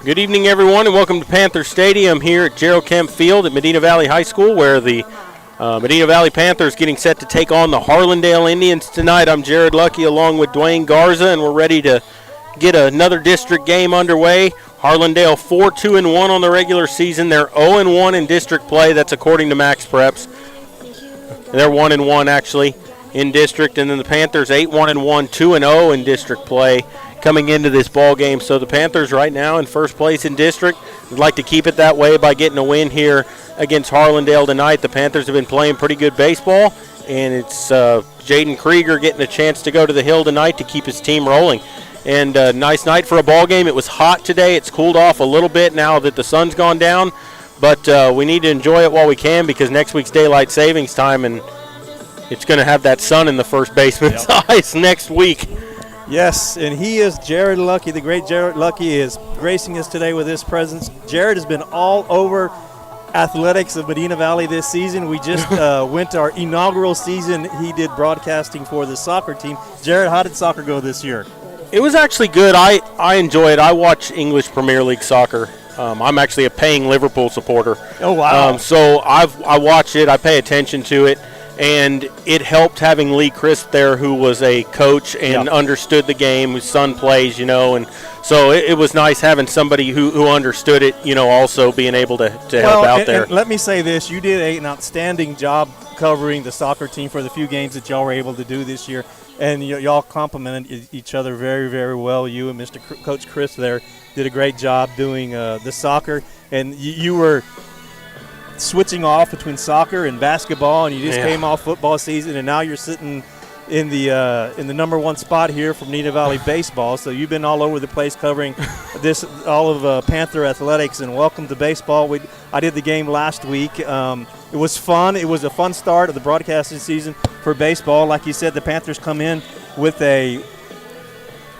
Good evening, everyone, and welcome to Panther Stadium here at Gerald Kemp Field at Medina Valley High School, where the Medina Valley Panthers getting set to take on the Harlandale Indians tonight. I'm Jared Lucky along with Dwayne Garza, and we're ready to get another district game underway. Harlandale 4-2-1 on the regular season. They're 0-1 in district play. That's according to Max Preps. They're 1-1 actually in district, and then the Panthers 8-1-1, 2-0 in district play coming into this ball game. So the Panthers right now in first place in district. Would like to keep it that way by getting a win here against Harlandale tonight. The Panthers have been playing pretty good baseball, and it's Jaden Krieger getting a chance to go to the hill tonight to keep his team rolling. And a nice night for a ball game. It was hot today. It's cooled off a little bit now that the sun's gone down, but we need to enjoy it while we can, because next week's daylight savings time, and it's going to have that sun in the first baseman's eyes next week. Yes, and he is Jared Lucky. The great Jared Lucky is gracing us today with his presence. Jared has been all over athletics of Medina Valley this season. We just went to our inaugural season. He did broadcasting for the soccer team. Jared, how did soccer go this year? It was actually good. I enjoy it. I watch English Premier League soccer. I'm actually a paying Liverpool supporter. Oh, wow. So I watch it. I pay attention to it. And it helped having Lee Crisp there, who was a coach and understood the game, whose son plays, and so it was nice having somebody who understood it, also being able to help out there. And let me say this. You did an outstanding job covering the soccer team for the few games that y'all were able to do this year, and y'all complimented each other very, very well. You and Mr. Coach Chris there did a great job doing the soccer, and you were switching off between soccer and basketball, and you just came off football season, and now you're sitting in the number one spot here for Medina Valley baseball. So you've been all over the place covering all of Panther athletics, and welcome to baseball. I did the game last week. It was fun. It was a fun start of the broadcasting season for baseball. Like you said, the Panthers come in with a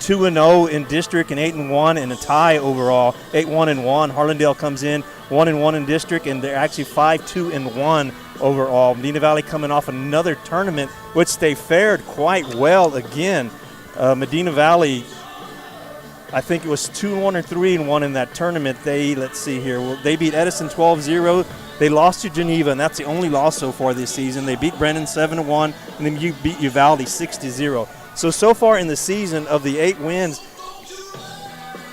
2-0 in district and 8-1 and a tie overall, 8-1-1. Harlandale comes in 1-1 in district, and they're actually 5-2-1 overall. Medina Valley coming off another tournament, which they fared quite well again. Medina Valley, I think it was 2-1 or 3-1 in that tournament. Let's see here. Well, they beat Edison 12-0. They lost to Geneva, and that's the only loss so far this season. They beat Brennan 7-1, and then you beat Uvalde 6-0. So far in the season, of the 8 wins,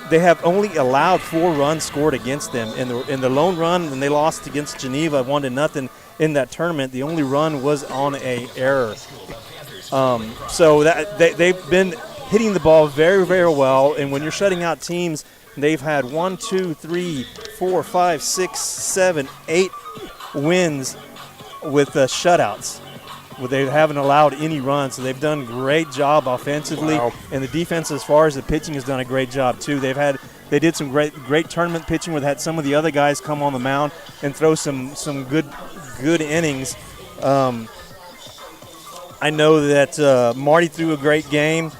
they have only allowed 4 runs scored against them. In the lone run, when they lost against Geneva 1-0 in that tournament, the only run was on an error. So they've been hitting the ball very, very well. And when you're shutting out teams, they've had 1, 2, 3, 4, 5, 6, 7, 8 wins with shutouts. Well, they haven't allowed any runs, so they've done a great job offensively. Wow. And the defense, as far as the pitching, has done a great job too. They did some great tournament pitching, where they had some of the other guys come on the mound and throw some good innings. I know that Marty threw a great game.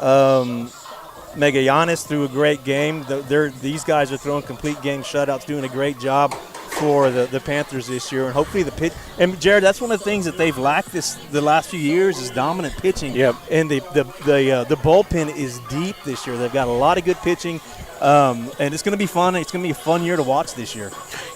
Magallanes threw a great game. These guys are throwing complete game shutouts, doing a great job for the Panthers this year, and hopefully the pitch. And Jared, that's one of the things that they've lacked the last few years is dominant pitching. Yep. And the bullpen is deep this year. They've got a lot of good pitching, and it's going to be fun. It's going to be a fun year to watch this year.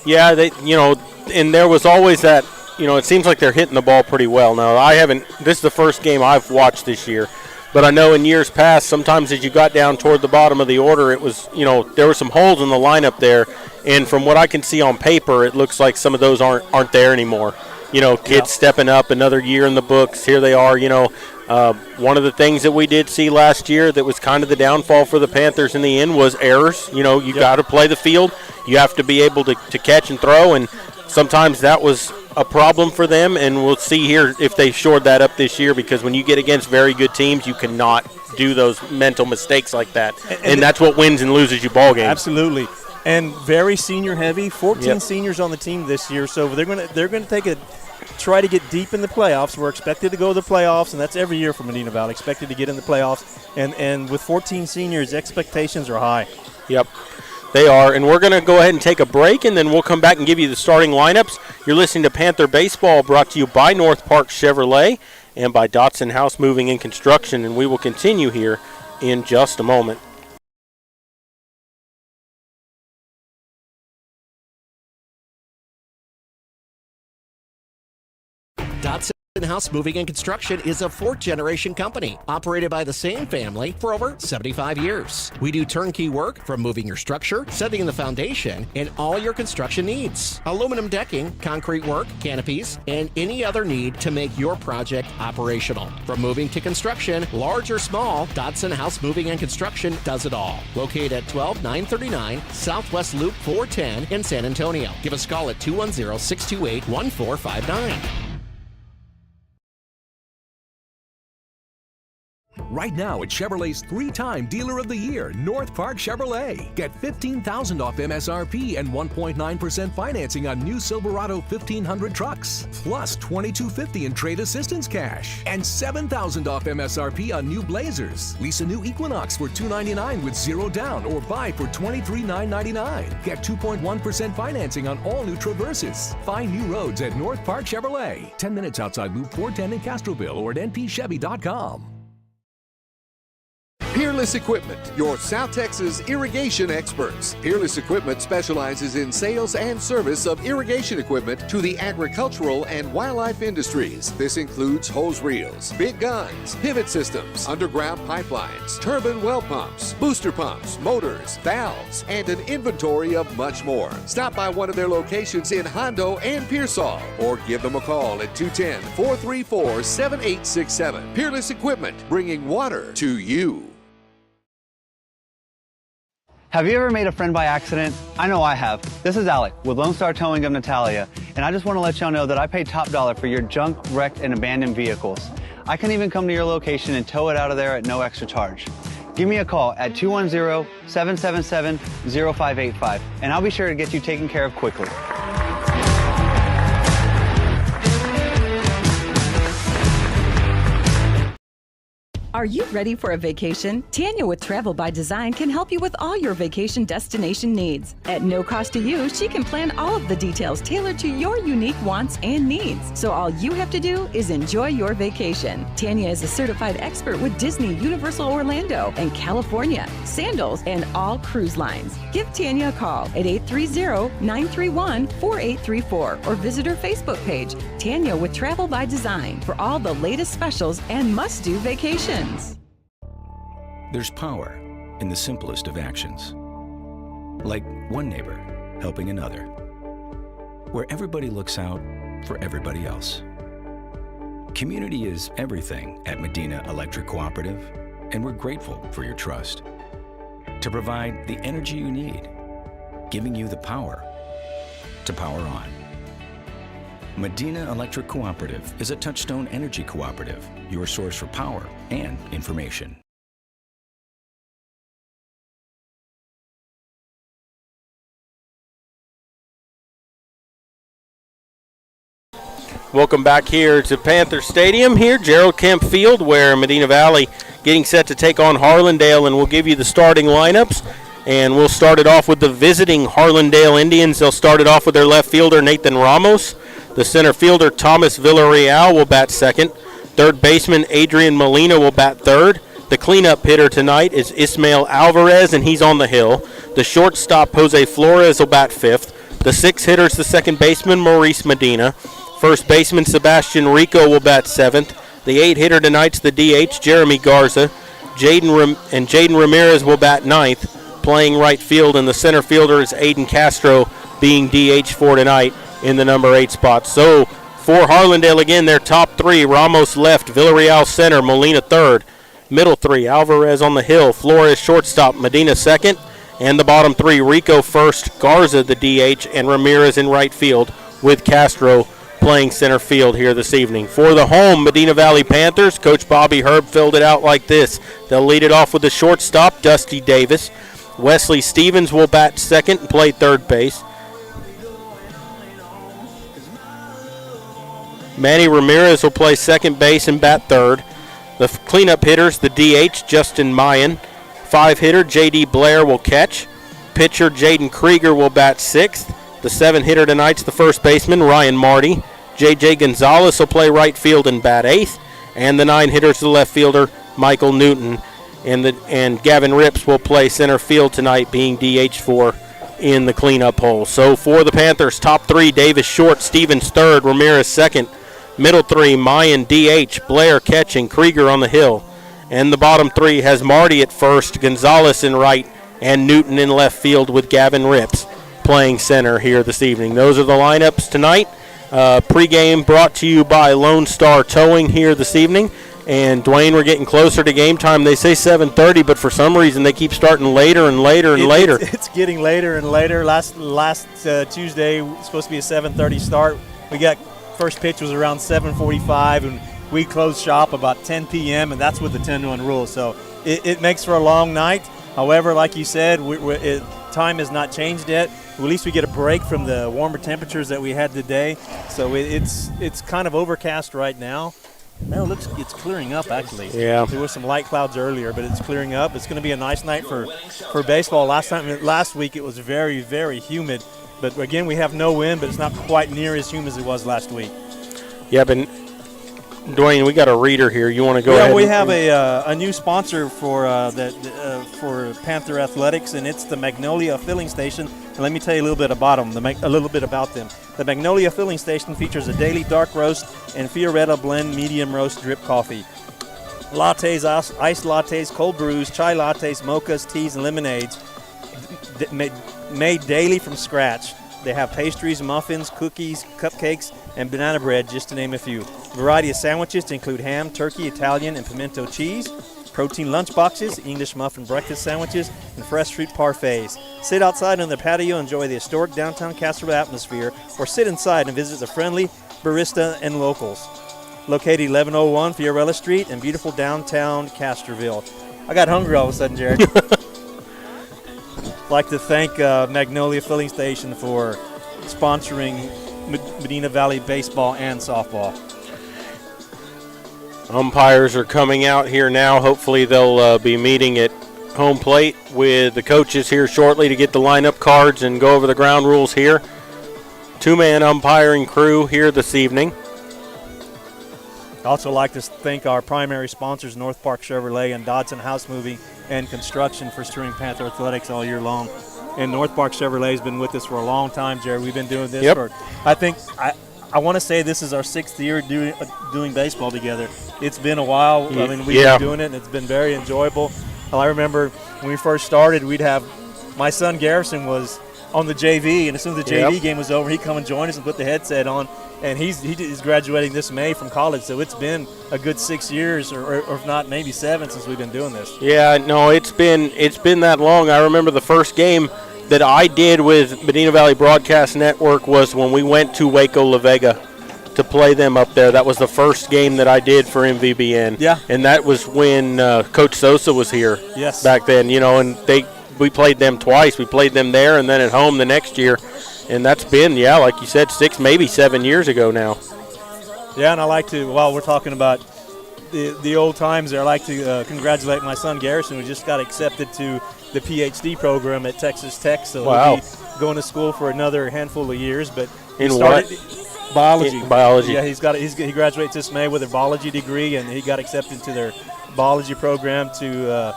Yeah, and there was always that. It seems like they're hitting the ball pretty well. Now this is the first game I've watched this year. But I know in years past, sometimes as you got down toward the bottom of the order, it was, there were some holes in the lineup there. And from what I can see on paper, it looks like some of those aren't there anymore. Kids stepping up, another year in the books. Here they are, one of the things that we did see last year that was kind of the downfall for the Panthers in the end was errors. You got to play the field. You have to be able to catch and throw, and sometimes that was a problem for them, and we'll see here if they shored that up this year, because when you get against very good teams, you cannot do those mental mistakes like that, and that's what wins and loses you ball games. Absolutely. And very senior heavy, 14 seniors on the team this year, so they're going to try to get deep in the playoffs. We're expected to go to the playoffs, and that's every year for Medina Valley, expected to get in the playoffs, and with 14 seniors, expectations are high. Yep. They are, and we're going to go ahead and take a break, and then we'll come back and give you the starting lineups. You're listening to Panther Baseball, brought to you by North Park Chevrolet and by Dotson House Moving and Construction, and we will continue here in just a moment. House Moving and Construction is a fourth-generation company operated by the same family for over 75 years. We do turnkey work from moving your structure, setting the foundation, and all your construction needs. Aluminum decking, concrete work, canopies, and any other need to make your project operational. From moving to construction, large or small, Dodson House Moving and Construction does it all. Located at 12939 Southwest Loop 410 in San Antonio. Give us a call at 210-628-1459. Right now at Chevrolet's three-time Dealer of the Year, North Park Chevrolet. Get $15,000 off MSRP and 1.9% financing on new Silverado 1500 trucks, plus $2,250 in trade assistance cash, and $7,000 off MSRP on new Blazers. Lease a new Equinox for $299 with zero down, or buy for $23,999. Get 2.1% financing on all new Traverses. Find new roads at North Park Chevrolet. 10 minutes outside Loop 410 in Castroville or at npchevy.com. Peerless Equipment, your South Texas irrigation experts. Peerless Equipment specializes in sales and service of irrigation equipment to the agricultural and wildlife industries. This includes hose reels, big guns, pivot systems, underground pipelines, turbine well pumps, booster pumps, motors, valves, and an inventory of much more. Stop by one of their locations in Hondo and Pearsall, or give them a call at 210-434-7867. Peerless Equipment, bringing water to you. Have you ever made a friend by accident? I know I have. This is Alec with Lone Star Towing of Natalia, and I just want to let y'all know that I pay top dollar for your junk, wrecked, and abandoned vehicles. I can even come to your location and tow it out of there at no extra charge. Give me a call at 210-777-0585, and I'll be sure to get you taken care of quickly. Are you ready for a vacation? Tanya with Travel by Design can help you with all your vacation destination needs. At no cost to you, she can plan all of the details tailored to your unique wants and needs. So all you have to do is enjoy your vacation. Tanya is a certified expert with Disney, Universal Orlando, and California, Sandals, and all cruise lines. Give Tanya a call at 830-931-4834 or visit her Facebook page, Tanya with Travel by Design, for all the latest specials and must-do vacations. There's power in the simplest of actions. Like one neighbor helping another, where everybody looks out for everybody else. Community is everything at Medina Electric Cooperative, and we're grateful for your trust to provide the energy you need, giving you the power to power on. Medina Electric Cooperative is a Touchstone Energy Cooperative, your source for power and information. Welcome back here to Panther Stadium here, Gerald Kemp Field, where Medina Valley getting set to take on Harlandale, and we'll give you the starting lineups. And we'll start it off with the visiting Harlandale Indians. They'll start it off with their left fielder, Nathan Ramos. The center fielder, Thomas Villarreal, will bat second. Third baseman, Adrian Molina, will bat third. The cleanup hitter tonight is Ismael Alvarez, and he's on the hill. The shortstop, Jose Flores, will bat fifth. The sixth hitter is the second baseman, Maurice Medina. First baseman, Sebastian Rico, will bat seventh. The eighth hitter tonight's the DH, Jeremy Garza. Jaden Ramirez will bat ninth. Playing right field, and the center fielder is Aiden Castro, being DH for tonight in the number 8 spot. So for Harlandale again, their top three: Ramos left, Villarreal center, Molina third. Middle three: Alvarez on the hill, Flores shortstop, Medina second. And the bottom three: Rico first, Garza the DH, and Ramirez in right field, with Castro playing center field here this evening. For the home Medina Valley Panthers, Coach Bobby Herb filled it out like this. They'll lead it off with the shortstop, Dusty Davis. Wesley Stevens will bat second and play third base. Manny Ramirez will play second base and bat third. The cleanup hitters, the DH, Justin Mayan. 5-hitter, J.D. Blair, will catch. Pitcher, Jaden Krieger, will bat sixth. The 7-hitter tonight's the first baseman, Ryan Marty. J.J. Gonzalez will play right field and bat eighth. And the 9-hitter's the left fielder, Michael Newton. And Gavin Rips will play center field tonight, being DH4 in the cleanup hole. So for the Panthers, top three: Davis short, Stevens third, Ramirez second. Middle three, Mayan DH, Blair catching, Krieger on the hill. And the bottom three has Marty at first, Gonzalez in right, and Newton in left field with Gavin Rips playing center here this evening. Those are the lineups tonight. Pregame brought to you by Lone Star Towing here this evening. And, Dwayne, we're getting closer to game time. They say 7:30, but for some reason they keep starting later and later and later. It's getting later and later. Last Tuesday was supposed to be a 7:30 start. We got first pitch was around 7:45, and we closed shop about 10 p.m., and that's with the 10-1 rule. So it makes for a long night. However, like you said, time has not changed yet. At least we get a break from the warmer temperatures that we had today. So it's kind of overcast right now. Well, it's clearing up, actually. Yeah. There were some light clouds earlier, but it's clearing up. It's going to be a nice night for baseball. Last week it was very, very humid. But, again, we have no wind, but it's not quite near as humid as it was last week. Yeah, but, Dwayne, we got a reader here. You want to go ahead? Yeah, we have a new sponsor for Panther Athletics, and it's the Magnolia Filling Station. And let me tell you a little bit about them. The Magnolia Filling Station features a daily dark roast and Fioretta blend medium roast drip coffee. Lattes, iced lattes, cold brews, chai lattes, mochas, teas, and lemonades made daily from scratch. They have pastries, muffins, cookies, cupcakes, and banana bread, just to name a few. A variety of sandwiches to include ham, turkey, Italian, and pimento cheese. Protein lunch boxes, English muffin breakfast sandwiches, and fresh fruit parfaits. Sit outside on the patio, enjoy the historic downtown Castroville atmosphere, or sit inside and visit the friendly barista and locals. Located 1101 Fiorella Street in beautiful downtown Castroville. I got hungry all of a sudden, Jared. I'd like to thank Magnolia Filling Station for sponsoring Medina Valley baseball and softball. Umpires are coming out here now. Hopefully they'll be meeting at home plate with the coaches here shortly to get the lineup cards and go over the ground rules here. Two-man umpiring crew here this evening. I'd also like to thank our primary sponsors, North Park Chevrolet and Dodson House Moving and Construction, for steering Panther Athletics all year long. And North Park Chevrolet has been with us for a long time, Jared. We've been doing this for, I want to say this is our 6th year doing baseball together. It's been a while. I mean, we've been doing it, and it's been very enjoyable. I remember when we first started, we'd have my son Garrison was on the JV, and as soon as the JV game was over, he'd come and join us and put the headset on. And he's graduating this May from college, so it's been a good 6 years, or if not maybe 7, since we've been doing this. Yeah, no, it's been that long. I remember the first game that I did with Medina Valley Broadcast Network was when we went to Waco La Vega to play them up there. That was the first game that I did for MVBN. Yeah. And that was when Coach Sosa was here. Yes. Back then, and we played them twice. We played them there and then at home the next year. And that's been, like you said, 6, maybe 7 years ago now. Yeah, and I like to, while we're talking about the old times there, I like to congratulate my son Garrison, who just got accepted to the PhD program at Texas Tech. So he'll be going to school for another handful of years. But in what? Biology. Biology. Yeah, he graduates this May with a biology degree, and he got accepted to their biology program to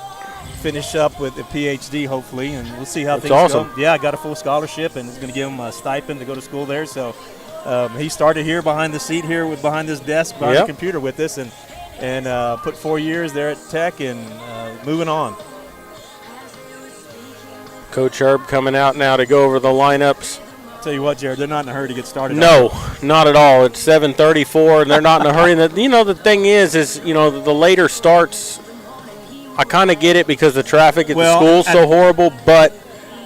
finish up with a PhD, hopefully, and we'll see how things go. Yeah, I got a full scholarship, and it's going to give him a stipend to go to school there. So he started here behind the seat here, behind this desk, behind the computer with us, and put 4 years there at Tech, and moving on. Coach Herb coming out now to go over the lineups. Tell you what, Jared, they're not in a hurry to get started. No, not at all. It's 7:34, and they're not in a hurry. And the thing is the later starts. I kind of get it because the traffic at the school's so horrible, but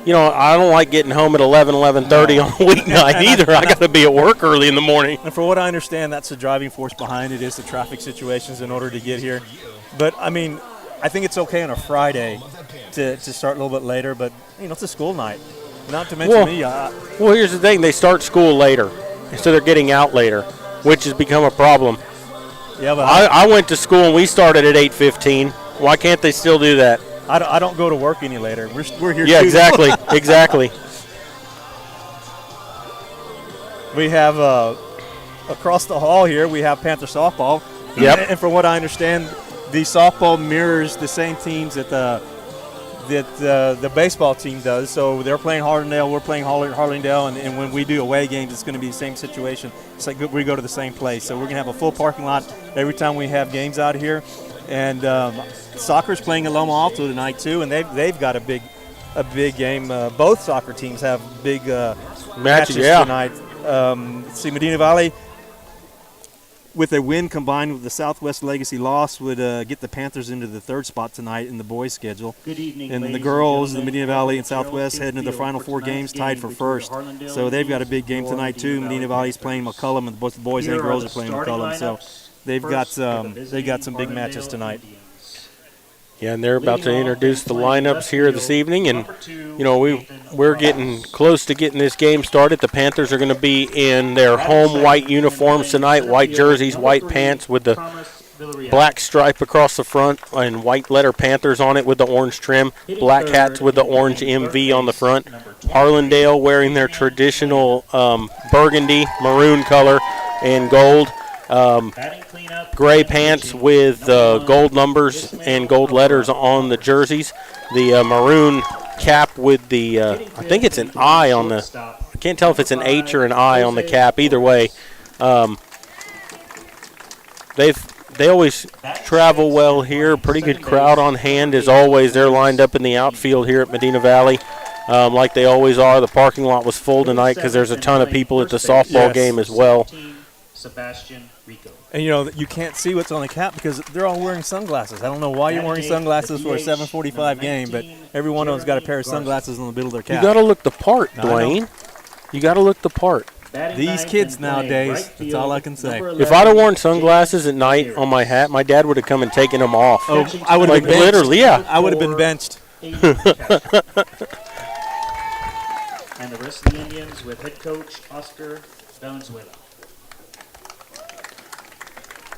I don't like getting home at 11:30 on a weeknight either. I got to be at work early in the morning. And for what I understand, that's the driving force behind it, is the traffic situations in order to get here. But I mean, I think it's okay on a Friday to start a little bit later, but it's a school night. Not to mention me. Well, here's the thing: they start school later, so they're getting out later, which has become a problem. Yeah, but I went to school and we started at 8:15. Why can't they still do that? I don't go to work any later. We're here. Yeah, too. exactly, exactly. We have across the hall here. We have Panther softball. Yep. And from what I understand, the softball mirrors the same teams that the baseball team does. So they're playing Harlandale, we're playing Harlandale, and when we do away games, it's going to be the same situation. we go to the same place. So we're going to have a full parking lot every time we have games out here. And soccer's playing at Loma Alto tonight too, and they've got a big game. Both soccer teams have big matches tonight. See, Medina Valley, with a win combined with the Southwest Legacy loss, would get the Panthers into the third spot tonight in the boys' schedule. Good evening, and the girls, the Medina Valley and Southwest, head into the final 4 games tied for first. So they've got a big game tonight too. Medina Valley's playing McCullum, and both the boys and girls are playing McCullum. So they've got some big matches tonight. Yeah, and they're about to introduce the lineups here this evening, and we're getting close to getting this game started. The Panthers are going to be in their home white uniforms tonight, white jerseys, white pants with the black stripe across the front, and white letter Panthers on it with the orange trim, black hats with the orange MV on the front. Harlandale wearing their traditional burgundy, maroon color, and gold. Gray pants with gold numbers and gold letters on the jerseys. The maroon cap with the, I think it's an I on the, I can't tell if it's an H or an I on the cap. Either way, they always travel well here. Pretty good crowd on hand as always. They're lined up in the outfield here at Medina Valley. Like they always are. The parking lot was full tonight because there's a ton of people at the softball game as well. Sebastian Rico. And you can't see what's on the cap because they're all wearing sunglasses. I don't know why you're wearing sunglasses for a 7:45 game, but every one of them's got a pair of sunglasses in the middle of their cap. You got to look the part, Dwayne. You got to look the part. These kids nowadays, that's all I can say. If I'd have worn sunglasses at night on my hat, my dad would have come and taken them off. Oh, I would have been benched. Literally, yeah. I would have been benched. And the rest of the Indians with head coach Oscar Valenzuela.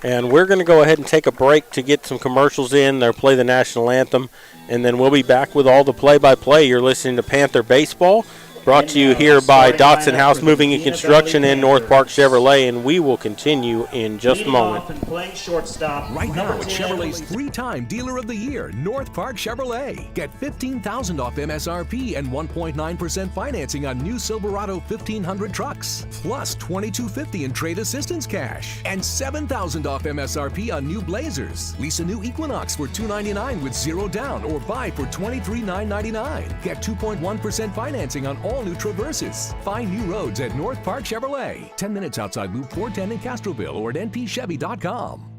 And we're going to go ahead and take a break to get some commercials in. They'll play the national anthem, and then we'll be back with all the play-by-play. You're listening to Panther Baseball, brought to you here by Dotson House Moving and Construction in North Park Chevrolet, and we will continue in just a moment. Right now, it's Chevrolet's 3-time Dealer of the Year, North Park Chevrolet. Get $15,000 off MSRP and 1.9% financing on new Silverado 1500 trucks, plus $2,250 in trade assistance cash, and $7,000 off MSRP on new Blazers. Lease a new Equinox for $299 with 0 down, or buy for $23,999. Get 2.1% financing on all new Traverses. Find new roads at North Park Chevrolet. 10 minutes outside Loop 410 in Castroville or at npchevy.com.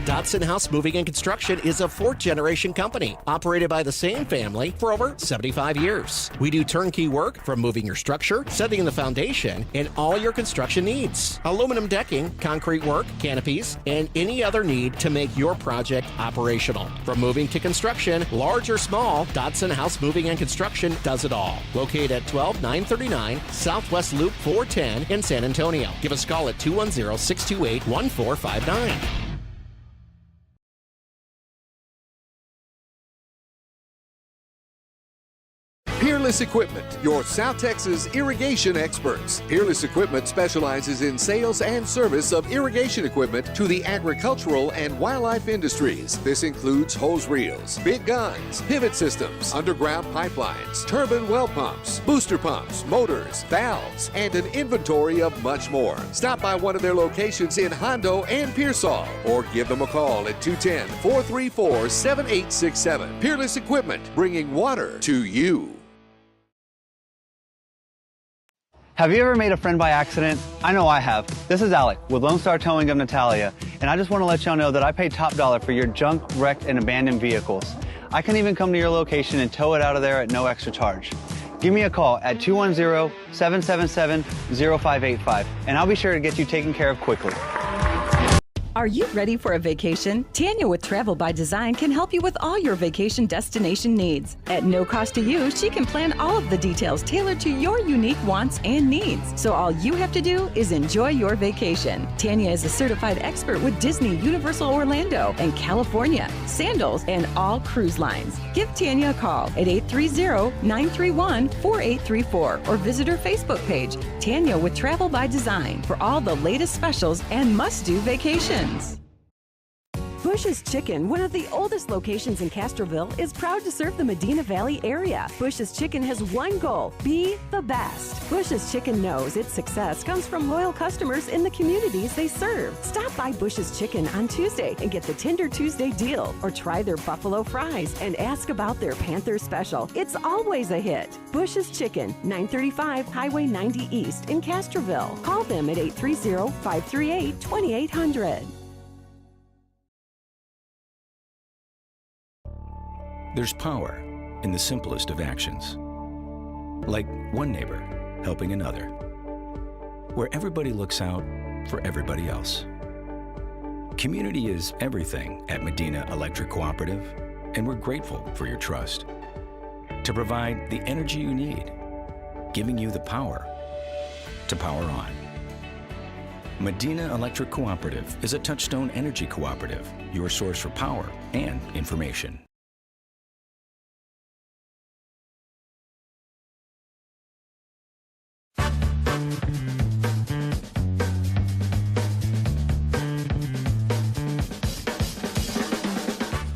Dotson House Moving and Construction is a 4th-generation company operated by the same family for over 75 years. We do turnkey work from moving your structure, setting the foundation, and all your construction needs. Aluminum decking, concrete work, canopies, and any other need to make your project operational. From moving to construction, large or small, Dotson House Moving and Construction does it all. Located at 12939 Southwest Loop 410 in San Antonio. Give us a call at 210-628-1459. Peerless Equipment, your South Texas irrigation experts. Peerless Equipment specializes in sales and service of irrigation equipment to the agricultural and wildlife industries. This includes hose reels, big guns, pivot systems, underground pipelines, turbine well pumps, booster pumps, motors, valves, and an inventory of much more. Stop by one of their locations in Hondo and Pearsall, or give them a call at 210-434-7867. Peerless Equipment, bringing water to you. Have you ever made a friend by accident? I know I have. This is Alec with Lone Star Towing of Natalia, and I just want to let y'all know that I pay top dollar for your junk, wrecked, and abandoned vehicles. I can even come to your location and tow it out of there at no extra charge. Give me a call at 210-777-0585, and I'll be sure to get you taken care of quickly. Are you ready for a vacation? Tanya with Travel by Design can help you with all your vacation destination needs. At no cost to you, she can plan all of the details tailored to your unique wants and needs. So all you have to do is enjoy your vacation. Tanya is a certified expert with Disney, Universal Orlando, and California, Sandals, and all cruise lines. Give Tanya a call at 830-931-4834 or visit her Facebook page, Tanya with Travel by Design, for all the latest specials and must-do vacations. Bush's Chicken, one of the oldest locations in Castroville, is proud to serve the Medina Valley area. Bush's Chicken has one goal: be the best. Bush's Chicken knows its success comes from loyal customers in the communities they serve. Stop by Bush's Chicken on Tuesday and get the Tender Tuesday deal, or try their buffalo fries and ask about their Panther special. It's always a hit. Bush's Chicken, 935 Highway 90 East in Castroville. Call them at 830-538-2800. There's power in the simplest of actions. Like one neighbor helping another. Where everybody looks out for everybody else. Community is everything at Medina Electric Cooperative, and we're grateful for your trust. To provide the energy you need, giving you the power to power on. Medina Electric Cooperative is a Touchstone Energy Cooperative, your source for power and information.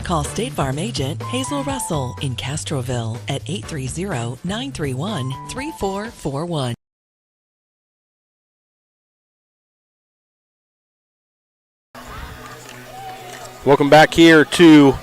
Call State Farm agent Hazel Russell in Castroville at 830-931-3441. Welcome back here to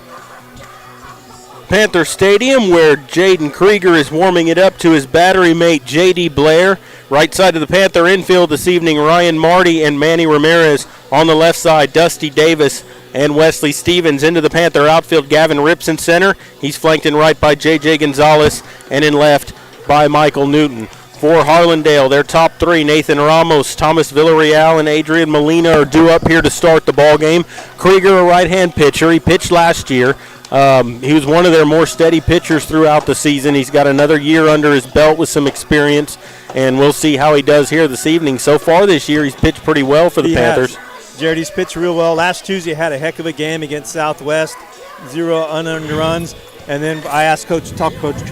Panther Stadium, where Jaden Krieger is warming it up to his battery mate J.D. Blair. Right side of the Panther infield this evening, Ryan Marty and Manny Ramirez. On the left side, Dusty Davis and Wesley Stevens. Into the Panther outfield, Gavin Rips in center. He's flanked in right by J.J. Gonzalez and in left by Michael Newton. For Harlandale, their top three, Nathan Ramos, Thomas Villarreal, and Adrian Molina, are due up here to start the ball game. Krieger, a right-hand pitcher. He pitched last year. He was one of their more steady pitchers throughout the season. He's got another year under his belt with some experience, and we'll see how he does here this evening. So far this year, he's pitched pretty well for the Panthers. Jared, he's pitched real well. Last Tuesday had a heck of a game against Southwest, 0 unearned runs. And then I asked Coach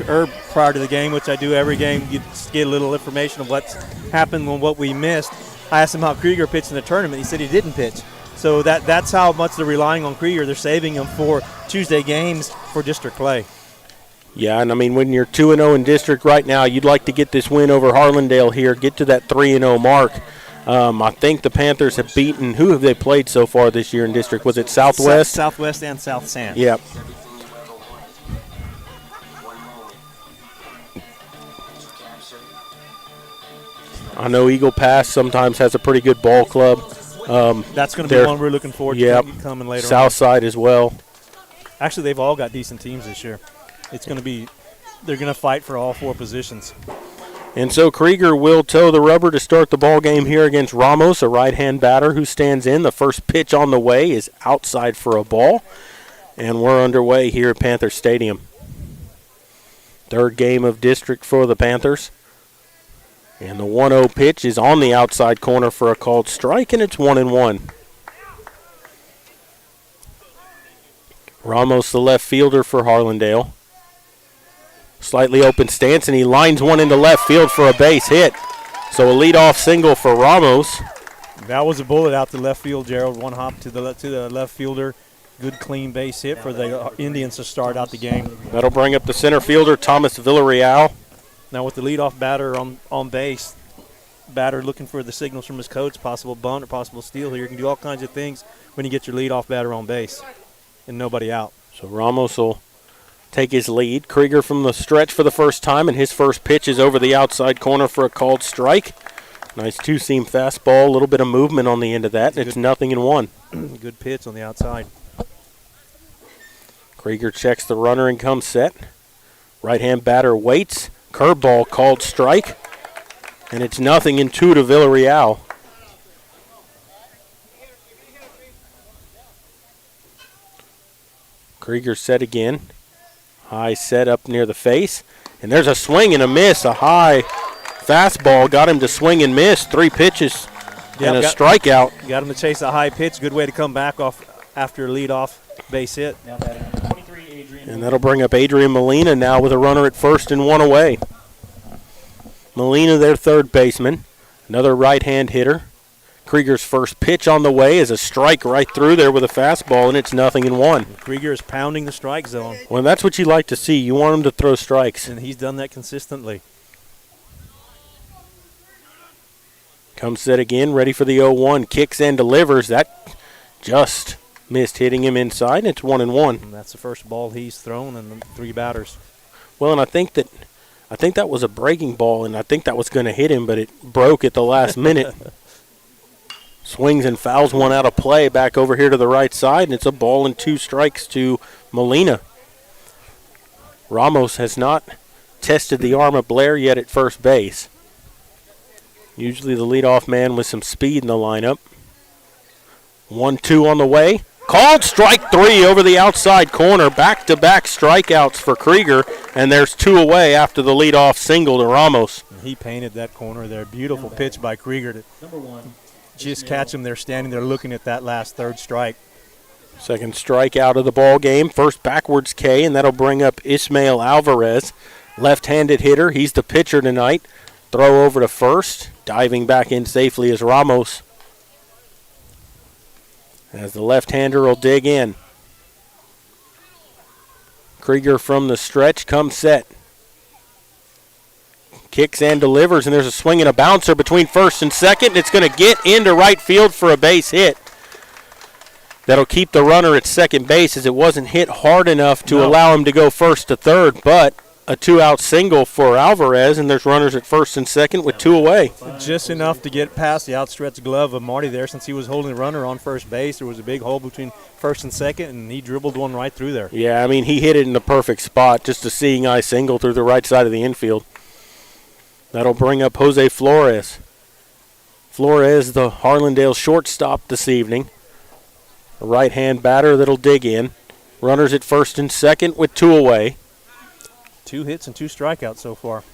Erb prior to the game, which I do every game, you get a little information of what's happened and what we missed. I asked him how Krieger pitched in the tournament. He said he didn't pitch. So that's how much they're relying on Krieger. They're saving him for Tuesday games for district play. Yeah, and I mean, when you're 2-0 in district right now, you'd like to get this win over Harlandale here, get to that 3-0 mark. I think the Panthers have beaten, who have they played so far this year in district? Was it Southwest? Southwest and South San. Yep. I know Eagle Pass sometimes has a pretty good ball club. That's going to be one we're looking forward to coming later on. Southside as well. Actually, they've all got decent teams this year. It's going to be – they're going to fight for all four positions. And so Krieger will toe the rubber to start the ball game here against Ramos, a right-hand batter who stands in. The first pitch on the way is outside for a ball. And we're underway here at Panther Stadium. Third game of district for the Panthers. And the 1-0 pitch is on the outside corner for a called strike, and it's 1-1. Ramos, the left fielder for Harlandale. Slightly open stance, and he lines one into left field for a base hit. So a leadoff single for Ramos. That was a bullet out to left field, Gerald. One hop to the left fielder. Good clean base hit for the Indians to start out the game. That'll bring up the center fielder, Thomas Villarreal. Now with the leadoff batter on base, batter looking for the signals from his coach, possible bunt or possible steal here. You can do all kinds of things when you get your leadoff batter on base and nobody out. So Ramos will take his lead. Krieger from the stretch for the first time, and his first pitch is over the outside corner for a called strike. Nice two-seam fastball, a little bit of movement on the end of that, and it's 0-1. Good pitch on the outside. Krieger checks the runner and comes set. Right-hand batter waits. Curveball called strike, and it's 0-2 to Villarreal. Krieger set again. High set up near the face, and there's a swing and a miss. A high fastball got him to swing and miss. 3 pitches and a strikeout. Got him to chase a high pitch. Good way to come back off after a leadoff base hit. And that'll bring up Adrian Molina now with a runner at first and one away. Molina, their third baseman, another right-hand hitter. Krieger's first pitch on the way is a strike right through there with a fastball, and it's 0-1. Krieger is pounding the strike zone. Well, that's what you like to see. You want him to throw strikes. And he's done that consistently. Comes set again, ready for the 0-1. Kicks and delivers. That just missed hitting him inside, and it's 1-1. And that's the first ball he's thrown in the 3 batters. Well, and I think that was a breaking ball, and I think that was going to hit him, but it broke at the last minute. Swings and fouls one out of play back over here to the right side, and it's a ball and 2 strikes to Molina. Ramos has not tested the arm of Blair yet at first base. Usually the leadoff man with some speed in the lineup. 1-2 on the way. Called strike 3 over the outside corner. Back-to-back strikeouts for Krieger, and there's 2 away after the leadoff single to Ramos. He painted that corner there. Beautiful pitch by Krieger to just catch him there standing there looking at that last 3rd strike. Second strike out of the ball game. First backwards K, and that'll bring up Ismael Alvarez. Left-handed hitter. He's the pitcher tonight. Throw over to first. Diving back in safely is Ramos. As the left-hander will dig in. Krieger from the stretch comes set. Kicks and delivers, and there's a swing and a bouncer between first and second. It's going to get into right field for a base hit. That'll keep the runner at second base, as it wasn't hit hard enough to allow him to go first to third, but a 2-out single for Alvarez, and there's runners at first and second with 2 away. Just enough to get past the outstretched glove of Marty there. Since he was holding the runner on first base, there was a big hole between first and second, and he dribbled one right through there. Yeah, I mean, he hit it in the perfect spot, just a seeing eye single through the right side of the infield. That'll bring up Jose Flores. Flores, the Harlandale shortstop this evening. A right-hand batter that'll dig in. Runners at first and second with 2 away. 2 hits and 2 strikeouts so far.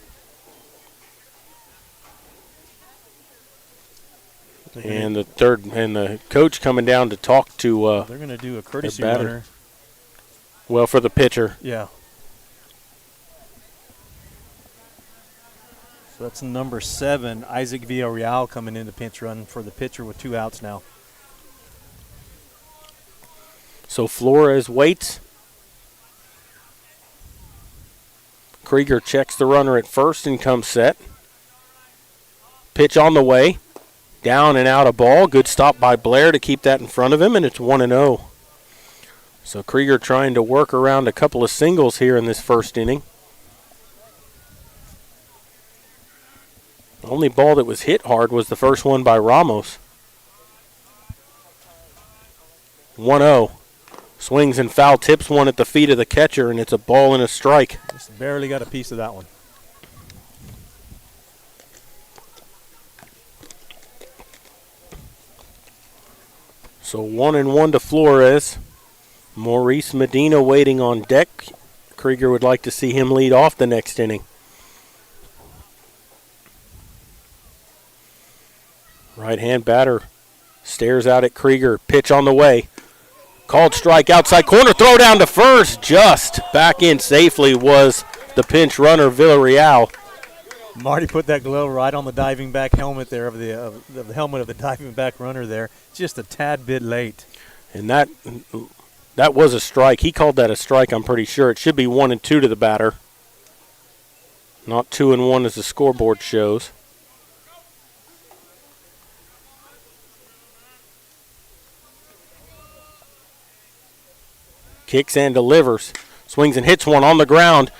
And the coach coming down to talk to they're going to do a courtesy batter. runner. Well, for the pitcher. Yeah. So that's number 7, Isaac Villarreal, coming in the pinch run for the pitcher with 2 outs now. So Flores waits. Krieger checks the runner at first and comes set. Pitch on the way. Down and out of ball. Good stop by Blair to keep that in front of him, and it's 1-0. So Krieger trying to work around a couple of singles here in this first inning. The only ball that was hit hard was the first one by Ramos. 1-0. Swings and foul tips one at the feet of the catcher, and it's a ball and a strike. Just barely got a piece of that one. So 1-1 to Flores. Maurice Medina waiting on deck. Krieger would like to see him lead off the next inning. Right-hand batter stares out at Krieger. Pitch on the way. Called strike outside corner. Throw down to first. Just back in safely was the pinch runner, Villarreal. Marty put that glove right on the diving back helmet there of the helmet of the diving back runner there. Just a tad bit late. And that was a strike. He called that a strike, I'm pretty sure. It should be 1-2 to the batter. Not 2-1 as the scoreboard shows. Kicks and delivers. Swings and hits one on the ground.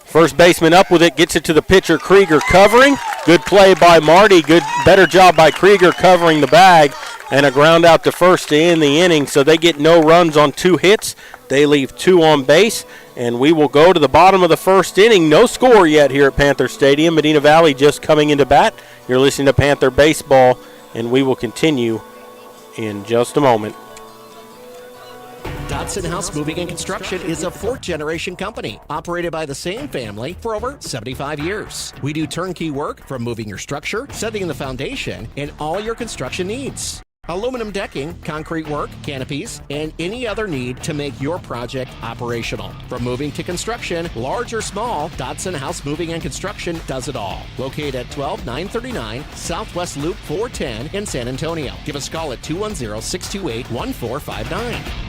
First baseman up with it, gets it to the pitcher, Krieger covering. Good play by Marty. Better job by Krieger covering the bag. And a ground out to first to end the inning. So they get no runs on 2 hits. They leave 2 on base. And we will go to the bottom of the first inning. No score yet here at Panther Stadium. Medina Valley just coming into bat. You're listening to Panther Baseball. And we will continue in just a moment. Dodson House Moving and Construction is a 4th-generation company operated by the same family for over 75 years. We do turnkey work from moving your structure, setting the foundation, and all your construction needs. aluminum decking, concrete work, canopies, and any other need to make your project operational. From moving to construction, large or small, Dodson House Moving and Construction does it all. Located at 12939 Southwest Loop 410 in San Antonio. Give us a call at 210-628-1459.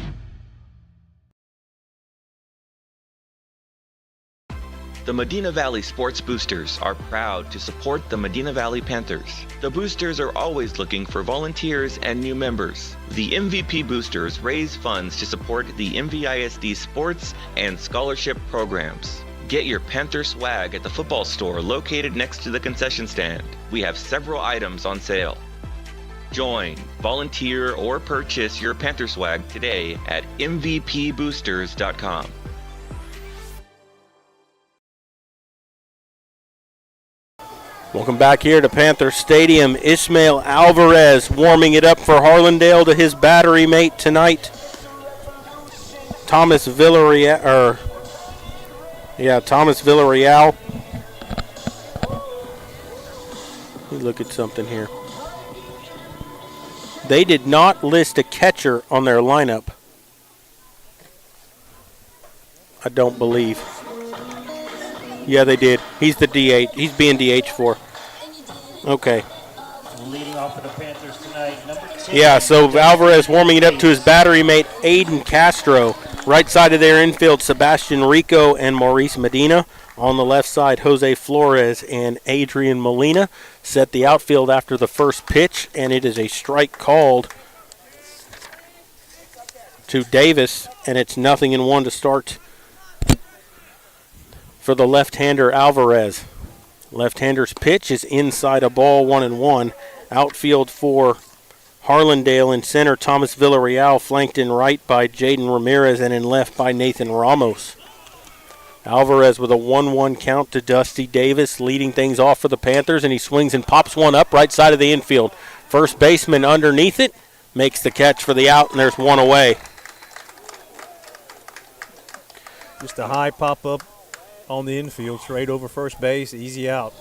The Medina Valley Sports Boosters are proud to support the Medina Valley Panthers. The Boosters are always looking for volunteers and new members. The MVP Boosters raise funds to support the MVISD sports and scholarship programs. Get your Panther swag at the football store located next to the concession stand. We have several items on sale. Join, volunteer, or purchase your Panther swag today at mvpboosters.com. Welcome back here to Panther Stadium. Ishmael Alvarez warming it up for Harlandale to his battery mate tonight, Thomas Villarreal. Let me look at something here. They did not list a catcher on their lineup, I don't believe. Yeah, they did. He's the DH. He's being DH for. Okay. Leading off for the Panthers tonight, number 10. Yeah, so Alvarez warming it up to his battery mate, Aiden Castro. Right side of their infield, Sebastian Rico and Maurice Medina. On the left side, Jose Flores and Adrian Molina set the outfield after the first pitch, and it is a strike called to Davis, and it's 0-1 to start for the left-hander Alvarez. Left-hander's pitch is inside a ball, 1-1. Outfield for Harlandale in center, Thomas Villarreal, flanked in right by Jaden Ramirez and in left by Nathan Ramos. Alvarez with a 1-1 count to Dusty Davis, leading things off for the Panthers, and he swings and pops one up right side of the infield. First baseman underneath it, makes the catch for the out, and there's one away. Just a high pop-up on the infield, straight over first base, easy out.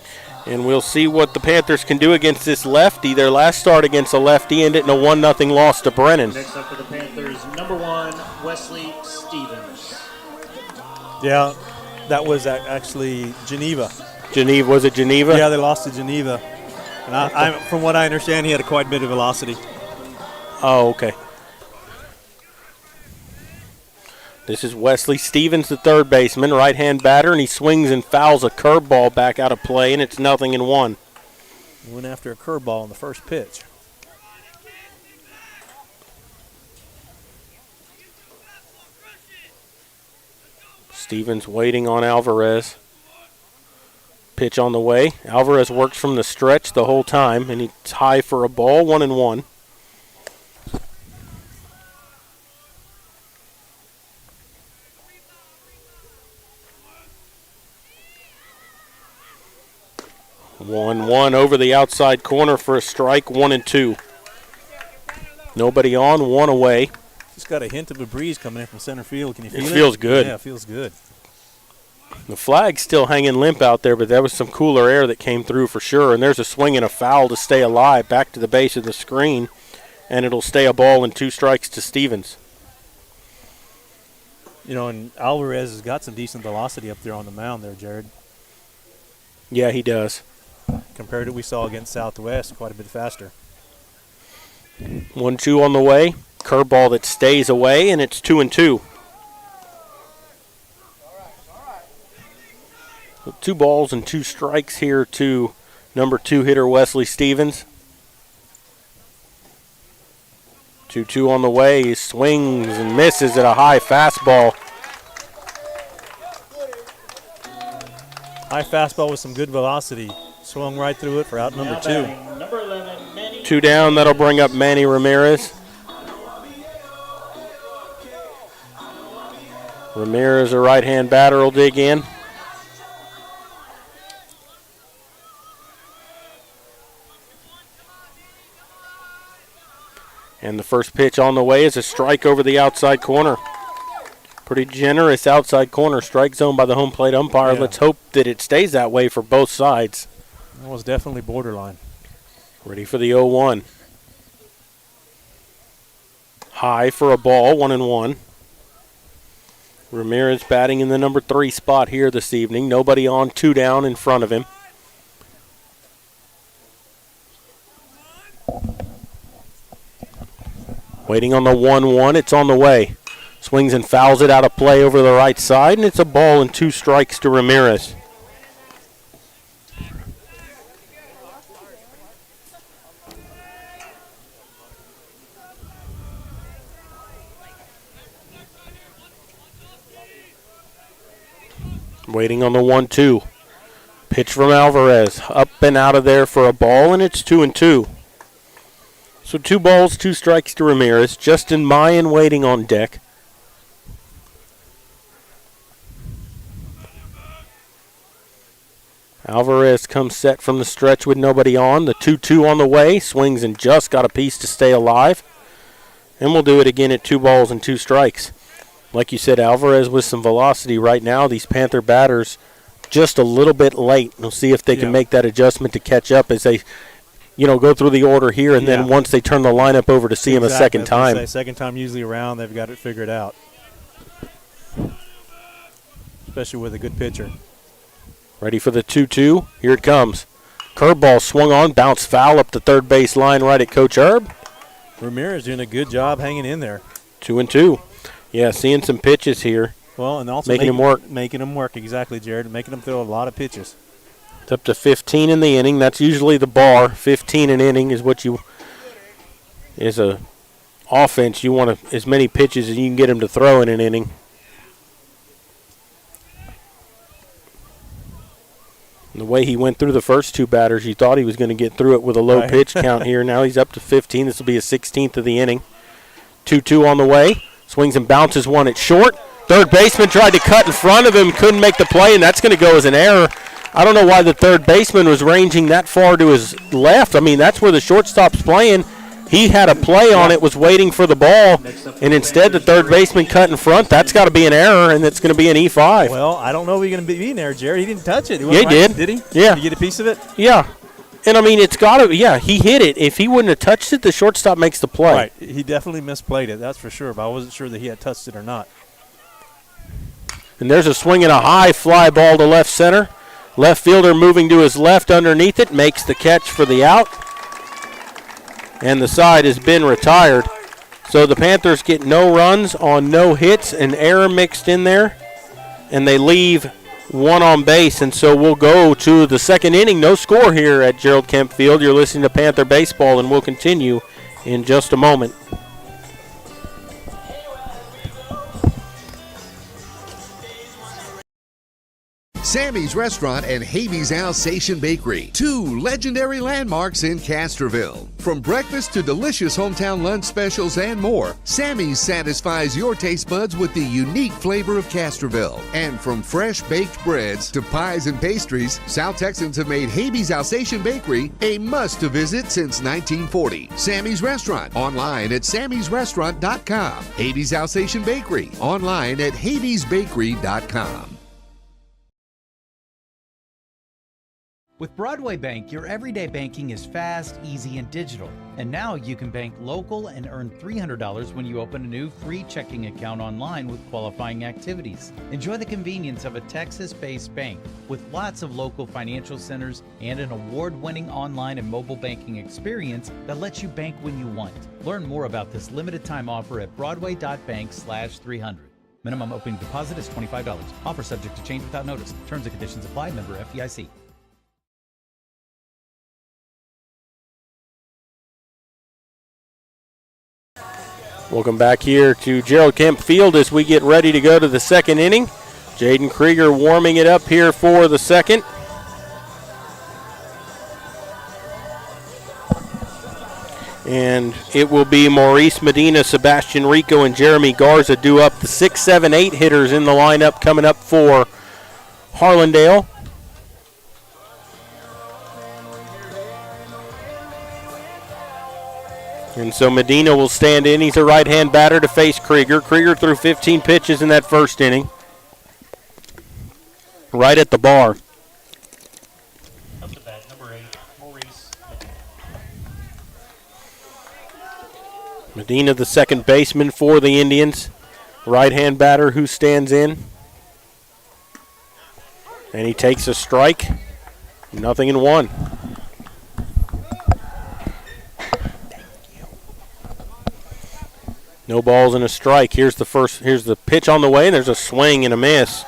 And we'll see what the Panthers can do against this lefty. Their last start against a lefty ended in a 1-0 loss to Brennan. Next up for the Panthers, number 1, Wesley Stevens. Yeah, that was actually Geneva. Was it Geneva? Yeah, they lost to Geneva. And from what I understand, he had quite a bit of velocity. Oh, okay. This is Wesley Stevens, the third baseman, right-hand batter, and he swings and fouls a curveball back out of play, and it's 0-1. Went after a curveball on the first pitch. Stevens waiting on Alvarez. Pitch on the way. Alvarez works from the stretch the whole time, and he's high for a ball, 1-1. One over the outside corner for a strike, 1-2. Nobody on, one away. Just got a hint of a breeze coming in from center field. Can you feel it? It feels good. Yeah, it feels good. The flag's still hanging limp out there, but there was some cooler air that came through for sure. And there's a swing and a foul to stay alive back to the base of the screen, and it'll stay a ball and 2 strikes to Stevens. You know, and Alvarez has got some decent velocity up there on the mound there, Jared. Yeah, he does. Compared to what we saw against Southwest, quite a bit faster. 1-2 on the way. Curveball that stays away, and it's 2-2. So 2 balls and 2 strikes here to number 2 hitter Wesley Stevens. 2-2 on the way. He swings and misses at a high fastball. High fastball with some good velocity. Swung right through it for out number 2. Number 11, Manny. 2 down. That'll bring up Manny Ramirez. Ramirez, a right-hand batter, will dig in. And the first pitch on the way is a strike over the outside corner. Pretty generous outside corner strike zone by the home plate umpire. Yeah. Let's hope that it stays that way for both sides. That was definitely borderline. Ready for the 0-1. High for a ball, 1-1. Ramirez batting in the number 3 spot here this evening. Nobody on, 2 down in front of him. Waiting on the 1-1. It's on the way. Swings and fouls it out of play over the right side, and it's a ball and 2 strikes to Ramirez. Waiting on the 1-2. Pitch from Alvarez. Up and out of there for a ball, and it's 2-2. So 2 balls, 2 strikes to Ramirez. Justin Mayan waiting on deck. Alvarez comes set from the stretch with nobody on. The 2-2 on the way. Swings and just got a piece to stay alive. And we'll do it again at 2 balls and 2 strikes. Like you said, Alvarez with some velocity right now. These Panther batters just a little bit late. We'll see if they can make that adjustment to catch up as they, go through the order here. And then once they turn the lineup over to see him a second time. Second time usually around, they've got it figured out. Especially with a good pitcher. Ready for the 2-2. Here it comes. Curveball swung on, bounced foul up the third base line right at Coach Herb. Ramirez doing a good job hanging in there. 2-2. Yeah, seeing some pitches here. Well, and also making them work. Making them work, exactly, Jared. Making them throw a lot of pitches. It's up to 15 in the inning. That's usually the bar. 15 an inning is what is a offense. You want as many pitches as you can get them to throw in an inning. And the way he went through the first 2 batters, you thought he was going to get through it with a low pitch count here. Now he's up to 15. This will be a 16th of the inning. 2-2 on the way. Swings and bounces one at short. Third baseman tried to cut in front of him, couldn't make the play, and that's going to go as an error. I don't know why the third baseman was ranging that far to his left. I mean, that's where the shortstop's playing. He had a play on it, was waiting for the ball, and instead the third baseman cut in front. That's got to be an error, and it's going to be an E5. Well, I don't know if he's going to be in there, Jared. He didn't touch it. Yeah, he did. Did he? Yeah. Did you get a piece of it? Yeah. And, I mean, it's got to – he hit it. If he wouldn't have touched it, the shortstop makes the play. Right. He definitely misplayed it, that's for sure, but I wasn't sure that he had touched it or not. And there's a swing and a high fly ball to left center. Left fielder moving to his left underneath it, makes the catch for the out. And the side has been retired. So the Panthers get no runs on no hits, an error mixed in there, and they leave – 1 on base, and so we'll go to the second inning. No score here at Gerald Kemp Field. You're listening to Panther Baseball, and we'll continue in just a moment. Sammy's Restaurant and Habeas Alsatian Bakery, 2 legendary landmarks in Castroville. From breakfast to delicious hometown lunch specials and more, Sammy's satisfies your taste buds with the unique flavor of Castroville. And from fresh baked breads to pies and pastries, South Texans have made Habeas Alsatian Bakery a must-to-visit since 1940. Sammy's Restaurant, online at sammysrestaurant.com. Habeas Alsatian Bakery, online at habeasbakery.com. With Broadway Bank, your everyday banking is fast, easy, and digital. And now you can bank local and earn $300 when you open a new free checking account online with qualifying activities. Enjoy the convenience of a Texas-based bank with lots of local financial centers and an award-winning online and mobile banking experience that lets you bank when you want. Learn more about this limited time offer at broadway.bank/300. Minimum opening deposit is $25. Offer subject to change without notice. Terms and conditions apply. Member FDIC. Welcome back here to Gerald Kemp Field as we get ready to go to the second inning. Jaden Krieger warming it up here for the second. And it will be Maurice Medina, Sebastian Rico, and Jeremy Garza due up. The 6, 7, 8 hitters in the lineup coming up for Harlandale. And so Medina will stand in. He's a right-hand batter to face Krieger. Krieger threw 15 pitches in that first inning. Right at the bar. Up to bat, number 8, Maurice. Medina, the second baseman for the Indians. Right-hand batter who stands in. And he takes a strike. 0-1. No balls and a strike. Here's the pitch on the way, and there's a swing and a miss.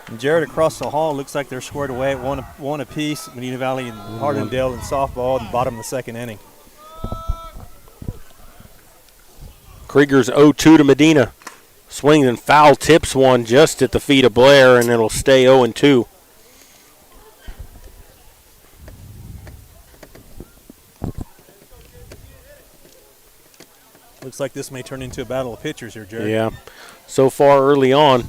And Jared, across the hall, looks like they're squared away at one apiece. Medina Valley and Harlandale in softball in the bottom of the second inning. Krieger's 0-2 to Medina. Swings and foul, tips one just at the feet of Blair, and it'll stay 0-2. Looks like this may turn into a battle of pitchers here, Jared. Yeah, so far early on.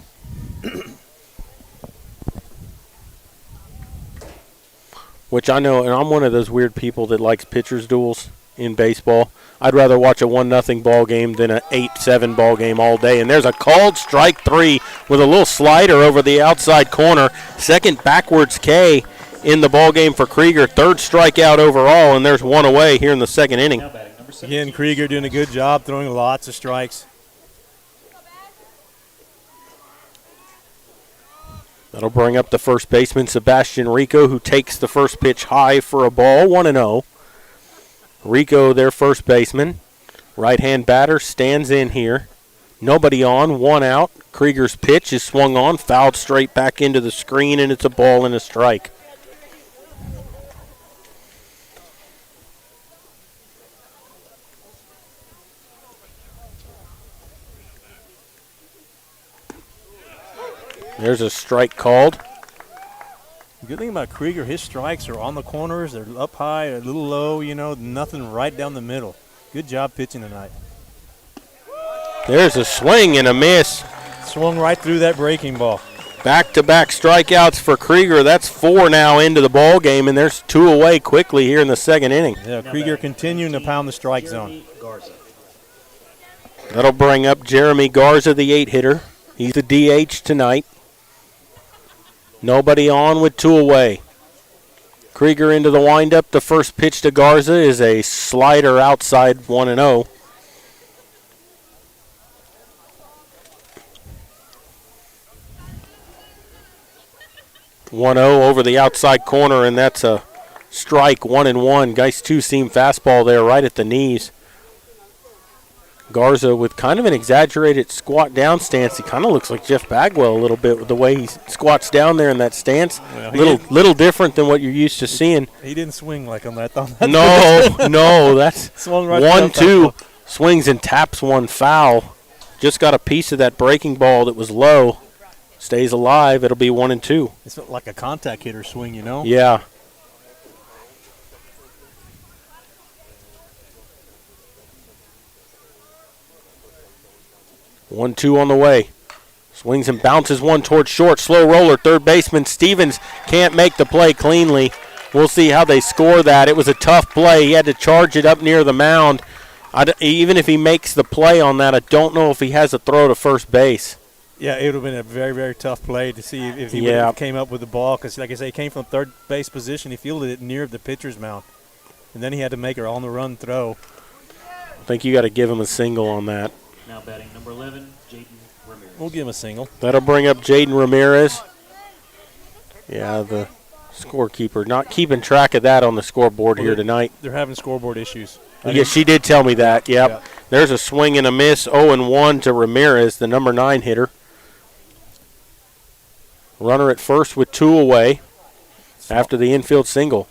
Which I know, and I'm one of those weird people that likes pitchers duels in baseball. I'd rather watch a 1-0 ball game than an 8-7 ball game all day. And there's a called strike 3 with a little slider over the outside corner. Second backwards K in the ball game for Krieger. Third strikeout overall, and there's one away here in the second inning. Again, Krieger doing a good job throwing lots of strikes. That'll bring up the first baseman, Sebastian Rico, who takes the first pitch high for a ball, 1-0. Rico, their first baseman. Right-hand batter stands in here. Nobody on, one out. Krieger's pitch is swung on, fouled straight back into the screen, and it's a ball and a strike. There's a strike called. The good thing about Krieger, his strikes are on the corners. They're up high, a little low, nothing right down the middle. Good job pitching tonight. There's a swing and a miss. Swung right through that breaking ball. Back-to-back strikeouts for Krieger. That's 4 now into the ball game, and there's 2 away quickly here in the second inning. Yeah, Krieger continuing to pound the strike zone. That'll bring up Jeremy Garza, the 8-hitter. He's the DH tonight. Nobody on with 2 away. Krieger into the windup. The first pitch to Garza is a slider outside, 1-0. Over the outside corner, and that's a strike, 1-1. Geist 2-seam fastball there right at the knees. Garza with kind of an exaggerated squat down stance. He kind of looks like Jeff Bagwell a little bit with the way he squats down there in that stance. Well, little different than what you're used to seeing. He didn't swing like on that. No, that's right 1-2. Swings and taps one foul. Just got a piece of that breaking ball that was low. Stays alive. It'll be 1-2. It's like a contact hitter swing, Yeah. 1-2 on the way. Swings and bounces one towards short. Slow roller. Third baseman Stevens can't make the play cleanly. We'll see how they score that. It was a tough play. He had to charge it up near the mound. Even if he makes the play on that, I don't know if he has a throw to first base. Yeah, it would have been a very, very tough play to see if he would have came up with the ball. Because, like I say, he came from third base position. He fielded it near the pitcher's mound. And then he had to make an on-the-run throw. I think you got to give him a single on that. Now batting number 11, Jaden Ramirez. We'll give him a single. That'll bring up Jaden Ramirez. Yeah, the scorekeeper not keeping track of that on the scoreboard here tonight. They're having scoreboard issues. Yeah, she did tell me that. Yep. Yeah. There's a swing and a miss, 0-1 to Ramirez, the number 9 hitter. Runner at first with 2 away after the infield single.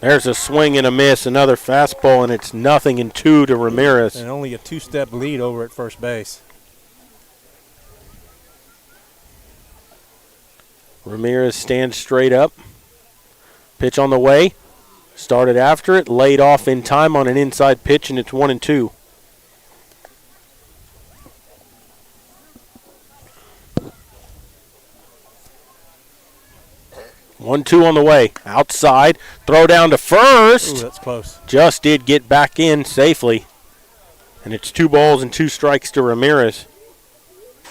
There's a swing and a miss, another fastball, and it's 0-2 to Ramirez. And only a 2-step lead over at first base. Ramirez stands straight up. Pitch on the way. Started after it, laid off in time on an inside pitch, and it's 1-2. One-two on the way. Outside. Throw down to first. Ooh, that's close. Just did get back in safely. And it's 2 balls and 2 strikes to Ramirez.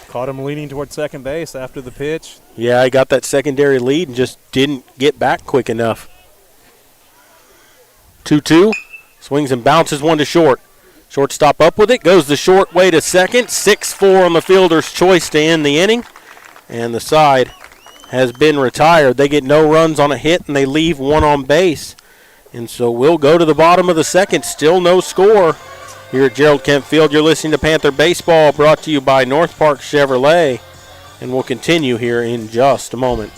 Caught him leaning toward second base after the pitch. Yeah, he got that secondary lead and just didn't get back quick enough. 2-2. Swings and bounces one to short. Shortstop up with it, goes the short way to second. 6-4 on the fielder's choice to end the inning. And the side has been retired. They get no runs on a hit, and they leave one on base. And so we'll go to the bottom of the second. Still no score here at Gerald Kemp Field. You're listening to Panther Baseball, brought to you by North Park Chevrolet. And we'll continue here in just a moment.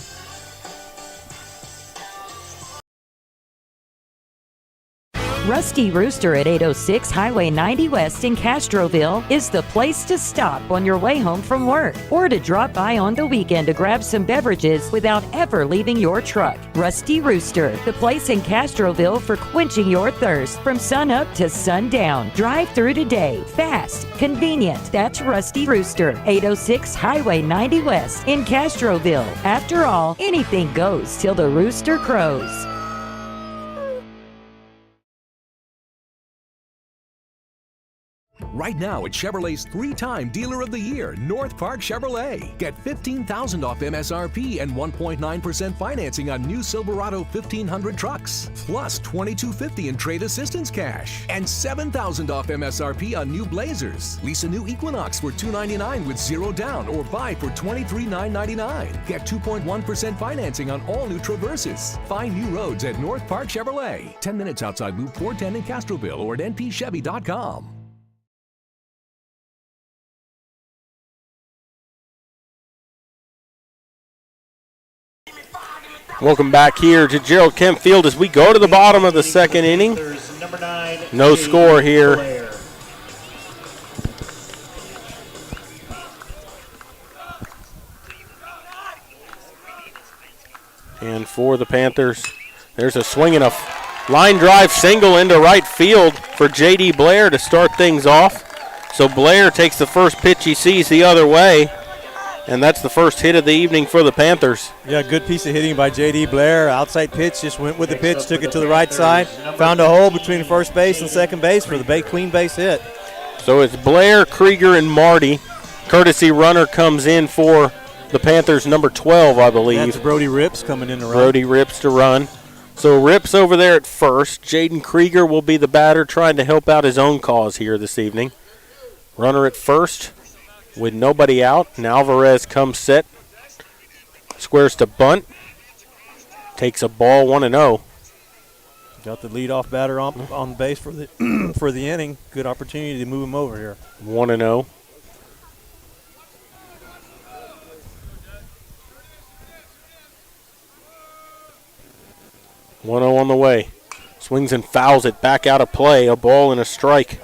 Rusty Rooster at 806 Highway 90 West in Castroville is the place to stop on your way home from work or to drop by on the weekend to grab some beverages without ever leaving your truck. Rusty Rooster, the place in Castroville for quenching your thirst from sun up to sundown. Drive through today. Fast, convenient. That's Rusty Rooster, 806 Highway 90 West in Castroville. After all, anything goes till the rooster crows. Right now at Chevrolet's 3-time Dealer of the Year, North Park Chevrolet. Get $15,000 off MSRP and 1.9% financing on new Silverado 1500 trucks. Plus $2,250 in trade assistance cash. And $7,000 off MSRP on new Blazers. Lease a new Equinox for $299 with 0 down or buy for $23,999. Get 2.1% financing on all new Traverses. Find new roads at North Park Chevrolet. 10 minutes outside Loop 410 in Castroville or at npchevy.com. Welcome back here to Gerald Kemp Field as we go to the bottom of the second inning. No score here. And for the Panthers, there's a swing and a line drive single into right field for J.D. Blair to start things off. So Blair takes the first pitch he sees the other way. And that's the first hit of the evening for the Panthers. Yeah, good piece of hitting by J.D. Blair. Outside pitch, just went with the pitch, took it to the right side, found a hole between first base and second base for the clean base hit. So it's Blair, Krieger, and Marty. Courtesy runner comes in for the Panthers, number 12, I believe. That's Brody Rips coming in to run. Brody Rips to run. So Rips over there at first. Jaden Krieger will be the batter trying to help out his own cause here this evening. Runner at first. With nobody out, and Alvarez comes set, squares to bunt, takes a ball 1-0. Got the leadoff batter on base for the for the inning. Good opportunity to move him over here. 1-0. On the way. Swings and fouls it back out of play. A ball and a strike.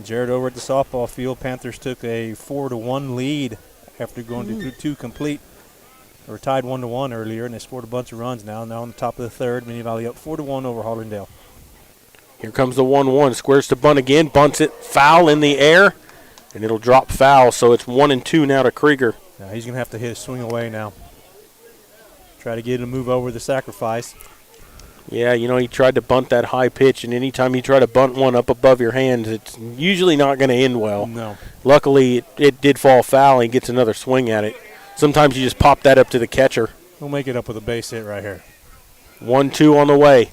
Jared over at the softball field. Panthers took a 4-1 lead after going to two complete, or tied 1-1 earlier, and they scored a bunch of runs now. Now on the top of the third, Medina Valley up 4-1 over Harlandale. Here comes the 1-1. Squares to bunt again. Bunts it foul in the air, and it'll drop foul. So it's 1-2 now to Krieger. Now he's going to have to hit a swing away now. Try to get him to move over the sacrifice. Yeah, you know, he tried to bunt that high pitch, and anytime you try to bunt one up above your hands, it's usually not going to end well. No. Luckily, it did fall foul. He gets another swing at it. Sometimes you just pop that up to the catcher. We'll make it up with a base hit right here. 1-2 on the way.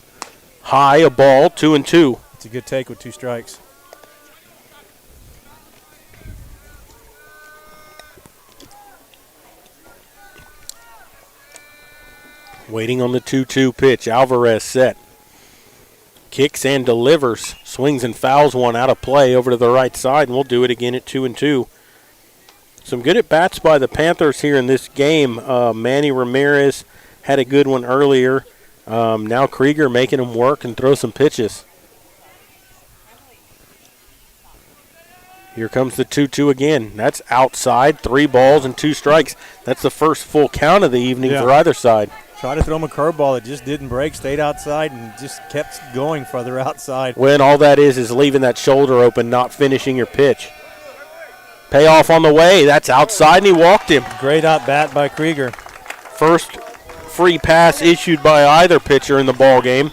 High, a ball, 2-2. It's a good take with 2 strikes. Waiting on the 2-2 pitch. Alvarez set. Kicks and delivers. Swings and fouls one out of play over to the right side, and we'll do it again at 2-2. Some good at-bats by the Panthers here in this game. Manny Ramirez had a good one earlier. Now Krieger making him work and throw some pitches. Here comes the 2-2 again. That's outside. 3 balls and 2 strikes. That's the first full count of the evening for either side. Tried to throw him a curveball. It just didn't break. Stayed outside and just kept going further outside. When all that is leaving that shoulder open, not finishing your pitch. Payoff on the way. That's outside, and he walked him. Great at-bat by Krieger. First free pass issued by either pitcher in the ball game.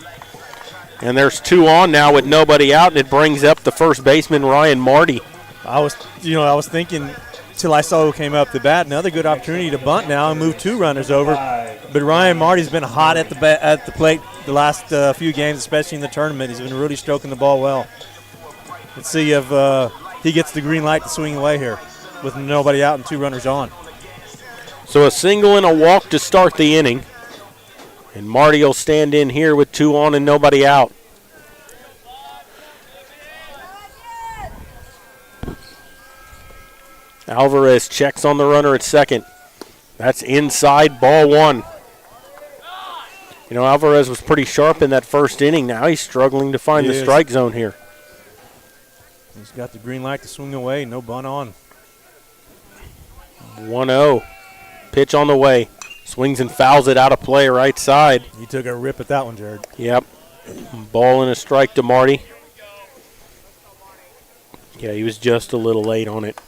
And there's 2 on now with nobody out, and it brings up the first baseman, Ryan Marty. I was thinking till I saw who came up the bat. Another good opportunity to bunt now and move 2 runners over. But Ryan Marty's been hot at the plate the last few games, especially in the tournament. He's been really stroking the ball well. Let's see if he gets the green light to swing away here with nobody out and 2 runners on. So a single and a walk to start the inning. And Marty will stand in here with 2 on and nobody out. Alvarez checks on the runner at second. That's inside, ball 1. You know, Alvarez was pretty sharp in that first inning. Now he's struggling to find the strike zone here. He's got the green light to swing away, no bunt on. 1-0. Pitch on the way. Swings and fouls it out of play right side. He took a rip at that one, Jared. Yep. Ball and a strike to Marty. Yeah, he was just a little late on it.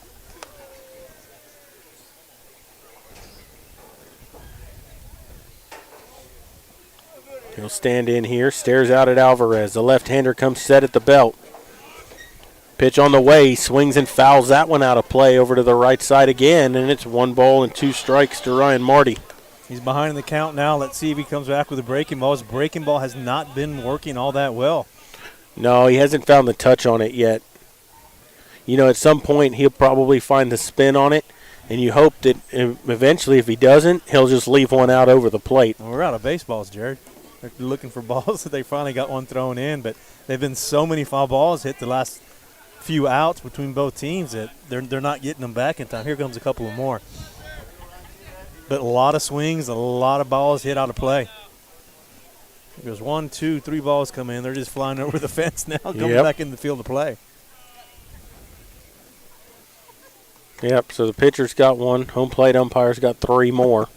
He'll stand in here, stares out at Alvarez. The left-hander comes set at the belt. Pitch on the way, he swings and fouls that one out of play over to the right side again, and it's 1 ball and 2 strikes to Ryan Marty. He's behind in the count now. Let's see if he comes back with a breaking ball. His breaking ball has not been working all that well. No, he hasn't found the touch on it yet. You know, at some point he'll probably find the spin on it, and you hope that eventually, if he doesn't, he'll just leave one out over the plate. Well, we're out of baseballs, Jared. They're looking for balls. They finally got one thrown in, but they've been so many foul balls hit the last few outs between both teams that they're not getting them back in time. Here comes a couple of more. But a lot of swings, a lot of balls hit out of play. There's 1, 2, 3 balls come in. They're just flying over the fence now, coming back in the field to play. Yep, so the pitcher's got 1. Home plate umpire's got 3 more.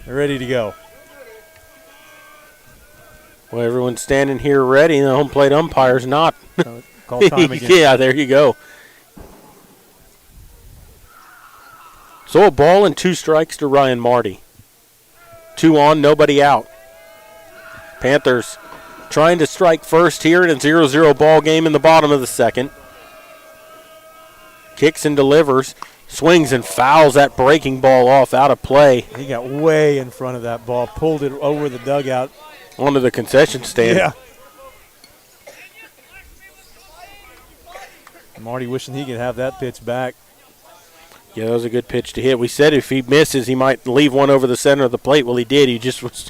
They're ready to go. Well, everyone's standing here ready, and the home plate umpire's not. Call time again. Yeah, there you go. So a ball and 2 strikes to Ryan Marty. 2 on, nobody out. Panthers trying to strike first here in a 0-0 ball game in the bottom of the second. Kicks and delivers, swings and fouls that breaking ball off out of play. He got way in front of that ball, pulled it over the dugout. Onto the concession stand. Yeah. Marty wishing he could have that pitch back. Yeah, that was a good pitch to hit. We said if he misses, he might leave one over the center of the plate. Well, he did. He just was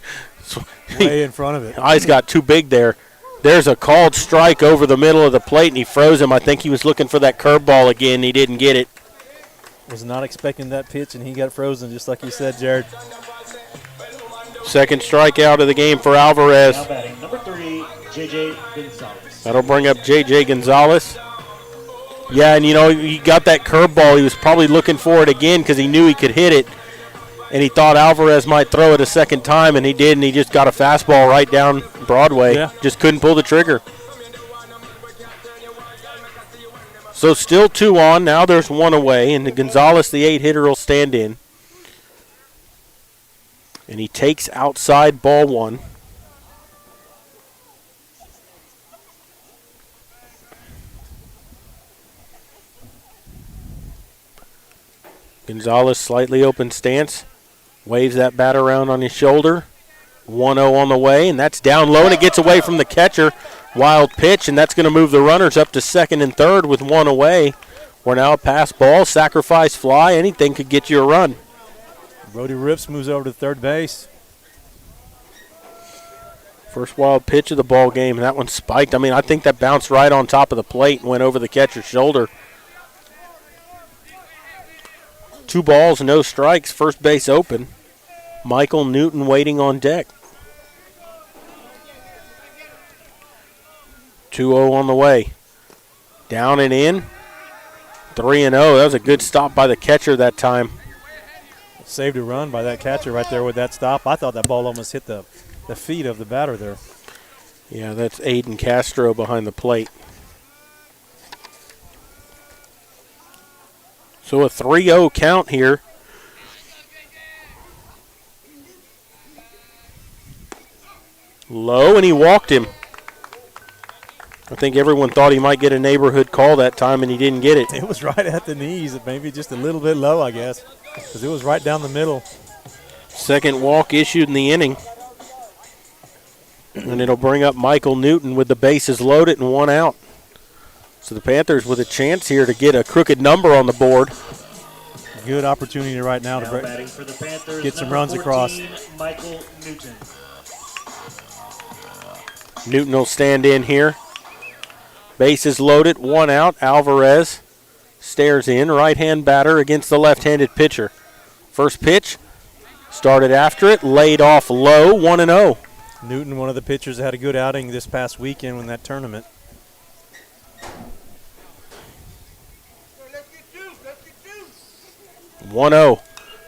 way in front of it. Eyes got too big there. There's a called strike over the middle of the plate, and he froze him. I think he was looking for that curveball again. He didn't get it. Was not expecting that pitch, and he got frozen, just like you said, Jared. Second strikeout of the game for Alvarez. Now batting number 3, J.J. Gonzalez. That'll bring up J.J. Gonzalez. Yeah, and you know, he got that curveball. He was probably looking for it again because he knew he could hit it. And he thought Alvarez might throw it a second time, and he did, and he just got a fastball right down Broadway. Yeah. Just couldn't pull the trigger. So still 2 on. Now there's 1 away, and Gonzalez, the 8-hitter, will stand in. And he takes outside ball 1. Gonzalez, slightly open stance, waves that bat around on his shoulder. 1-0 on the way, and that's down low, and it gets away from the catcher. Wild pitch, and that's going to move the runners up to second and third with 1 away. We're now a pass ball, sacrifice fly. Anything could get you a run. Brody Rips moves over to third base. First wild pitch of the ball game, and that one spiked. I mean, I think that bounced right on top of the plate and went over the catcher's shoulder. 2 balls, no strikes, first base open. Michael Newton waiting on deck. 2-0 on the way. Down and in. 3-0. That was a good stop by the catcher that time. Saved a run by that catcher right there with that stop. I thought that ball almost hit the feet of the batter there. Yeah, that's Aiden Castro behind the plate. So a 3-0 count here. Low, and he walked him. I think everyone thought he might get a neighborhood call that time, and he didn't get it. It was right at the knees, maybe just a little bit low, I guess, because it was right down the middle. Second walk issued in the inning. And it'll bring up Michael Newton with the bases loaded and 1 out. So the Panthers with a chance here to get a crooked number on the board. Good opportunity right now to batting for the Panthers, get some runs 14, across. Michael Newton. Newton will stand in here. Bases loaded, 1 out. Alvarez stares in, right-hand batter against the left-handed pitcher. First pitch, started after it, laid off low, 1-0. Newton, one of the pitchers that had a good outing this past weekend in that tournament. Let's 1-0.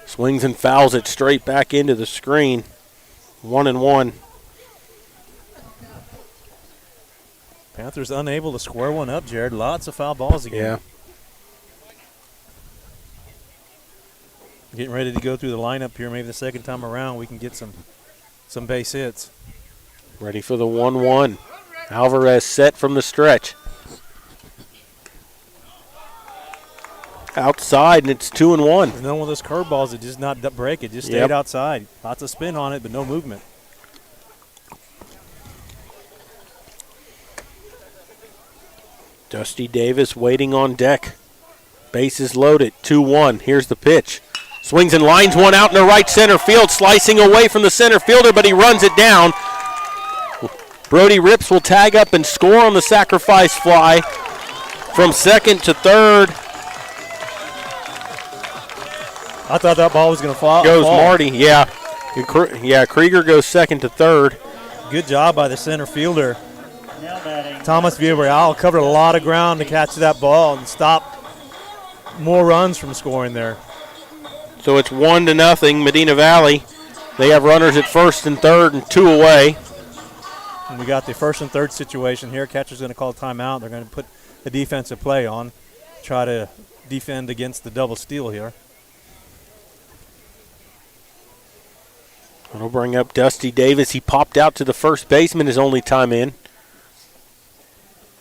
Swings and fouls it straight back into the screen. 1-1. Panthers unable to square one up, Jared. Lots of foul balls again. Yeah. Getting ready to go through the lineup here. Maybe the second time around we can get some base hits. Ready for the 1-1. Alvarez set from the stretch. Outside, and it's 2-1. Another one of those curveballs that just not break it. Just stayed outside. Lots of spin on it, but no movement. Dusty Davis waiting on deck. Bases loaded, 2-1. Here's the pitch. Swings and lines one out in the right center field, slicing away from the center fielder, but he runs it down. Brody Rips will tag up and score on the sacrifice fly from second to third. I thought that ball was going to fall. Goes Marty, yeah. Krieger goes second to third. Good job by the center fielder. Thomas Villarreal covered a lot of ground to catch that ball and stop more runs from scoring there. So it's 1-0, Medina Valley. They have runners at first and third and 2 away. And we got the first and third situation here. Catcher's going to call timeout. They're going to put a defensive play on, try to defend against the double steal here. That'll bring up Dusty Davis. He popped out to the first baseman his only time in.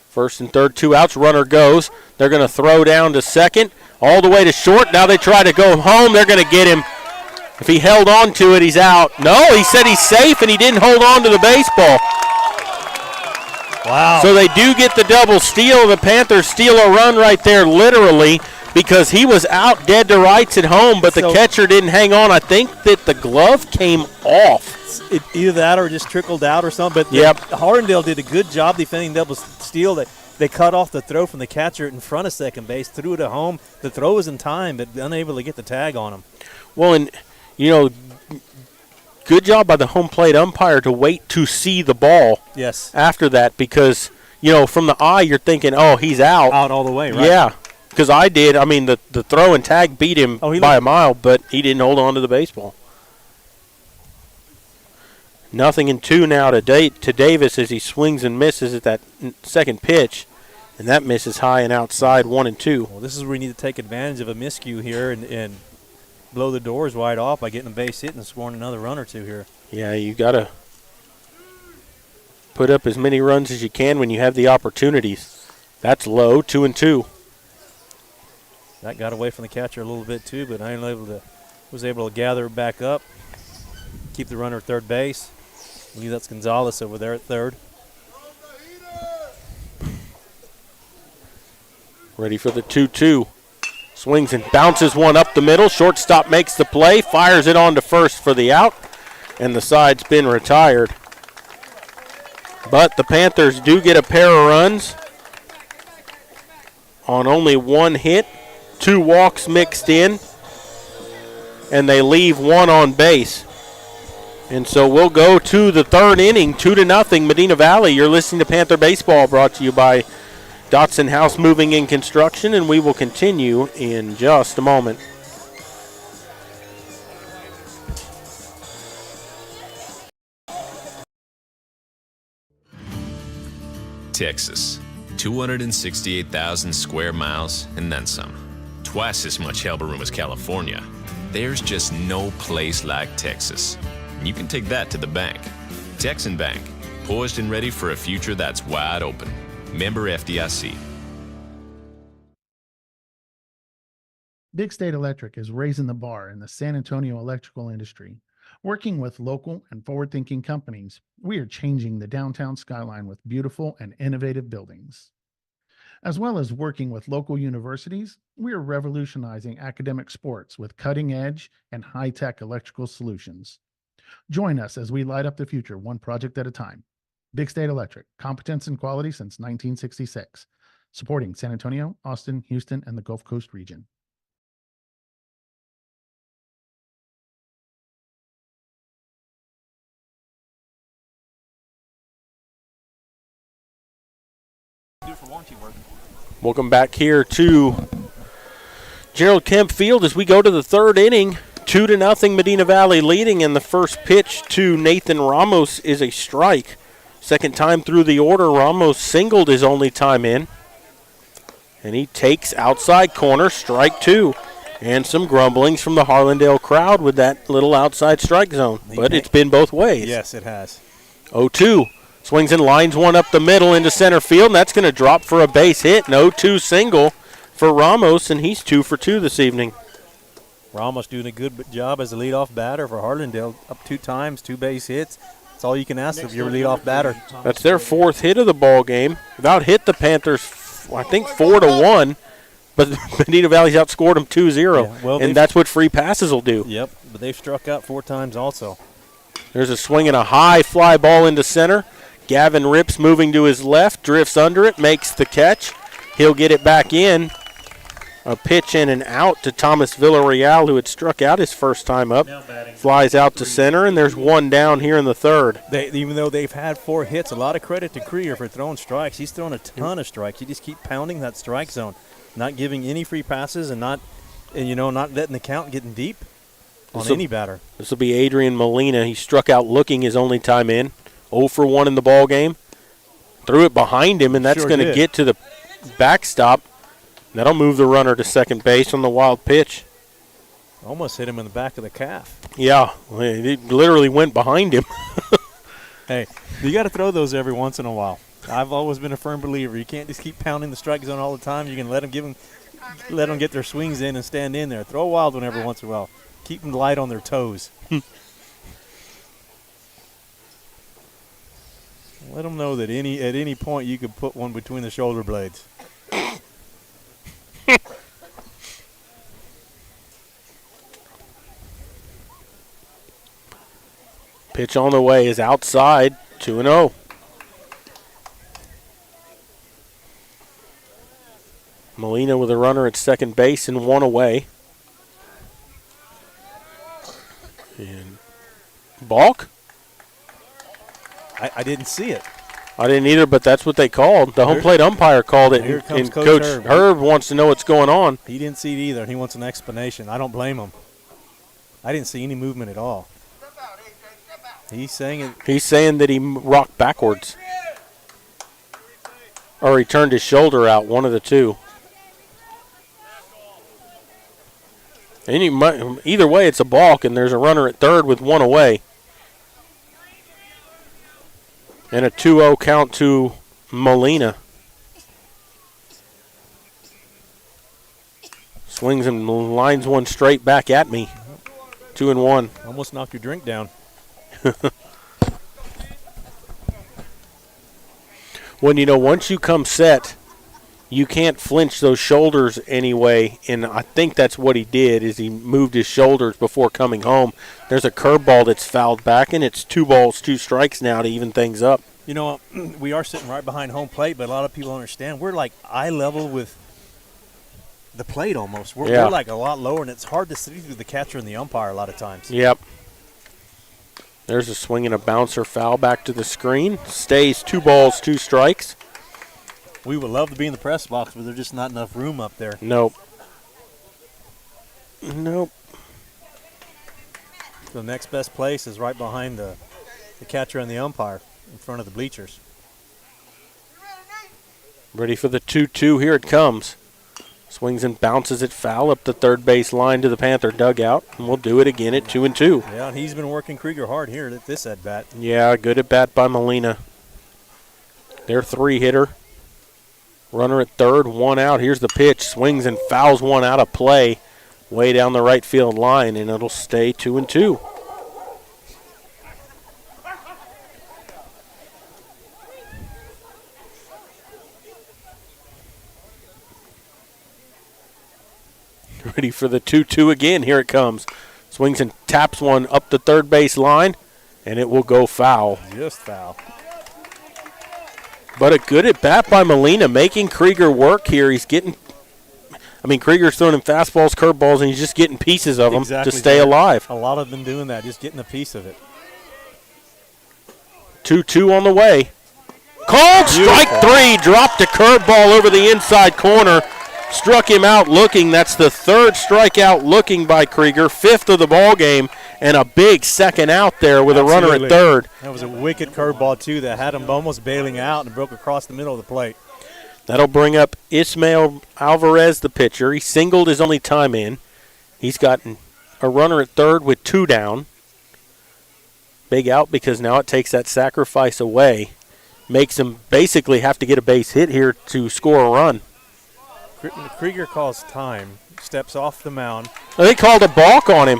First and third, 2 outs. Runner goes. They're going to throw down to second, all the way to short. Now they try to go home. They're going to get him. If he held on to it, he's out. No, he said he's safe, and he didn't hold on to the baseball. Wow. So they do get the double steal. The Panthers steal a run right there, literally, because he was out dead to rights at home, but the catcher didn't hang on. I think that the glove came off. Either that or just trickled out or something. But Harlandale did a good job defending double steal. They cut off the throw from the catcher in front of second base, threw it at home. The throw was in time, but unable to get the tag on him. Well, and, good job by the home plate umpire to wait to see the ball after that because, from the eye you're thinking, oh, he's out. Out all the way, right? Yeah, because I did. I mean, the throw and tag beat him by a mile, but he didn't hold on to the baseball. 0-2 now to Davis as he swings and misses at that second pitch, and that misses high and outside, 1-2. Well, this is where you need to take advantage of a miscue here and blow the doors wide off by getting a base hit and scoring another run or two here. Yeah, you got to put up as many runs as you can when you have the opportunities. That's low, 2-2. That got away from the catcher a little bit too, but I was able to gather it back up, keep the runner at third base. I believe that's Gonzalez over there at third. Ready for the 2-2. Swings and bounces one up the middle. Shortstop makes the play, fires it on to first for the out, and the side's been retired. But the Panthers do get a pair of runs on only 1 hit, 2 walks mixed in, and they leave 1 on base. And so we'll go to the third inning, 2-0, Medina Valley. You're listening to Panther Baseball, brought to you by Dotson House Moving and Construction, and we will continue in just a moment. Texas, 268,000 square miles and then some. Twice as much elbow room as California. There's just no place like Texas. And you can take that to the bank. Texan Bank, poised and ready for a future that's wide open. Member FDIC. Big State Electric is raising the bar in the San Antonio electrical industry. Working with local and forward-thinking companies, we are changing the downtown skyline with beautiful and innovative buildings. As well as working with local universities, we are revolutionizing academic sports with cutting-edge and high-tech electrical solutions. Join us as we light up the future one project at a time. Big State Electric, competence and quality since 1966. Supporting San Antonio, Austin, Houston, and the Gulf Coast region. Welcome back here to Gerald Kemp Field as we go to the third inning. 2-0 Medina Valley leading, and the first pitch to Nathan Ramos is a strike. Second time through the order, Ramos singled his only time in. And he takes outside corner, strike two. And some grumblings from the Harlandale crowd with that little outside strike zone. But it's been both ways. Yes, it has. 0-2. Swings and lines one up the middle into center field, and that's going to drop for a base hit. An 0-2 single for Ramos, and he's 2 for 2 this evening. Ramos doing a good job as a leadoff batter for Harlandale. Up 2 times, 2 base hits. That's all you can ask of your leadoff batter. That's their 4th hit of the ball game. They've hit the Panthers, I think, 4-1, but Medina Valley's outscored them 2-0, and that's what free passes will do. Yep, but they've struck out 4 times also. There's a swing and a high fly ball into center. Gavin Rips moving to his left, drifts under it, makes the catch. He'll get it back in. A pitch in and out to Thomas Villarreal, who had struck out his first time up. Flies out to center, and there's one down here in the third. Even though they've had 4 hits, a lot of credit to Krieger for throwing strikes. He's thrown a ton of strikes. You just keep pounding that strike zone, not giving any free passes and not letting the count getting deep on any batter. This will be Adrian Molina. He struck out looking his only time in. 0 for 1 in the ball game. Threw it behind him, and that's going to get to the backstop. That'll move the runner to second base on the wild pitch. Almost hit him in the back of the calf. Yeah, it literally went behind him. Hey, you got to throw those every once in a while. I've always been a firm believer. You can't just keep pounding the strike zone all the time. You can let them get their swings in and stand in there. Throw a wild one every once in a while. Keep them light on their toes. Let them know that at any point you could put one between the shoulder blades. Pitch on the way is outside, 2-0. Molina with a runner at second base and 1 away. And balk? I didn't see it. I didn't either, but that's what they called. The home plate umpire called it, and Coach Herb wants to know what's going on. He didn't see it either, and he wants an explanation. I don't blame him. I didn't see any movement at all. He's saying that he rocked backwards. Or he turned his shoulder out, one of the two. Either way, it's a balk, and there's a runner at third with 1 away. And a 2-0 count to Molina. Swings and lines one straight back at me. 2-1. Almost knocked your drink down. When once you come set, you can't flinch those shoulders anyway, and I think that's what he did, is he moved his shoulders before coming home. There's a curveball that's fouled back, and it's 2 balls, 2 strikes now to even things up. We are sitting right behind home plate, but a lot of people don't understand. We're like eye level with the plate almost. We're like a lot lower, and it's hard to see through the catcher and the umpire a lot of times. Yep. There's a swing and a bouncer foul back to the screen. Stays 2 balls, 2 strikes. We would love to be in the press box, but there's just not enough room up there. Nope. The next best place is right behind the catcher and the umpire in front of the bleachers. Ready for the 2-2. Here it comes. Swings and bounces it foul up the third base line to the Panther dugout, and we'll do it again at 2-2. Yeah, and he's been working Krieger hard here at this at-bat. Yeah, good at bat by Molina. Their 3-hitter. Runner at third, one out. Here's the pitch. Swings and fouls one out of play way down the right field line, and it'll stay 2-2. Ready for the 2-2 again. Here it comes. Swings and taps one up the third base line, and it will go foul. Just foul. But a good at bat by Molina, making Krieger work here. He's getting, Krieger's throwing him fastballs, curveballs, and he's just getting pieces of them to stay alive. A lot of them doing that, just getting a piece of it. 2-2 on the way. Called strike three, dropped a curveball over the inside corner. Struck him out looking. That's the third strikeout looking by Krieger, fifth of the ball game, and a big second out there with a runner at third. That was a wicked curveball, too, that had him almost bailing out and broke across the middle of the plate. That'll bring up Ismael Alvarez, the pitcher. He singled his only time in. He's gotten a runner at third with two down. Big out because now it takes that sacrifice away. Makes him basically have to get a base hit here to score a run. Krieger calls time, steps off the mound. They called a balk on him.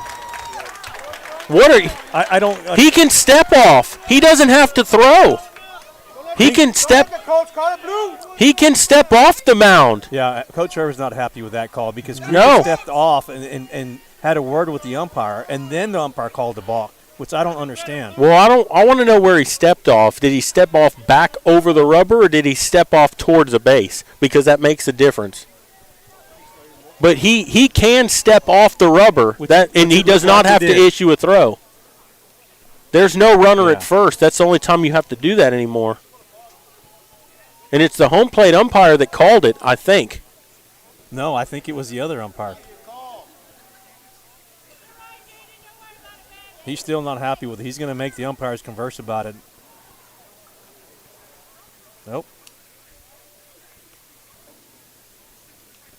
What are you? I don't. He can step off. He doesn't have to throw. He can step. He can step off the mound. Yeah, Coach Herbert's not happy with that call because Krieger stepped off and had a word with the umpire, and then the umpire called the balk, which I don't understand. Well, I want to know where he stepped off. Did he step off back over the rubber, or did he step off towards the base? Because that makes a difference. But he can step off the rubber, and he does not have to issue a throw. There's no runner at first. That's the only time you have to do that anymore. And it's the home plate umpire that called it, I think. No, I think it was the other umpire. He's still not happy with it. He's going to make the umpires converse about it. Nope.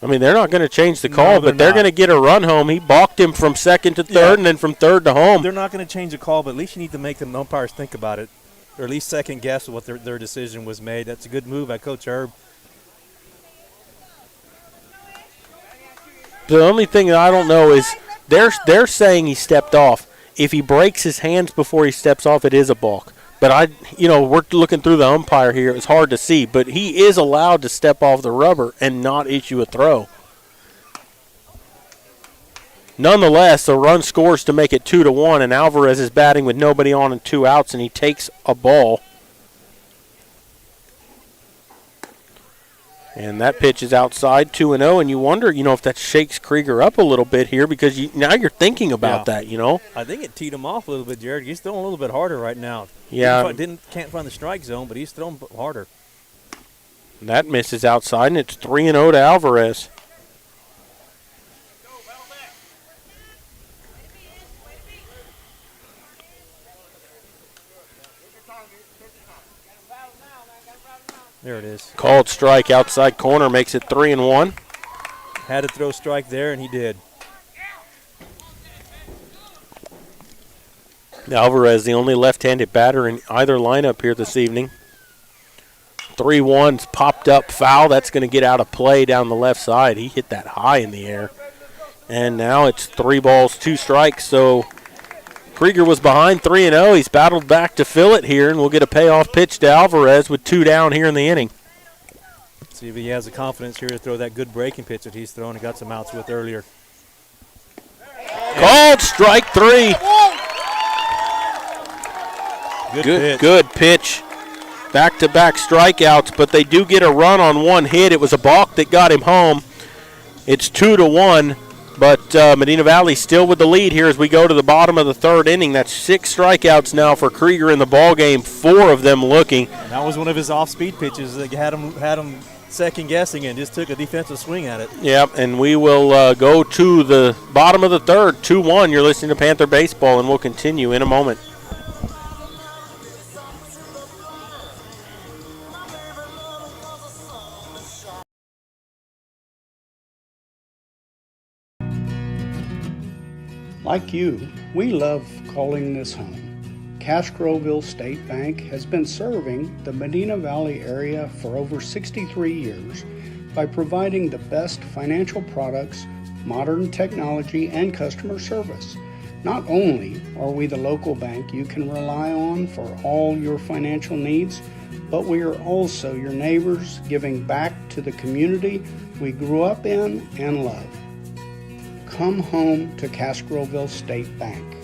They're not going to change the call, but they're going to get a run home. He balked him from second to third and then from third to home. They're not going to change the call, but at least you need to make the umpires think about it, or at least second guess what their decision was made. That's a good move by Coach Herb. The only thing that I don't know is they're saying he stepped off. If he breaks his hands before he steps off, it is a balk. But we're looking through the umpire here. It's hard to see, but he is allowed to step off the rubber and not issue a throw. Nonetheless, the run scores to make it 2-1, and Alvarez is batting with nobody on and two outs, and he takes a ball. And that pitch is outside, 2-0, and you wonder, if that shakes Krieger up a little bit here because now you're thinking about that, I think it teed him off a little bit, Jared. He's throwing a little bit harder right now. Yeah. Can't find the strike zone, but he's throwing harder. That misses outside, and it's 3-0 to Alvarez. There it is. Called strike outside corner makes it 3-1. Had to throw strike there, and he did. Alvarez, the only left-handed batter in either lineup here this evening. 3-1's popped up foul. That's going to get out of play down the left side. He hit that high in the air. And now it's 3 balls, 2 strikes. So Krieger was behind 3-0. He's battled back to fill it here, and we'll get a payoff pitch to Alvarez with 2 down here in the inning. See if he has the confidence here to throw that good breaking pitch that he's thrown and got some outs with earlier. Called strike 3. Good pitch. Back-to-back strikeouts, but they do get a run on one hit. It was a balk that got him home. It's 2-1. But Medina Valley still with the lead here as we go to the bottom of the third inning. That's 6 strikeouts now for Krieger in the ball game, 4 of them looking. And that was one of his off-speed pitches that had him second-guessing and just took a defensive swing at it. Yep, and we will go to the bottom of the third, 2-1. You're listening to Panther Baseball, and we'll continue in a moment. Like you, we love calling this home. Castroville State Bank has been serving the Medina Valley area for over 63 years by providing the best financial products, modern technology, and customer service. Not only are we the local bank you can rely on for all your financial needs, but we are also your neighbors, giving back to the community we grew up in and love. Come home to Castroville State Bank.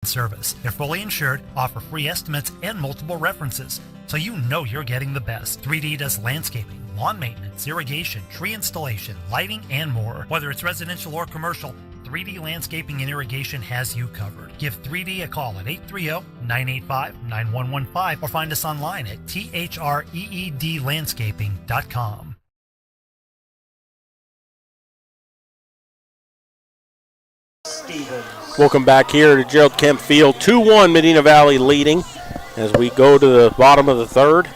Service. They're fully insured, offer free estimates and multiple references, so you know you're getting the best. 3D does landscaping, lawn maintenance, irrigation, tree installation, lighting, and more. Whether it's residential or commercial, 3D Landscaping and Irrigation has you covered. Give 3D a call at 830-985-9115 or find us online at threedlandscaping.com. Welcome back here to Gerald Kemp Field. 2-1 Medina Valley leading as we go to the bottom of the third.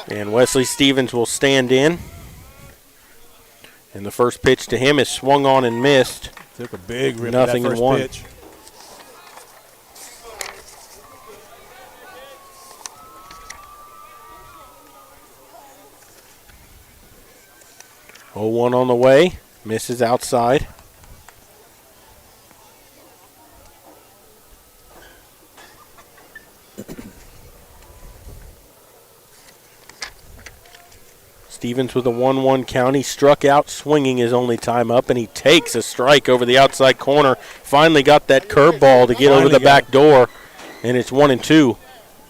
And Wesley Stevens will stand in. And the first pitch to him is swung on and missed. Took a big rip. Nothing that in first one. Pitch. Oh, 1 on the way. Misses outside. Stevens with a 1-1 count. He struck out swinging his only time up, and he takes a strike over the outside corner. Finally got that curveball to get over the back door, and it's 1-2.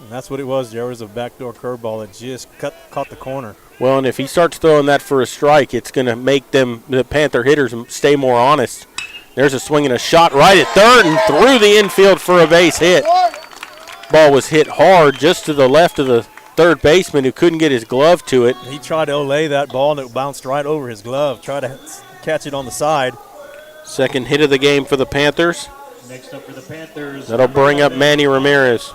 And that's what it was. There was a backdoor curveball that just caught the corner. Well, and if he starts throwing that for a strike, it's going to make the Panther hitters, stay more honest. There's a swing and a shot right at third and through the infield for a base hit. Ball was hit hard just to the left of the third baseman who couldn't get his glove to it. He tried to lay that ball, and it bounced right over his glove. Tried to catch it on the side. Second hit of the game for the Panthers. Next up for the Panthers. That'll bring up Manny Ramirez.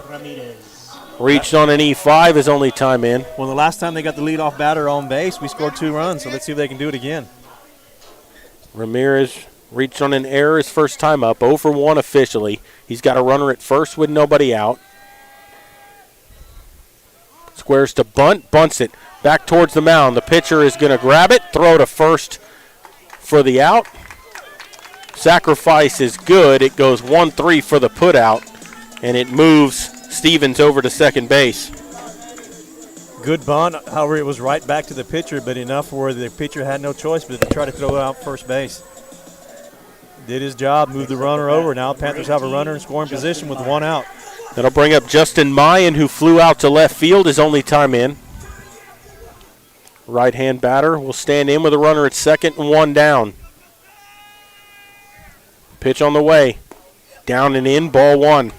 Reached on an E5 his only time in. Well, the last time they got the leadoff batter on base, we scored 2 runs, so let's see if they can do it again. Ramirez reached on an error his first time up, 0 for 1 officially. He's got a runner at first with nobody out. Squares to bunt, bunts it back towards the mound. The pitcher is going to grab it, throw to first for the out. Sacrifice is good. It goes 1-3 for the put out, and it moves Stevens over to second base. Good bunt. However, it was right back to the pitcher, but enough where the pitcher had no choice but to try to throw it out first base. Did his job, moved the runner over. Now Panthers have a runner in scoring position with 1 out. That'll bring up Justin Mayan, who flew out to left field his only time in. Right-hand batter will stand in with a runner at second and 1 down. Pitch on the way. Down and in, ball 1.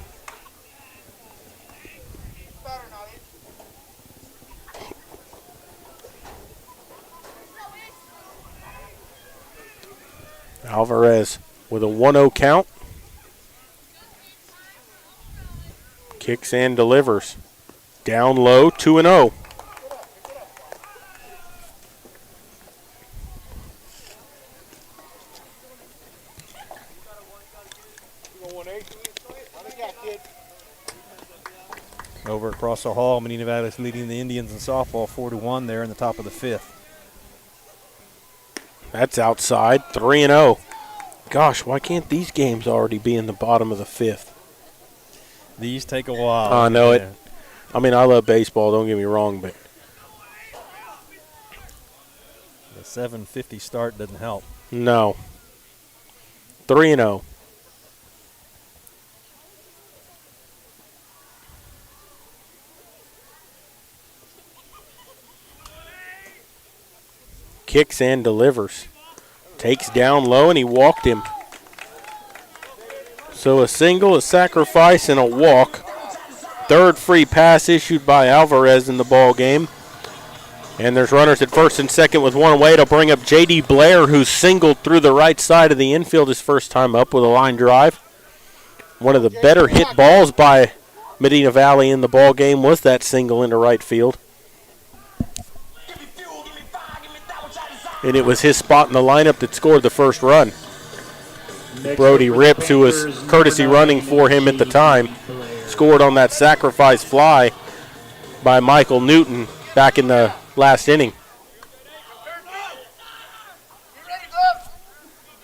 Alvarez with a 1-0 count. Kicks and delivers. Down low, 2-0. Over across the hall, Medina Valley is leading the Indians in softball 4-1 there in the top of the 5th. That's outside, 3-0. Gosh, why can't these games already be in the bottom of the 5th? These take a while. I know it. I mean, I love baseball, don't get me wrong, but the 7:50 start doesn't help. No. 3-0. Kicks and delivers. Takes down low, and he walked him. So a single, a sacrifice, and a walk. Third free pass issued by Alvarez in the ball game. And there's runners at first and second with one away. It'll bring up J.D. Blair, who singled through the right side of the infield his first time up with a line drive. One of the better hit balls by Medina Valley in the ball game was that single into right field. And it was his spot in the lineup that scored the first run. Brody Rips, who was courtesy running for him at the time, scored on that sacrifice fly by Michael Newton back in the last inning.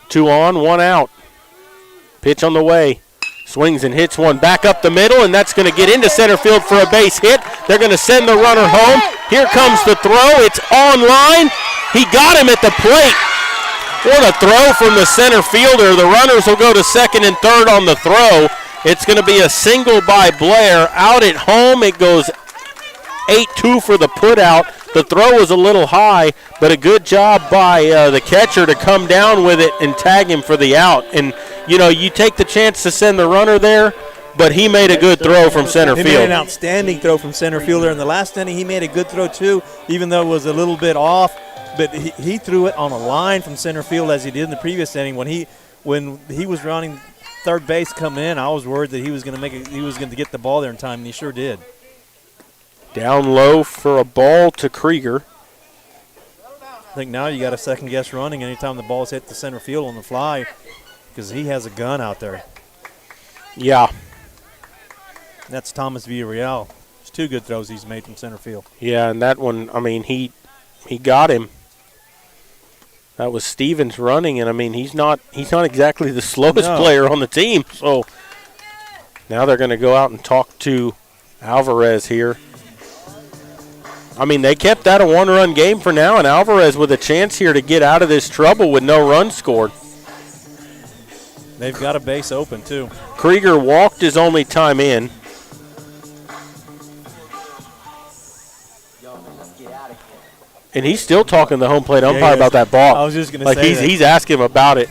2 on, 1 out. Pitch on the way. Swings and hits one back up the middle, and that's going to get into center field for a base hit. They're going to send the runner home. Here comes the throw. It's on line. He got him at the plate. What a throw from the center fielder. The runners will go to second and third on the throw. It's going to be a single by Blair. Out at home, it goes 8-2 for the putout. The throw was a little high, but a good job by the catcher to come down with it and tag him for the out. And, you know, you take the chance to send the runner there, but he made a good throw from center field. He made an outstanding throw from center fielder. In the last inning, he made a good throw, too, even though it was a little bit off. But he threw it on a line from center field as he did in the previous inning. When he was running third base coming in, I was worried that he was going to get the ball there in time, and he sure did. Down low for a ball to Krieger. I think now you got a second guess running anytime the ball's hit the center field on the fly because he has a gun out there. Yeah. That's Thomas Villarreal. It's 2 good throws he's made from center field. Yeah, and that one, I mean, he got him. That was Stevens running, and I mean, he's not exactly the slowest player on the team. So now they're going to go out and talk to Alvarez here. I mean, they kept that a 1-run game for now, and Alvarez with a chance here to get out of this trouble with no runs scored. They've got a base open, too. Krieger walked his only time in. And he's still talking to the home plate umpire about that ball. I was just going to say he's asking him about it.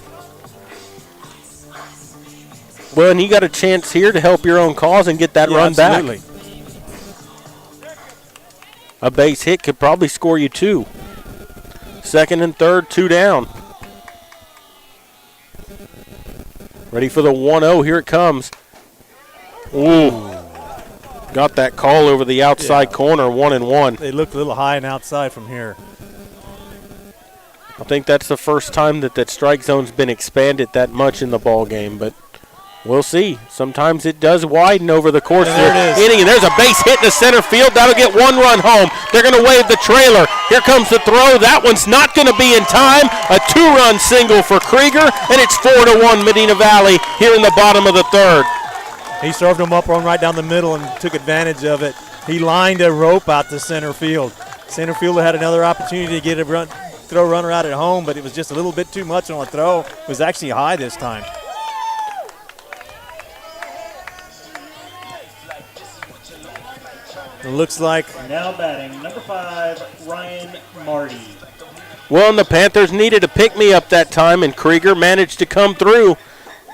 Well, and you got a chance here to help your own cause and get that run absolutely. back. A base hit could probably score you 2. Second and third, 2 down. Ready for the 1-0. Here it comes. Ooh. Got that call over the outside corner, 1-1. They looked a little high and outside from here. I think that's the first time that strike zone's been expanded that much in the ball game, but we'll see. Sometimes it does widen over the course of the inning, and there's a base hit in the center field. That'll get 1 run home. They're going to wave the trailer. Here comes the throw. That one's not going to be in time. A 2-run single for Krieger, and it's 4-1 Medina Valley here in the bottom of the third. He served him up right down the middle and took advantage of it. He lined a rope out to center field. Center fielder had another opportunity to get a throw runner out at home, but it was just a little bit too much on a throw. It was actually high this time. It looks like now batting number 5, Ryan Marty. Well, and the Panthers needed a pick-me-up that time, and Krieger managed to come through,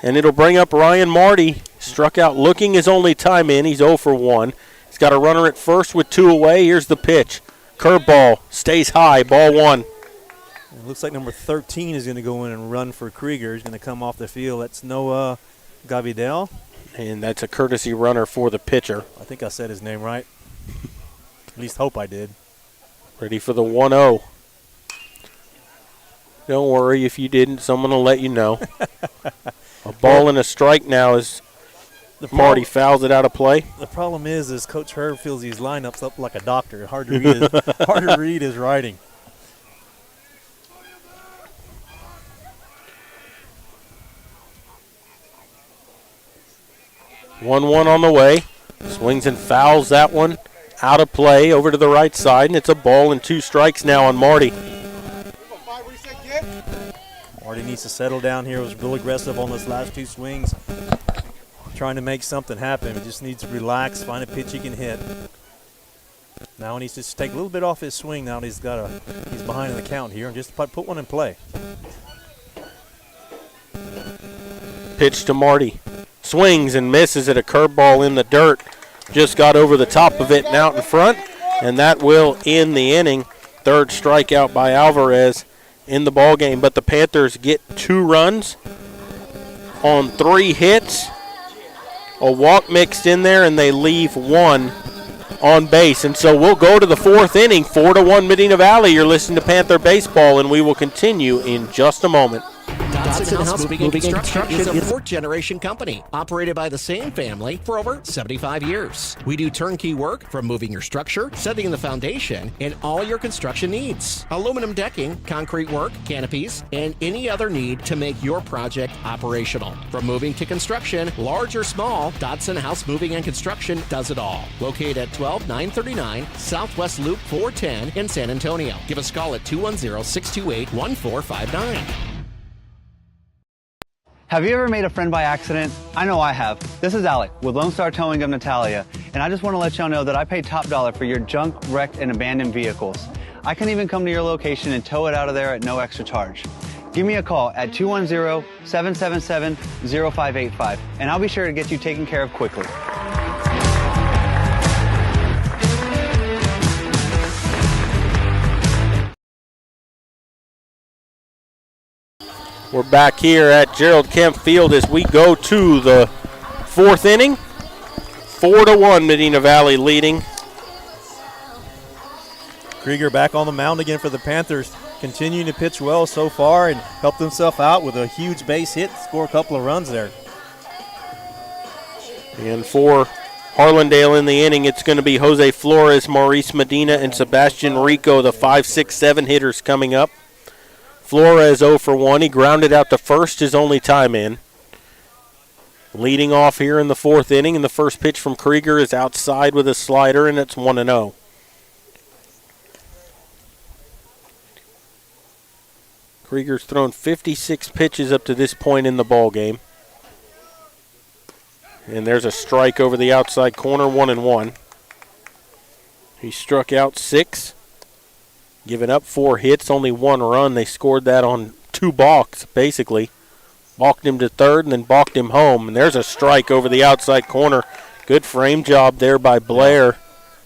and it'll bring up Ryan Marty. Struck out looking his only time in. He's 0 for 1. He's got a runner at first with 2 away. Here's the pitch. Curveball. Stays high. Ball 1. It looks like number 13 is going to go in and run for Krieger. He's going to come off the field. That's Noah Gavidel. And that's a courtesy runner for the pitcher. I think I said his name right. At least hope I did. Ready for the 1-0. Don't worry if you didn't. Someone will let you know. A ball and a strike now as Marty fouls it out of play. The problem is Coach Herb fills these lineups up like a doctor. Hard to read his writing. One on the way. Swings and fouls that one out of play over to the right side, and it's a ball and 2 strikes now on Marty. Marty needs to settle down here. Was real aggressive on those last 2 swings. Trying to make something happen. He just needs to relax, find a pitch he can hit. Now he needs to take a little bit off his swing now that he's behind in the count here, and just put one in play. Pitch to Marty. Swings and misses at a curveball in the dirt. Just got over the top of it and out in front, and that will end the inning. Third strikeout by Alvarez in the ball game, but the Panthers get 2 runs on 3 hits, a walk mixed in there, and they leave 1 on base. And so we'll go to the 4th inning, 4-1 Medina Valley. You're listening to Panther Baseball, and we will continue in just a moment. Dodson House Moving and Construction is a 4th-generation company operated by the same family for over 75 years. We do turnkey work from moving your structure, setting the foundation, and all your construction needs. Aluminum decking, concrete work, canopies, and any other need to make your project operational. From moving to construction, large or small, Dodson House Moving and Construction does it all. Located at 12939 Southwest Loop 410 in San Antonio. Give us a call at 210-628-1459. Have you ever made a friend by accident? I know I have. This is Alec with Lone Star Towing of Natalia, and I just want to let y'all know that I pay top dollar for your junk, wrecked, and abandoned vehicles. I can even come to your location and tow it out of there at no extra charge. Give me a call at 210-777-0585, and I'll be sure to get you taken care of quickly. We're back here at Gerald Kemp Field as we go to the 4th inning. 4-1 Medina Valley leading. Krieger back on the mound again for the Panthers, continuing to pitch well so far and helped himself out with a huge base hit, score a couple of runs there. And for Harlandale in the inning, it's going to be Jose Flores, Maurice Medina, and Sebastian Rico, the 5, 6, 7 hitters coming up. Flores 0 for 1. He grounded out to first, his only time in. Leading off here in the 4th inning, and the first pitch from Krieger is outside with a slider, and it's 1-0. Krieger's thrown 56 pitches up to this point in the ball game. And there's a strike over the outside corner, 1-1. He struck out 6. Giving up 4 hits, only 1 run. They scored that on 2 balks, basically. Balked him to third and then balked him home. And there's a strike over the outside corner. Good frame job there by Blair.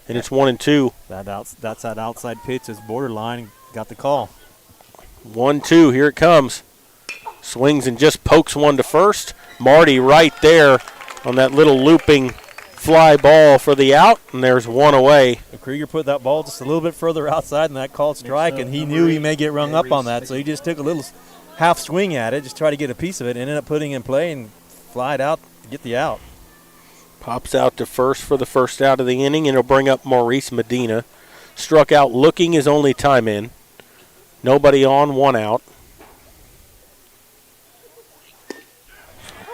And it's 1-2. That's that outside pitch is borderline. Got the call. 1-2, here it comes. Swings and just pokes one to first. Marty right there on that little looping fly ball for the out, and there's 1 away. Krieger put that ball just a little bit further outside and that called strike, and he knew he may get rung up on that, so he just took a little half swing at it, just try to get a piece of it, and ended up putting it in play and flied out to get the out. Pops out to first for the first out of the inning, and it'll bring up Maurice Medina. Struck out looking his only time in. Nobody on, 1 out.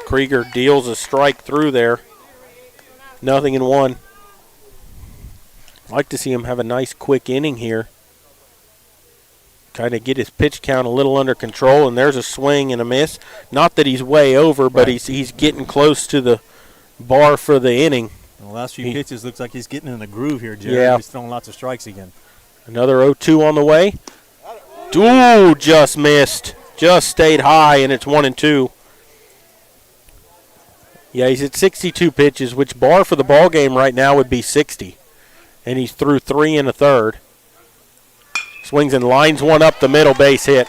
Krieger deals a strike through there. 0-1. I'd like to see him have a nice quick inning here. Kind of get his pitch count a little under control, and there's a swing and a miss. Not that he's way over, but he's getting close to the bar for the inning. The last few pitches looks like he's getting in a groove here, Jerry. Yeah. He's throwing lots of strikes again. Another 0-2 on the way. Ooh, just missed. Just stayed high, and it's 1-2. Yeah, he's at 62 pitches, which bar for the ball game right now would be 60. And he's through 3 1/3. Swings and lines one up the middle, base hit.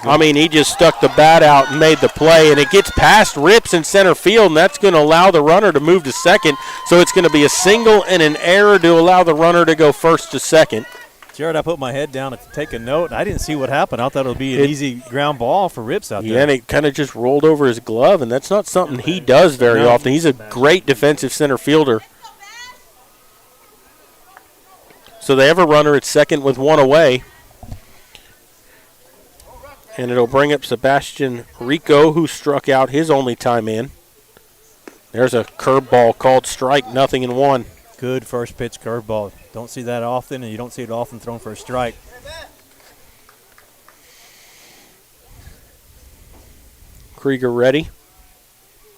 I mean, he just stuck the bat out and made the play, and it gets past Rips in center field, and that's going to allow the runner to move to second. So it's going to be a single and an error to allow the runner to go first to second. Jared, I put my head down to take a note, and I didn't see what happened. I thought it would be an easy ground ball for Rips out there. Yeah, and it kind of just rolled over his glove, and that's not something he does very often. He's a great defensive center fielder. So they have a runner at second with 1 away. And it'll bring up Sebastian Rico, who struck out his only time in. There's a curveball called strike, 0-1. Good first pitch curveball. Don't see that often, and you don't see it often thrown for a strike. Krieger ready.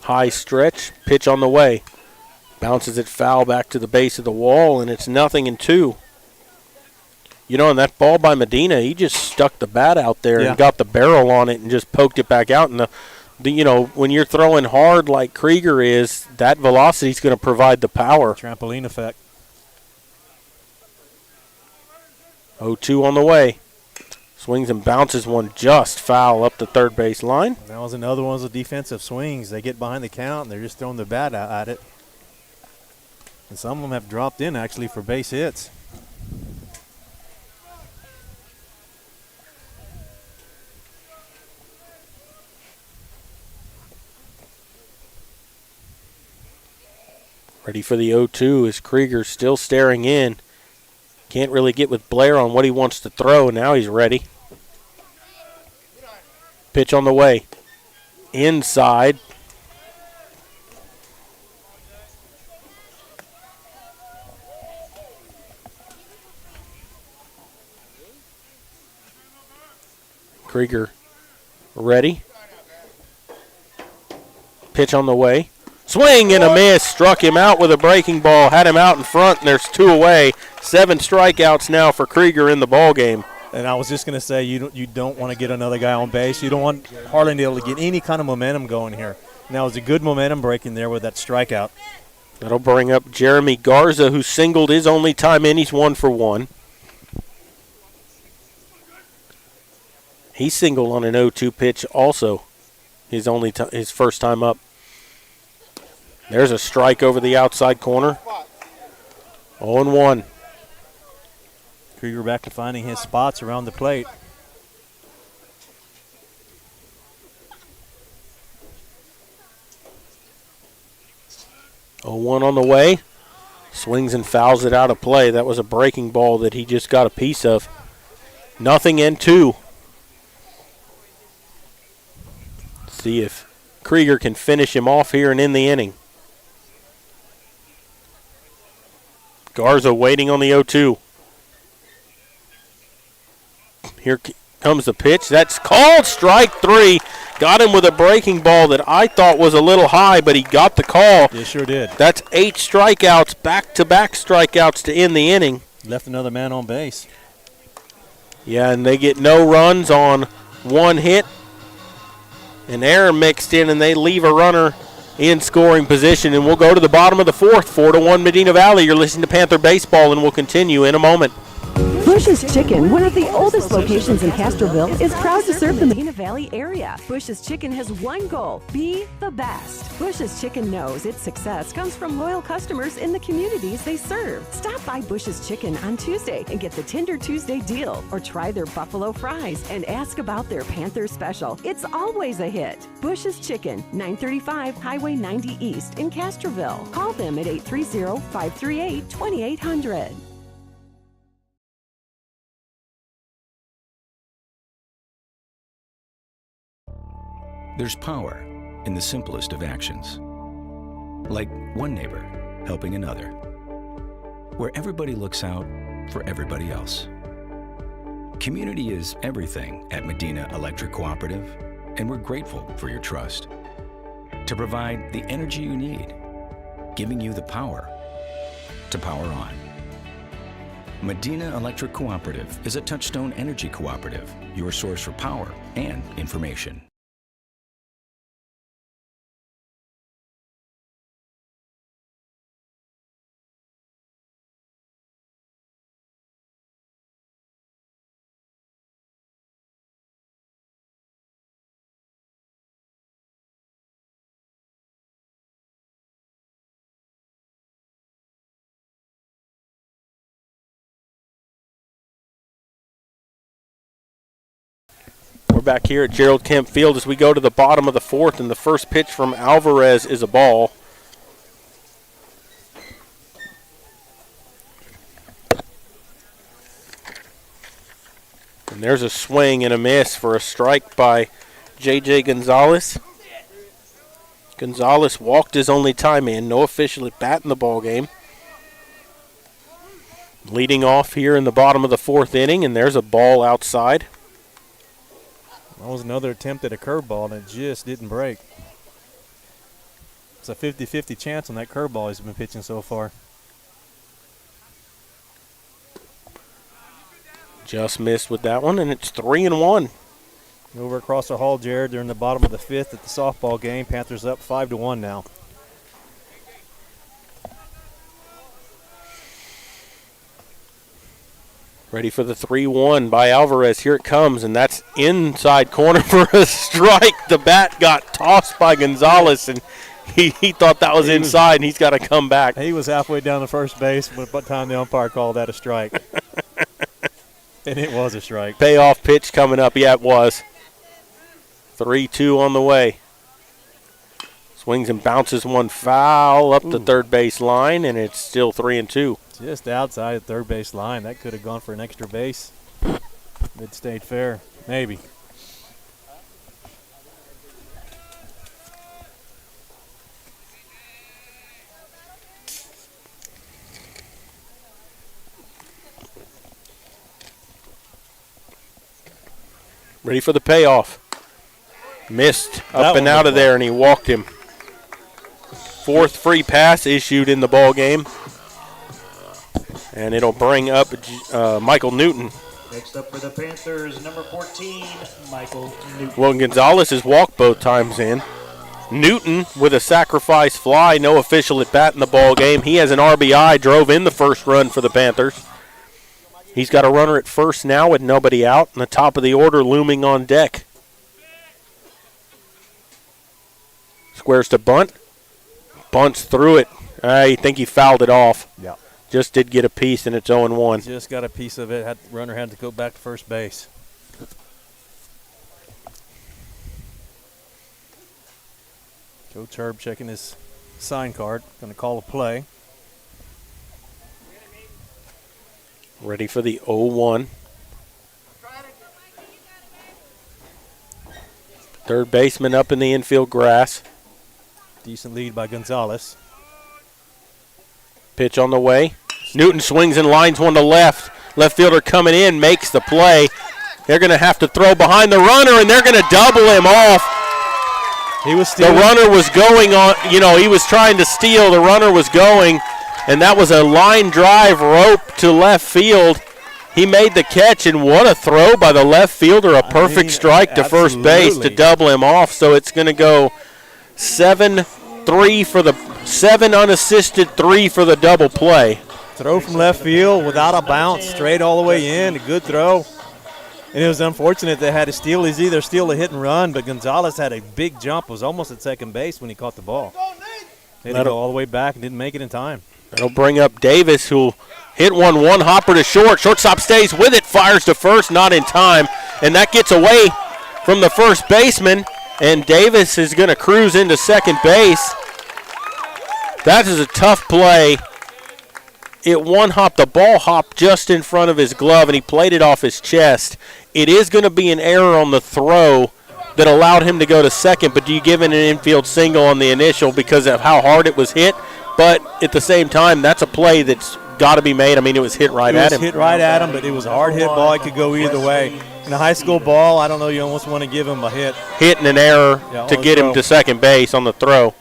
High stretch, pitch on the way. Bounces it foul back to the base of the wall, and it's 0-2. You know, and that ball by Medina, he just stuck the bat out there and got the barrel on it and just poked it back out. And, you know, when you're throwing hard like Krieger is, that velocity is going to provide the power. Trampoline effect. 0-2 on the way. Swings and bounces one just foul up the third base line. That was another one of the defensive swings. They get behind the count, and they're just throwing the bat at it. And some of them have dropped in, actually, for base hits. Ready for the 0-2 as Krieger still staring in. Can't really get with Blair on what he wants to throw. Now he's ready. Pitch on the way. Inside. Krieger ready. Pitch on the way. Swing and a miss. Struck him out with a breaking ball. Had him out in front, and there's 2 away. 7 strikeouts now for Krieger in the ball game. And I was just going to say, you don't want to get another guy on base. You don't want Harlandale to get any kind of momentum going here. Now, it was a good momentum breaking there with that strikeout. That'll bring up Jeremy Garza, who singled his only time in. He's 1 for 1. He singled on an 0-2 pitch also. His first time up. There's a strike over the outside corner. 0-1. Krieger back to finding his spots around the plate. One on the way. Swings and fouls it out of play. That was a breaking ball that he just got a piece of. 0-2. See if Krieger can finish him off here and in the inning. Garza waiting on the 0-2. Here comes the pitch. That's called strike 3. Got him with a breaking ball that I thought was a little high, but he got the call. Yeah, sure did. That's 8 strikeouts, back-to-back strikeouts to end the inning. Left another man on base. Yeah, and they get no runs on 1 hit. An error mixed in, and they leave a runner in scoring position. And we'll go to the bottom of the 4th, 4-1 Medina Valley. You're listening to Panther Baseball, and we'll continue in a moment. Bush's Chicken, one of the oldest locations in Castroville, is proud to serve the Medina Valley area. Bush's Chicken has one goal: be the best. Bush's Chicken knows its success comes from loyal customers in the communities they serve. Stop by Bush's Chicken on Tuesday and get the Tender Tuesday deal, or try their buffalo fries and ask about their Panther special. It's always a hit. Bush's Chicken, 935 Highway 90 East in Castroville. Call them at 830-538-2800. There's power in the simplest of actions. Like one neighbor helping another. Where everybody looks out for everybody else. Community is everything at Medina Electric Cooperative, and we're grateful for your trust. To provide the energy you need, giving you the power to power on. Medina Electric Cooperative is a Touchstone Energy Cooperative, your source for power and information. We're back here at Gerald Kemp Field as we go to the bottom of the 4th, and the first pitch from Alvarez is a ball. And there's a swing and a miss for a strike by J.J. Gonzalez. Gonzalez walked his only time in, no official at bat in the ball game. Leading off here in the bottom of the 4th inning, and there's a ball outside. That was another attempt at a curveball, and it just didn't break. It's a 50-50 chance on that curveball he's been pitching so far. Just missed with that one, and it's 3-1. Over across the hall, Jared, they're in the bottom of the 5th at the softball game. Panthers up 5-1 now. Ready for the 3-1 by Alvarez. Here it comes, and that's inside corner for a strike. The bat got tossed by Gonzalez, and he thought that was inside, and he's got to come back. He was halfway down the first base by the time the umpire called that a strike. And it was a strike. Payoff pitch coming up. Yeah, it was. 3-2 on the way. Swings and bounces one foul up the third base line, and it's still 3-2. Just outside the third base line. That could have gone for an extra base. It stayed fair. Maybe. Ready for the payoff. Missed up and out of there, and he walked him. Fourth free pass issued in the ball game. And it'll bring up Michael Newton. Next up for the Panthers, number 14, Michael Newton. Well, Gonzalez has walked both times in. Newton with a sacrifice fly, no official at bat in the ball game. He has an RBI, drove in the first run for the Panthers. He's got a runner at first now with nobody out, and the top of the order looming on deck. Squares to bunt. Bunts through it. I think he fouled it off. Yeah. Just did get a piece, and it's 0-1. Just got a piece of it. Runner had to go back to first base. Coach Herb checking his sign card. Going to call a play. Ready for the 0-1. Third baseman up in the infield grass. Decent lead by Gonzalez. Pitch on the way. Newton swings and lines one to left. Left fielder coming in, makes the play. They're going to have to throw behind the runner, and they're going to double him off. He was stealing. The runner was going on, he was trying to steal. The runner was going, and that was a line drive rope to left field. He made the catch, and what a throw by the left fielder. A perfect strike to first base to double him off. So it's going to go 7-3 for the 7 unassisted, 3 for the double play. Throw from left field without a bounce, straight all the way in. A good throw. And it was unfortunate they had to steal. He's either steal a hit and run, but Gonzalez had a big jump, was almost at second base when he caught the ball. He had to go all the way back and didn't make it in time. That'll bring up Davis, who'll hit one hopper to short. Shortstop stays with it, fires to first, not in time. And that gets away from the first baseman, and Davis is going to cruise into second base. That is a tough play. It one-hopped, the ball hopped just in front of his glove, and he played it off his chest. It is going to be an error on the throw that allowed him to go to second, but do you give it an infield single on the initial because of how hard it was hit? But at the same time, that's a play that's got to be made. I mean, it was hit right at him. It was hit right at him, but it was a hard hit ball. It could go either way. In a high school ball, I don't know, you almost want to give him a hit. Hit and an error to get him to second base on the throw.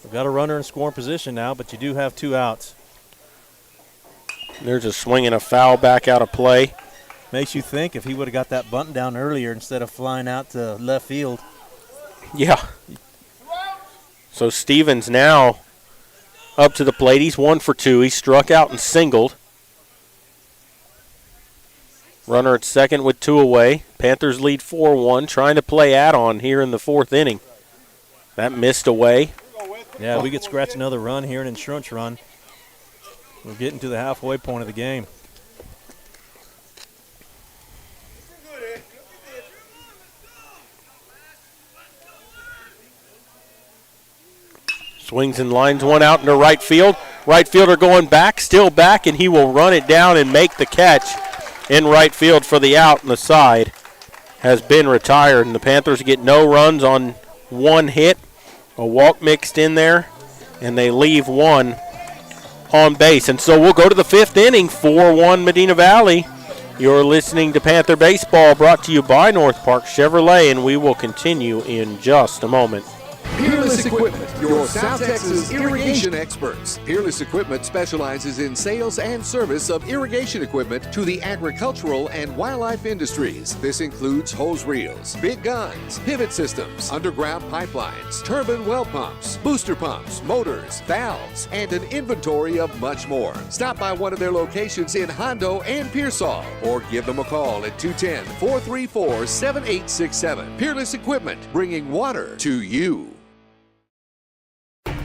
We've got a runner in scoring position now, but you do have 2 outs. There's a swing and a foul back out of play. Makes you think if he would have got that bunt down earlier instead of flying out to left field. Yeah. So Stevens now up to the plate. He's 1 for 2. He struck out and singled. Runner at second with 2 away. Panthers lead 4-1, trying to play add-on here in the 4th inning. That missed away. Yeah, we could scratch another run here, an insurance run. We're getting to the halfway point of the game. Swings and lines one out into right field. Right fielder going back, still back, and he will run it down and make the catch in right field for the out, and the side has been retired. And the Panthers get no runs on 1 hit. A walk mixed in there, and they leave 1 on base. And so we'll go to the 5th inning, 4-1 Medina Valley. You're listening to Panther Baseball, brought to you by North Park Chevrolet, and we will continue in just a moment. Peerless Equipment, your South Texas irrigation experts. Peerless Equipment specializes in sales and service of irrigation equipment to the agricultural and wildlife industries. This includes hose reels, big guns, pivot systems, underground pipelines, turbine well pumps, booster pumps, motors, valves, and an inventory of much more. Stop by one of their locations in Hondo and Pearsall, or give them a call at 210-434-7867. Peerless Equipment, bringing water to you.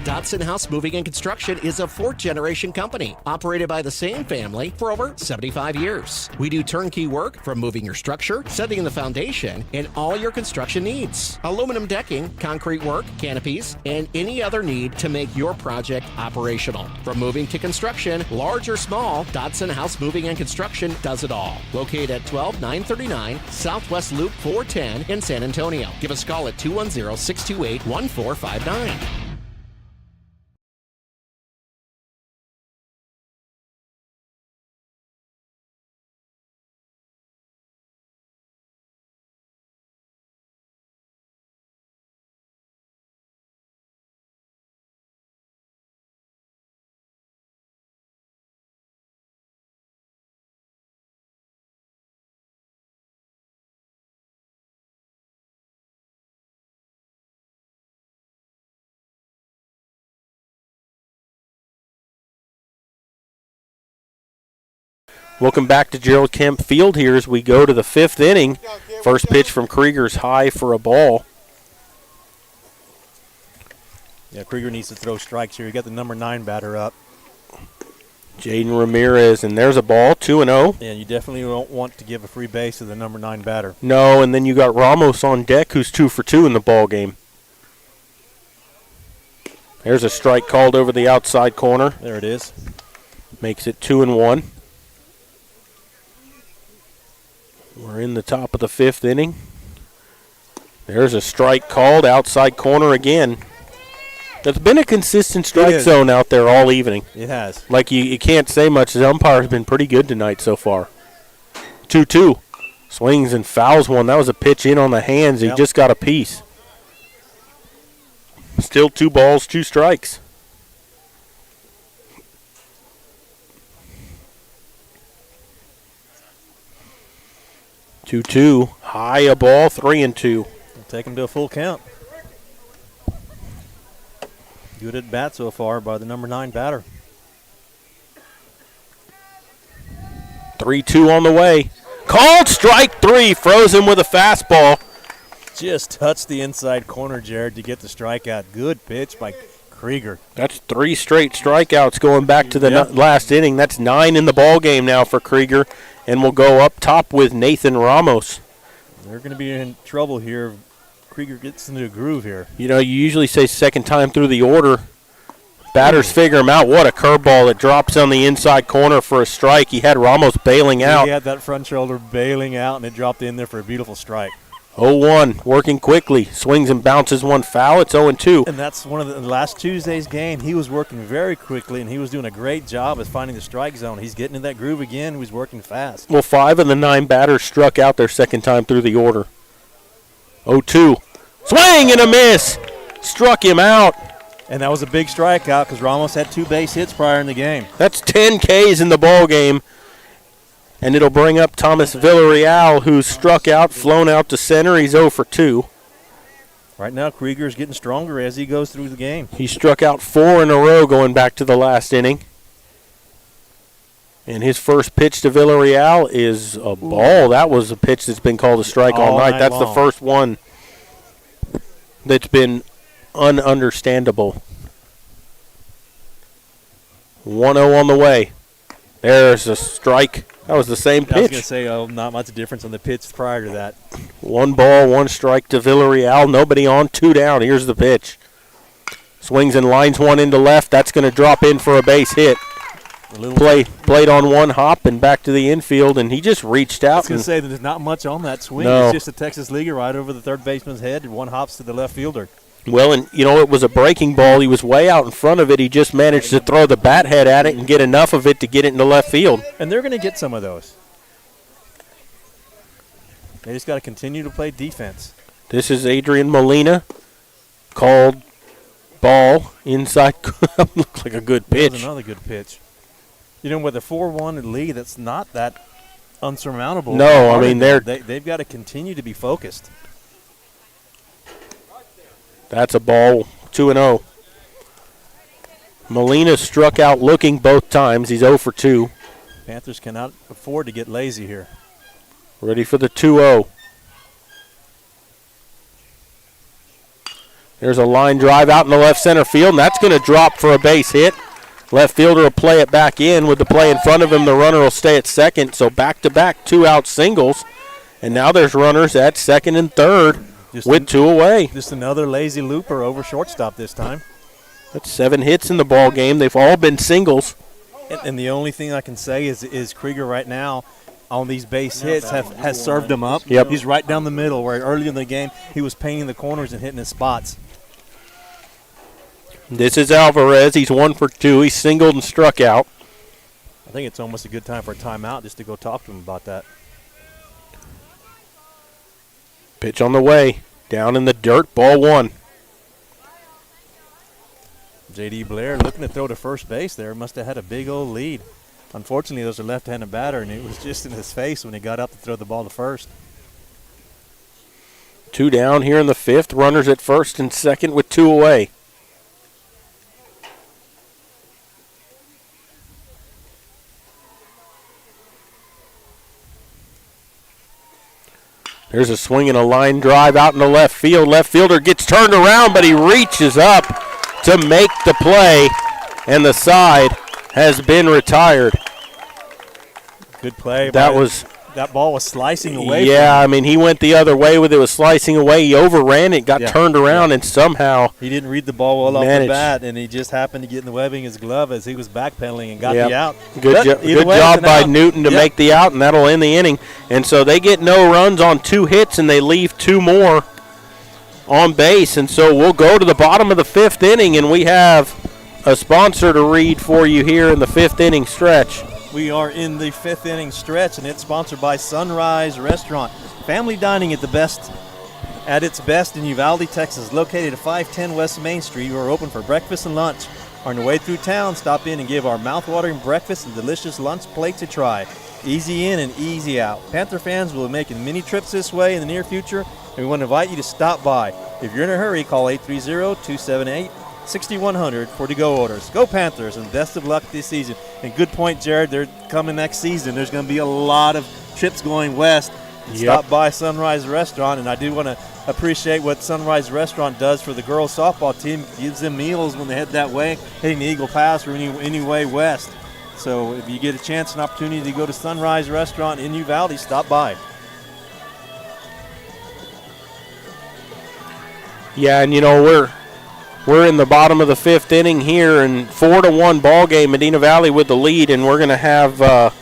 Dodson House Moving and Construction is a fourth-generation company operated by the same family for over 75 years. We do turnkey work from moving your structure, setting the foundation, and all your construction needs. Aluminum decking, concrete work, canopies, and any other need to make your project operational. From moving to construction, large or small, Dodson House Moving and Construction does it all. Located at 12939 Southwest Loop 410 in San Antonio. Give us a call at 210-628-1459. Welcome back to Gerald Kemp Field here as we go to the fifth inning. First pitch from Krieger's high for a ball. Yeah, Krieger needs to throw strikes here. You got the number 9 batter up. Jaden Ramirez, and there's a ball, 2-0. And you definitely don't want to give a free base to the number 9 batter. No, and then you got Ramos on deck, who's 2 for 2 in the ball game. There's a strike called over the outside corner. There it is. Makes it 2-1. We're in the top of the fifth inning. There's a strike called outside corner again. There's been a consistent strike zone out there all evening. It has. Like you can't say much. The umpire's been pretty good tonight so far. 2-2. Swings and fouls one. That was a pitch in on the hands. He just got a piece. Still 2 balls, 2 strikes. Two, high a ball, 3-2. Take him to a full count. Good at bat so far by the number 9 batter. 3-2 on the way. Called strike 3, frozen with a fastball. Just touched the inside corner, Jared, to get the strikeout. Good pitch by Krieger. That's 3 straight strikeouts going back to the last inning. That's 9 in the ball game now for Krieger. And we'll go up top with Nathan Ramos. They're going to be in trouble here. Krieger gets into a groove here. You know, you usually say second time through the order. Batters figure him out. What a curveball that drops on the inside corner for a strike. He had Ramos bailing out. He had that front shoulder bailing out, and it dropped in there for a beautiful strike. 0-1, working quickly. Swings and bounces one foul. It's 0-2. And that's one of the last Tuesday's game. He was working very quickly, and he was doing a great job of finding the strike zone. He's getting in that groove again. He was working fast. Well, 5 of the 9 batters struck out their second time through the order. 0-2. Swing and a miss. Struck him out. And that was a big strikeout because Ramos had 2 base hits prior in the game. That's 10 Ks in the ball game. And it'll bring up Thomas Villarreal, who's struck out, flown out to center. He's 0 for 2. Right now, Krieger's getting stronger as he goes through the game. He struck out 4 in a row going back to the last inning. And his first pitch to Villarreal is a ball. That was a pitch that's been called a strike all night. That's the first one that's been ununderstandable. 1-0 on the way. There's a strike. That was the same pitch. I was going to say, not much difference on the pitch prior to that. 1 ball, 1 strike to Villarreal. Nobody on, 2 down. Here's the pitch. Swings and lines one into left. That's going to drop in for a base hit. Played on 1 hop and back to the infield, and he just reached out. I was going to say, there's not much on that swing. No. It's just a Texas leaguer right over the third baseman's head, and 1 hops to the left fielder. Well, and, you know, it was a breaking ball. He was way out in front of it. He just managed to throw the bat head at it and get enough of it to get it into left field. And they're going to get some of those. They just got to continue to play defense. This is Adrian Molina, called ball inside. Looks like a good pitch. That was another good pitch. You know, with a 4-1 lead, that's not that unsurmountable. No, I mean, they've got to continue to be focused. That's a ball, 2-0. Molina struck out looking both times. He's 0 for 2. Panthers cannot afford to get lazy here. Ready for the 2-0. There's a line drive out in the left center field, and that's going to drop for a base hit. Left fielder will play it back in. With the play in front of him, the runner will stay at second. So back-to-back 2-out singles. And now there's runners at second and third with 2 away. Just another lazy looper over shortstop this time. That's 7 hits in the ball game. They've all been singles. And the only thing I can say is Krieger right now on these base hits has served him up. Yep. He's right down the middle, where early in the game he was painting the corners and hitting his spots. This is Alvarez. He's 1 for 2. He's singled and struck out. I think it's almost a good time for a timeout just to go talk to him about that. Pitch on the way. Down in the dirt. Ball 1. J.D. Blair looking to throw to first base there. Must have had a big old lead. Unfortunately, there's a left-handed batter, and it was just in his face when he got up to throw the ball to first. 2 down here in the 5th. Runners at first and second with 2 away. There's a swing and a line drive out in the left field. Left fielder gets turned around, but he reaches up to make the play, and the side has been retired. Good play. That ball was slicing away. Yeah, I mean, he went the other way with it. Was slicing away. He overran it, got turned around, and somehow he didn't read the ball well off the bat, and he just happened to get in the webbing his glove as he was backpedaling and got the out. Good job by Newton to make the out, and that'll end the inning. And so they get no runs on 2 hits, and they leave 2 more on base. And so we'll go to the bottom of the 5th inning, and we have a sponsor to read for you here in the 5th inning stretch. We are in the 5th inning stretch, and it's sponsored by Sunrise Restaurant. Family dining at its best in Uvalde, Texas. Located at 510 West Main Street. We're open for breakfast and lunch. On your way through town, stop in and give our mouth-watering breakfast and delicious lunch plate a try. Easy in and easy out. Panther fans will be making many trips this way in the near future, and we want to invite you to stop by. If you're in a hurry, call 830-278-6100 for to-go orders. Go Panthers, and best of luck this season. And good point, Jared. They're coming next season. There's going to be a lot of trips going west. Stop by Sunrise Restaurant, and I do want to appreciate what Sunrise Restaurant does for the girls softball team. Gives them meals when they head that way, heading the Eagle Pass or any way west. So if you get a chance and opportunity to go to Sunrise Restaurant in Uvalde, stop by. Yeah, and you know, we're in the bottom of the 5th inning here, and 4-1 ball game. Medina Valley with the lead, and we're going to have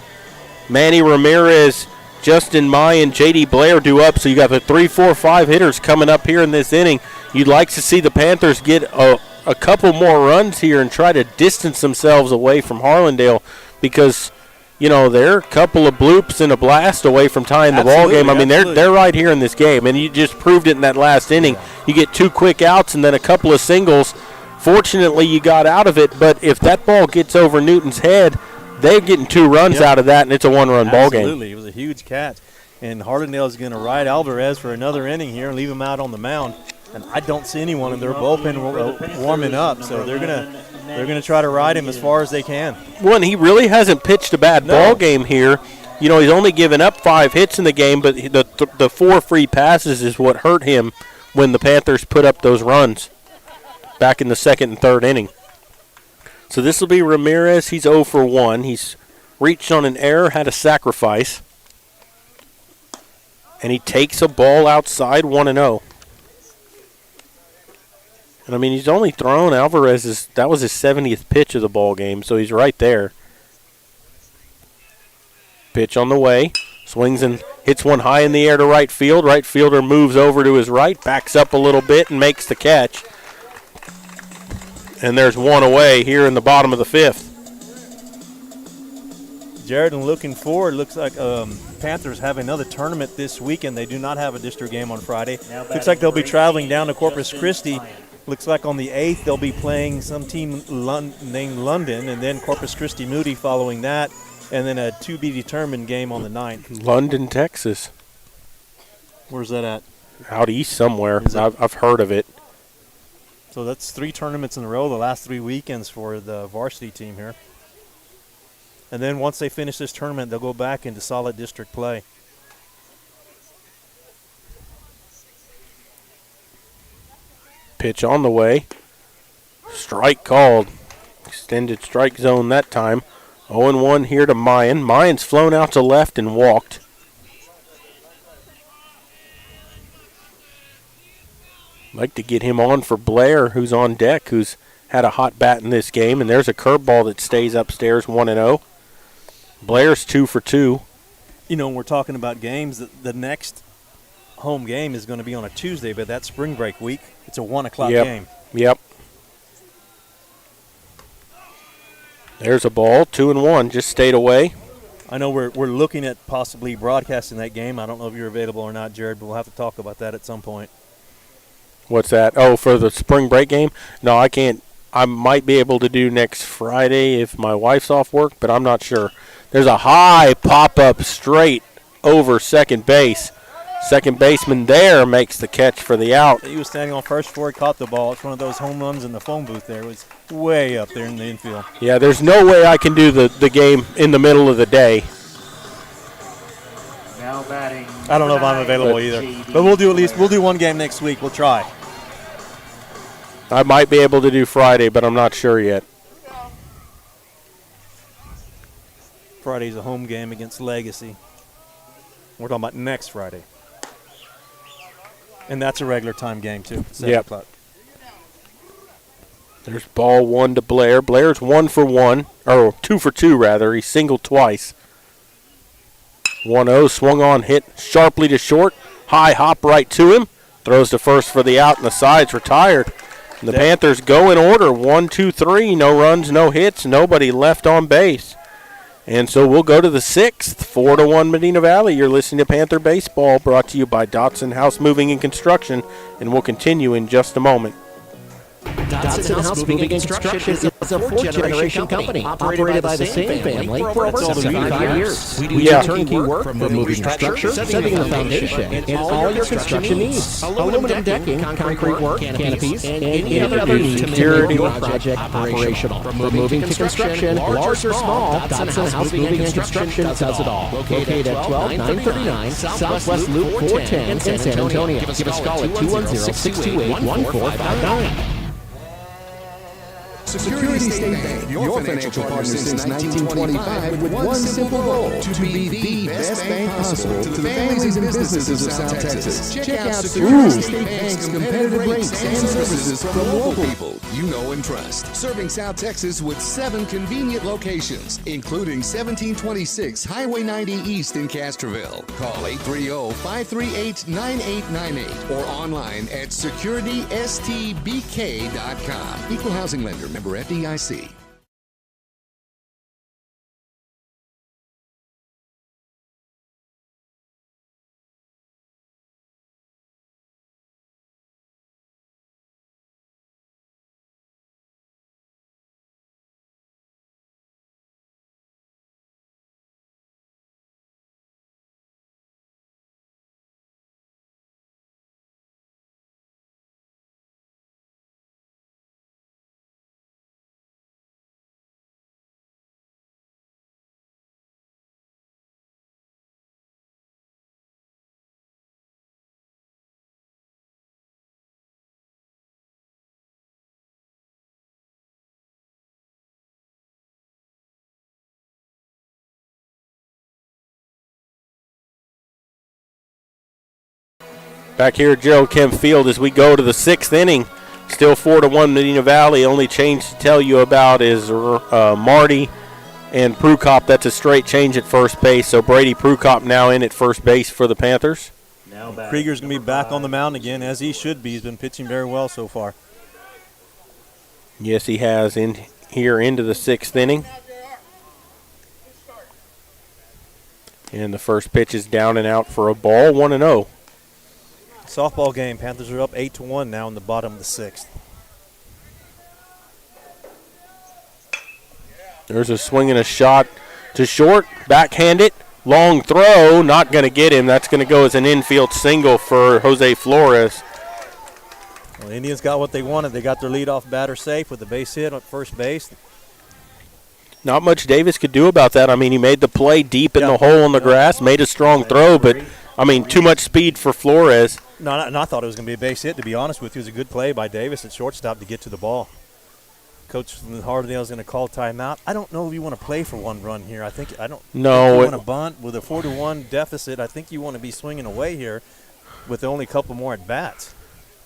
Manny Ramirez, Justin May, and J.D. Blair due up. So you got the 3, 4, 5 hitters coming up here in this inning. You'd like to see the Panthers get a couple more runs here and try to distance themselves away from Harlandale, because you know they're a couple of bloops and a blast away from tying the ball game. I mean, they're right here in this game, and you just proved it in that last inning. You get 2 quick outs and then a couple of singles. Fortunately, you got out of it, but if that ball gets over Newton's head, they're getting 2 runs out of that, and it's a 1-run ball game. Absolutely, it was a huge catch, and Harlandale is going to ride Alvarez for another inning here and leave him out on the mound. And I don't see anyone in their bullpen warming up, so they're gonna try to ride him as far as they can. Well, and he really hasn't pitched a bad ball game here. You know, he's only given up 5 hits in the game, but the 4 free passes is what hurt him when the Panthers put up those runs back in the 2nd and 3rd inning. So this will be Ramirez. He's 0 for 1. He's reached on an error, had a sacrifice, and he takes a ball outside 1-0. And I mean, he's only thrown that was his 70th pitch of the ball game, so he's right there. Pitch on the way. Swings and hits one high in the air to right field. Right fielder moves over to his right, backs up a little bit, and makes the catch. And there's 1 away here in the bottom of the 5th. Jared, and looking forward, looks like Panthers have another tournament this weekend. They do not have a district game on Friday. Looks like they'll be traveling down to Corpus Christi Looks like on the 8th they'll be playing some team named London, and then Corpus Christi Moody following that, and then a to-be-determined game on the 9th. London, Texas. Where's that at? Out east somewhere. I've heard of it. So that's 3 tournaments in a row, the last 3 weekends for the varsity team here. And then once they finish this tournament, they'll go back into solid district play. Pitch on the way. Strike called. Extended strike zone that time. 0-1 here to Mayan. Mayan's flown out to left and walked. Like to get him on for Blair, who's on deck, who's had a hot bat in this game. And there's a curveball that stays upstairs 1-0. Blair's 2 for 2. You know, when we're talking about games, the next home game is going to be on a Tuesday, but that's spring break week. It's a 1 o'clock game. Yep. There's a ball, 2-1, just stayed away. I know we're looking at possibly broadcasting that game. I don't know if you're available or not, Jared, but we'll have to talk about that at some point. What's that? Oh, for the spring break game? No, I can't. I might be able to do next Friday if my wife's off work, but I'm not sure. There's a high pop-up straight over second base. Second baseman there makes the catch for the out. He was standing on first before he caught the ball. It's one of those home runs in the phone booth there. It was way up there in the infield. Yeah, there's no way I can do the game in the middle of the day. Now batting. I don't know if I'm available either. But we'll do one game next week. We'll try. I might be able to do Friday, but I'm not sure yet. Friday's a home game against Legacy. We're talking about next Friday. And that's a regular time game, too. 7 o'clock. There's ball 1 to Blair. Blair's 1 for 1, or 2 for 2, rather. He singled twice. 1-0, swung on, hit sharply to short. High hop right to him. Throws to first for the out, and the side's retired. And the Panthers go in order, 1, 2, 3. No runs, no hits, nobody left on base. And so we'll go to the 6th, 4-1 Medina Valley. You're listening to Panther Baseball, brought to you by Dotson House Moving and Construction, and we'll continue in just a moment. Dotson House Moving and Construction is a 4th-generation company operated by the same family for over 75 years. We do turnkey work from moving structure, setting the foundation, and all your construction needs. Aluminum decking, concrete work, canopies, and any other needs to make your project operational. From moving to construction, large or small, Dotson House Moving and Construction does it all. Located at 12939 Southwest Loop 410 in San Antonio. Give us a call at 210-628-1459. Security State Bank, your financial partner since 1925, with one simple goal: to be the best bank possible to the families and businesses of South Texas. Check out Security State Bank's competitive rates and services from local people you know and trust. Serving South Texas with 7 convenient locations, including 1726 Highway 90 East in Castroville. Call 830-538-9898 or online at securitystbk.com. Equal housing lender. Member FDIC. Back here at Gerald Kemp Field as we go to the 6th inning. Still 4-1 Medina Valley. Only change to tell you about is Marty and Prukop. That's a straight change at first base. So Brady Prukop now in at first base for the Panthers. Krieger's going to be back on the mound again, as he should be. He's been pitching very well so far. Yes, he has in here into the 6th inning. And the first pitch is down and out for a ball, 1-0. Softball game. Panthers are up 8-1 now in the bottom of the 6th. There's a swing and a shot to short, backhanded, long throw, not going to get him. That's going to go as an infield single for Jose Flores. Well, the Indians got what they wanted. They got their leadoff batter safe with a base hit at first base. Not much Davis could do about that. I mean, he made the play deep in the hole in the grass, made a strong throw, but, I mean, too much speed for Flores. No, and I thought it was going to be a base hit, to be honest with you. It was a good play by Davis at shortstop to get to the ball. Coach Harlandale is going to call timeout. I don't know if you want to play for one run here. I don't think you want to bunt with a 4-1 deficit. I think you want to be swinging away here with only a couple more at bats.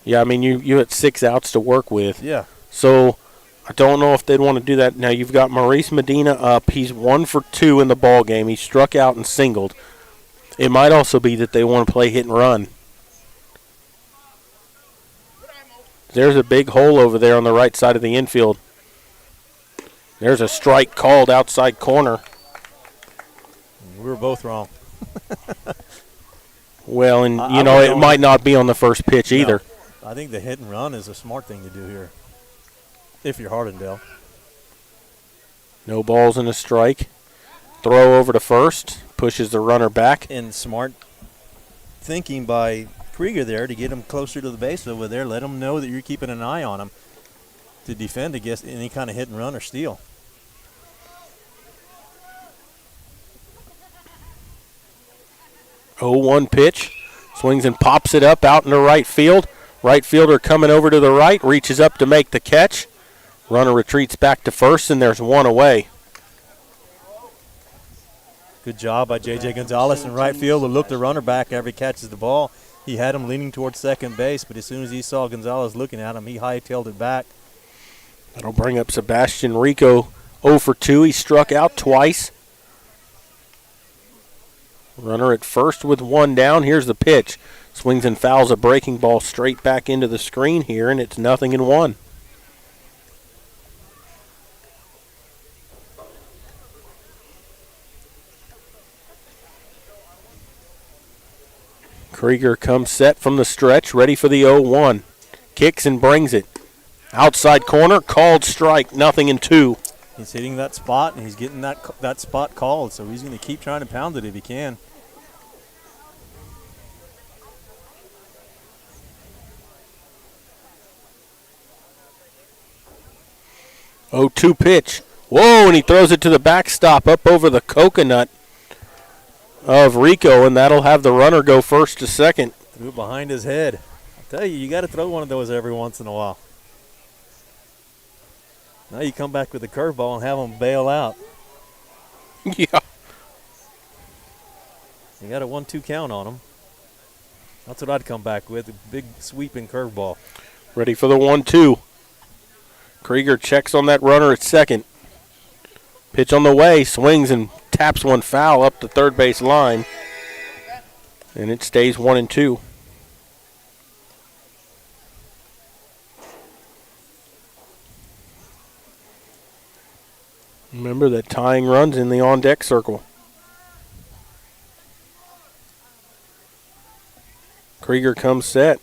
Yeah, I mean, you had 6 outs to work with. Yeah. So I don't know if they'd want to do that. Now you've got Maurice Medina up. He's 1 for 2 in the ball game. He struck out and singled. It might also be that they want to play hit and run. There's a big hole over there on the right side of the infield. There's a strike called outside corner. We were both wrong. Well, and, it might not be on the first pitch either. I think the hit and run is a smart thing to do here, if you're Harlandale. No balls and a strike. Throw over to first. Pushes the runner back. And smart thinking by Krieger there to get him closer to the base over there. Let him know that you're keeping an eye on him to defend against any kind of hit and run or steal. Oh, 1 pitch. Swings and pops it up out into right field. Right fielder coming over to the right, reaches up to make the catch. Runner retreats back to first, and there's 1 away. Good job by J.J. Gonzalez in right field to look the runner back every catches the ball. He had him leaning towards second base, but as soon as he saw Gonzalez looking at him, he hightailed it back. That'll bring up Sebastian Rico 0 for 2. He struck out twice. Runner at first with 1 down. Here's the pitch. Swings and fouls a breaking ball straight back into the screen here, and it's 0-1. Krieger comes set from the stretch, ready for the 0-1. Kicks and brings it. Outside corner, called strike, 0-2. He's hitting that spot, and he's getting that spot called, so he's going to keep trying to pound it if he can. Oh, 2 pitch. Whoa, and he throws it to the backstop up over the coconut of Rico, and that'll have the runner go first to second. Threw it behind his head. I tell you got to throw one of those every once in a while. Now you come back with a curveball and have them bail out. Yeah. You got a 1-2 count on them. That's what I'd come back with, a big sweeping curveball. Ready for the 1-2. Krieger checks on that runner at second. Pitch on the way, swings and taps one foul up the third base line. And it stays 1-2. Remember that tying runs in the on-deck circle. Krieger comes set.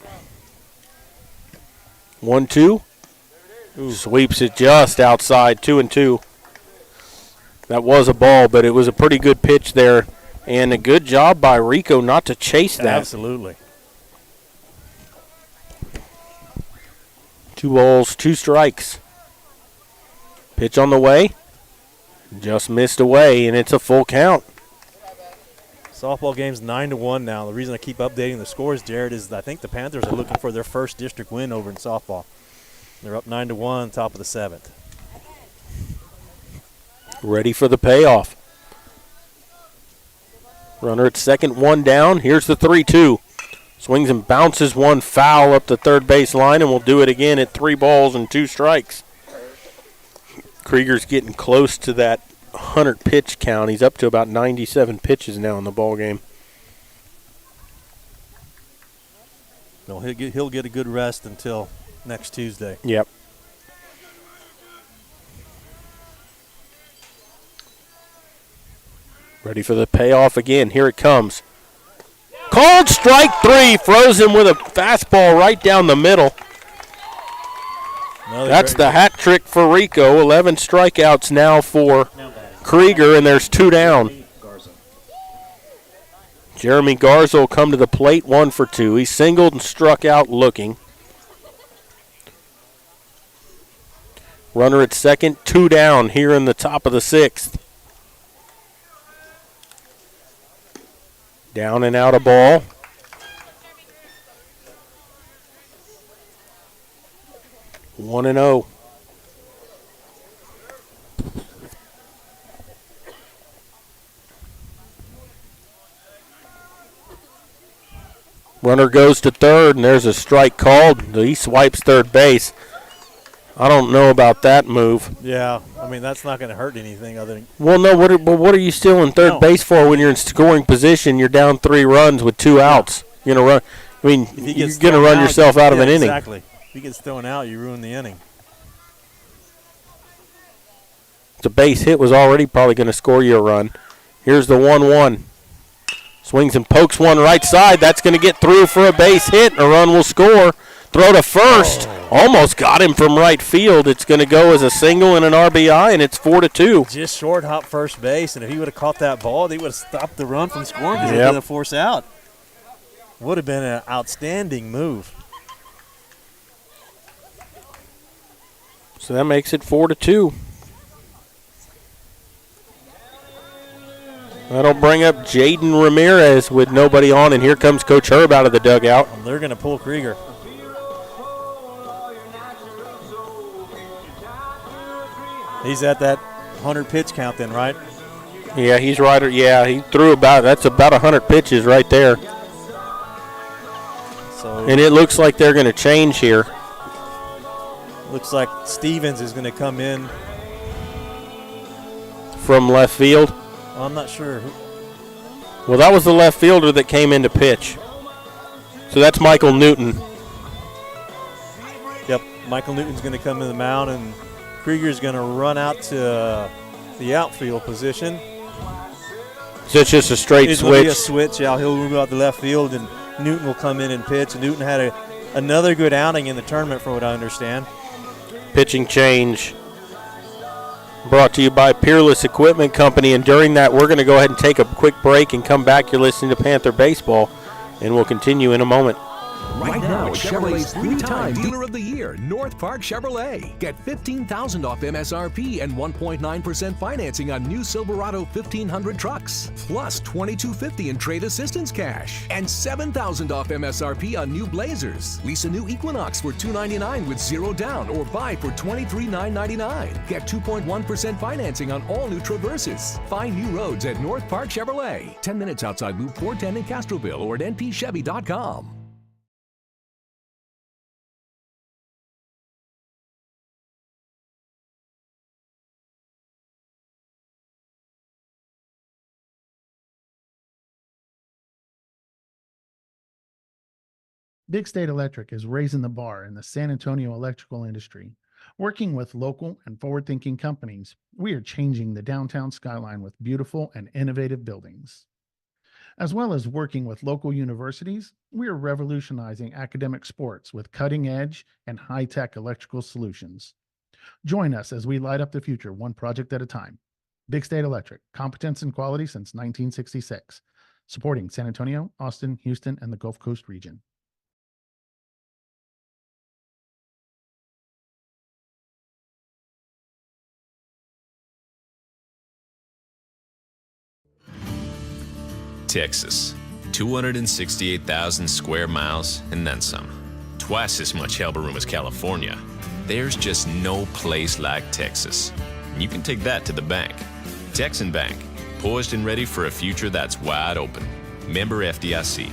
1-2. Sweeps it just outside, 2-2. That was a ball, but it was a pretty good pitch there. And a good job by Rico not to chase that. Absolutely. 2 balls, 2 strikes. Pitch on the way. Just missed away, and it's a full count. Softball game's 9-1 now. The reason I keep updating the scores, Jared, is I think the Panthers are looking for their first district win over in softball. They're up 9-1, top of the 7th. Ready for the payoff. Runner at second, 1 down. Here's the 3-2. Swings and bounces one foul up the third base line, and we'll do it again at 3 balls and 2 strikes. Krieger's getting close to that 100 pitch count. He's up to about 97 pitches now in the ball game. No, he'll get a good rest until next Tuesday. Yep. Ready for the payoff again. Here it comes. Called strike 3. Froze him with a fastball right down the middle. That's the hat trick for Rico. 11 strikeouts now for Krieger, and there's 2 down. Jeremy Garza will come to the plate, 1 for 2. He singled and struck out looking. Runner at second, 2 down here in the top of the 6th. Down and out a ball. 1-0. Runner goes to third, and there's a strike called. He swipes third base. I don't know about that move. Yeah, I mean, that's not going to hurt anything other than. Well, no, what are you still in third base for when you're in scoring position? You're down 3 runs with 2 outs. You're going to run. I mean, you're going to run yourself out of an inning. Exactly. If he gets thrown out, you ruin the inning. The base hit was already probably going to score you a run. Here's the 1-1. Swings and pokes one right side. That's going to get through for a base hit, and a run will score. Throw to first. Almost got him from right field. It's going to go as a single and an RBI, and it's 4-2. Just short hop first base, and if he would have caught that ball, they would have stopped the run from scoring because they didn't force out. Would have been an outstanding move. So that makes it 4-2. That'll bring up Jaden Ramirez with nobody on, and here comes Coach Herb out of the dugout. And they're going to pull Krieger. He's at that 100 pitch count then, right? Yeah, he's right. Yeah, he threw that's about 100 pitches right there. So, and it looks like they're going to change here. Looks like Stevens is going to come in from left field. I'm not sure. Well, that was the left fielder that came in to pitch. So that's Michael Newton. Yep, Michael Newton's going to come to the mound, and Krieger's going to run out to the outfield position. So it's just a straight switch? It'll be a switch. Yeah, he'll move out the left field, and Newton will come in and pitch. Newton had another good outing in the tournament, from what I understand. Pitching change brought to you by Peerless Equipment Company. And during that, we're going to go ahead and take a quick break and come back. You're listening to Panther Baseball, and we'll continue in a moment. Right now, Chevrolet's 3-time Dealer of the Year, North Park Chevrolet. Get $15,000 off MSRP and 1.9% financing on new Silverado 1500 trucks. Plus $2,250 in trade assistance cash. And $7,000 off MSRP on new Blazers. Lease a new Equinox for $299 with 0 down, or buy for $23,999. Get 2.1% financing on all new Traverses. Find new roads at North Park Chevrolet. 10 minutes outside Loop 410 in Castroville or at npchevy.com. Big State Electric is raising the bar in the San Antonio electrical industry. Working with local and forward-thinking companies, we are changing the downtown skyline with beautiful and innovative buildings. As well as working with local universities, we are revolutionizing academic sports with cutting-edge and high-tech electrical solutions. Join us as we light up the future one project at a time. Big State Electric, competence and quality since 1966. Supporting San Antonio, Austin, Houston, and the Gulf Coast region. Texas, 268,000 square miles and then some. Twice as much elbow room as California. There's just no place like Texas. And you can take that to the bank. Texan Bank, poised and ready for a future that's wide open. Member FDIC.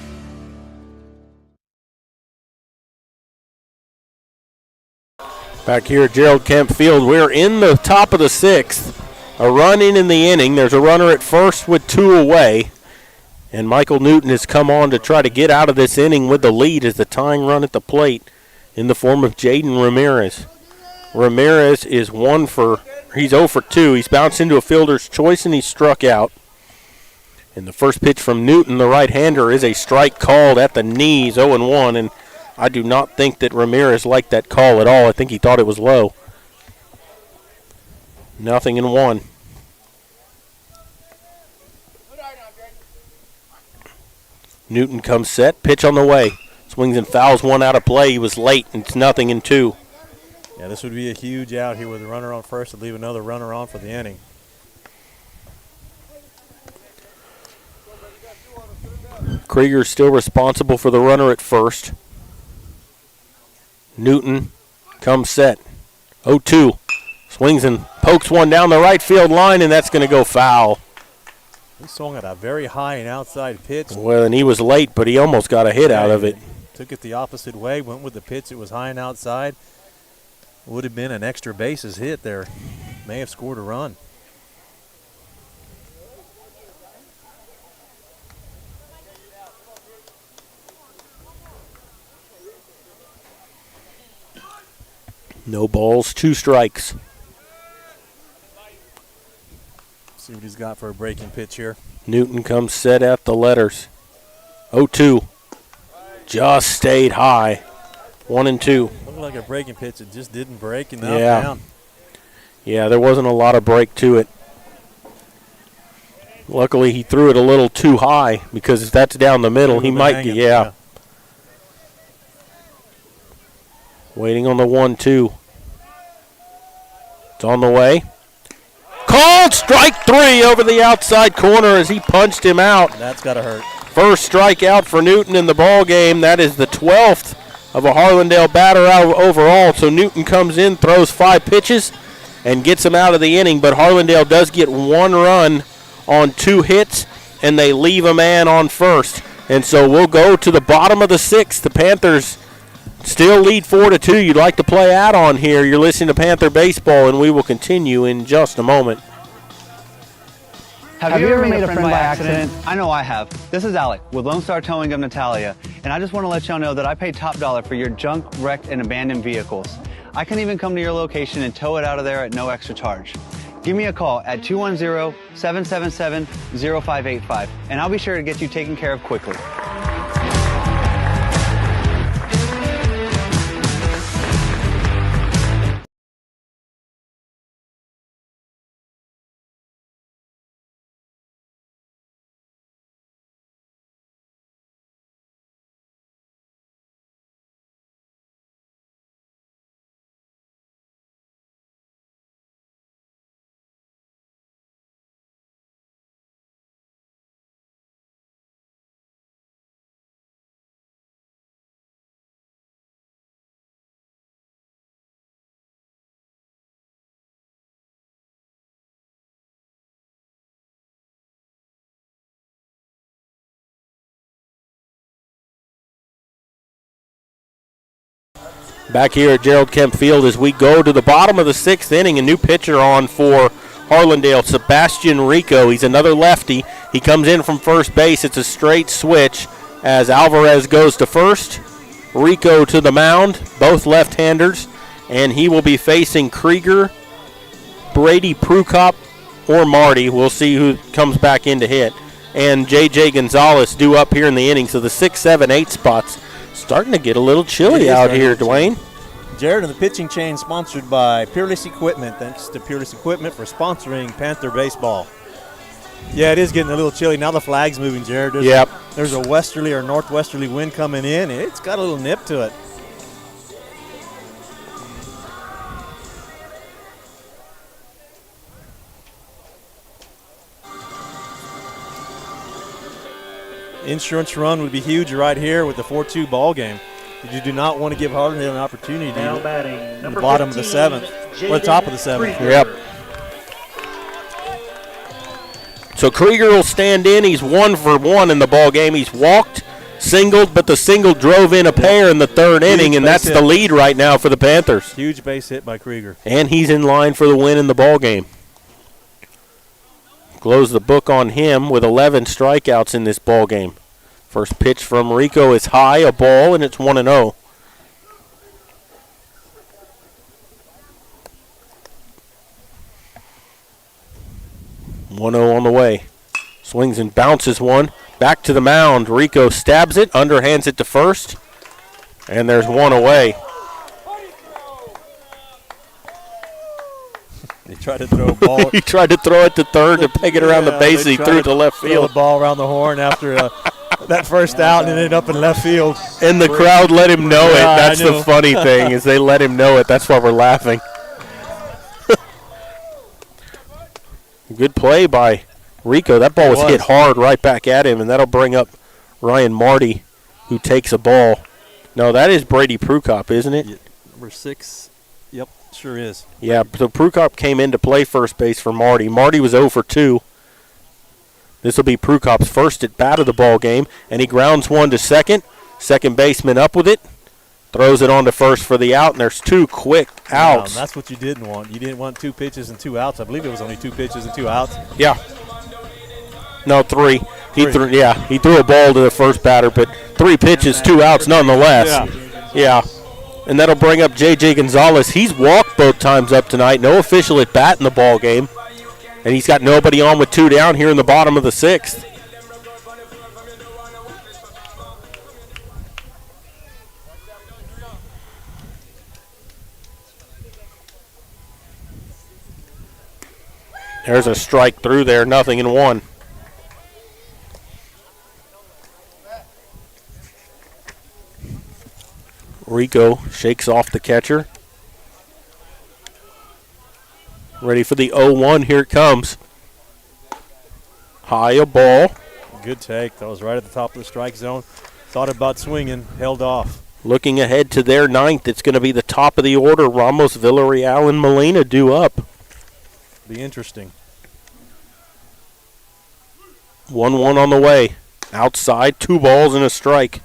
Back here at Gerald Kemp Field, we're in the top of the 6th. A run in the inning. There's a runner at first with 2 away. And Michael Newton has come on to try to get out of this inning with the lead as the tying run at the plate in the form of Jaden Ramirez. Ramirez is 0 for 2. He's bounced into a fielder's choice and he's struck out. And the first pitch from Newton, the right-hander, is a strike called at the knees, 0-1. And I do not think that Ramirez liked that call at all. I think he thought it was low. 0-1. Newton comes set, pitch on the way. Swings and fouls one out of play. He was late, and it's 0-2. Yeah, this would be a huge out here with a runner on first to leave another runner on for the inning. Krieger still responsible for the runner at first. Newton comes set. 0-2. Swings and pokes one down the right field line, and that's going to go foul. He swung at a very high and outside pitch. Well, and he was late, but he almost got a hit out of it. Took it the opposite way, went with the pitch. It was high and outside. Would have been an extra bases hit there. May have scored a run. No balls, 2 strikes. See what he's got for a breaking pitch here. Newton comes set at the letters. 0-2. Just stayed high. 1-2. Looked like a breaking pitch. It just didn't break enough down. Yeah, there wasn't a lot of break to it. Luckily, he threw it a little too high because if that's down the middle, he might get, yeah. Waiting on the 1-2. It's on the way. Called strike 3 over the outside corner as he punched him out. That's got to hurt. First strikeout for Newton in the ball game. That is the 12th of a Harlandale batter out overall. So Newton comes in, throws 5 pitches, and gets him out of the inning. But Harlandale does get 1 run on 2 hits, and they leave a man on first. And so we'll go to the bottom of the 6th. The Panthers still lead 4-2. You'd like to play add-on here. You're listening to Panther Baseball, and we will continue in just a moment. Have you ever made a friend by accident? I know I have. This is Alec with Lone Star Towing of Natalia, and I just want to let y'all know that I pay top dollar for your junk, wrecked, and abandoned vehicles. I can even come to your location and tow it out of there at no extra charge. Give me a call at 210-777-0585, and I'll be sure to get you taken care of quickly. Back here at Gerald Kemp Field as we go to the bottom of the 6th inning. A new pitcher on for Harlandale, Sebastian Rico. He's another lefty. He comes in from first base. It's a straight switch as Alvarez goes to first. Rico to the mound, both left-handers, and he will be facing Krieger, Brady Prukop, or Marty. We'll see who comes back in to hit. And J.J. Gonzalez due up here in the inning. So the 6, 7, 8 spots starting to get a little chilly out here, Dwayne. Jared, and the pitching chain sponsored by Peerless Equipment. Thanks to Peerless Equipment for sponsoring Panther Baseball. Yeah, it is getting a little chilly. Now the flag's moving, Jared. There's a westerly or northwesterly wind coming in. It's got a little nip to it. Insurance run would be huge right here with the 4-2 ball game. You do not want to give Harlandale an opportunity now batting in the bottom 15, of the 7th, or the top of the 7th. Yep. So Krieger will stand in. He's 1 for 1 in the ball game. He's walked, singled, but the single drove in a pair in the 3rd inning, and that's the lead right now for the Panthers. Huge base hit by Krieger. And he's in line for the win in the ball game. Close the book on him with 11 strikeouts in this ball game. First pitch from Rico is high, a ball, and it's 1-0. On the way. Swings and bounces one. Back to the mound. Rico stabs it, underhands it to first. And there's one away. He tried to throw a ball. He tried to throw it to third to peg it around the base. He threw it to left Throw field. the ball around the horn after that first out, and it ended up in left field. And the crowd let him know it. Yeah, That's I knew. the funny thing, is they let him know it. That's why we're laughing. Good play by Rico. That ball was hit hard right back at him, and that'll bring up Ryan Marty, who takes a ball. No, that is Brady Prukop, isn't it? Number 6. Yep, sure is. Yeah, so Prukop came in to play first base for Marty. Marty was 0 for 2. This will be Prukop's first at bat of the ball game, and he grounds one to second. Second baseman up with it. Throws it on to first for the out, and there's 2 quick outs. That's what you didn't want. You didn't want 2 pitches and 2 outs. I believe it was only 2 pitches and 2 outs. Yeah. No, 3. He threw a ball to the first batter, but 3 pitches, 2 outs nonetheless. Yeah. And that'll bring up J.J. Gonzalez. He's walked both times up tonight. No official at bat in the ball game. And he's got nobody on with 2 down here in the bottom of the 6th. There's a strike through there, 0-1. Rico shakes off the catcher. Ready for the 0-1. Here it comes. High a ball. Good take. That was right at the top of the strike zone. Thought about swinging, held off. Looking ahead to their 9th, it's going to be the top of the order. Ramos, Villarreal, and Molina due up. Be interesting. 1-1 on the way. Outside, 2 balls and a strike.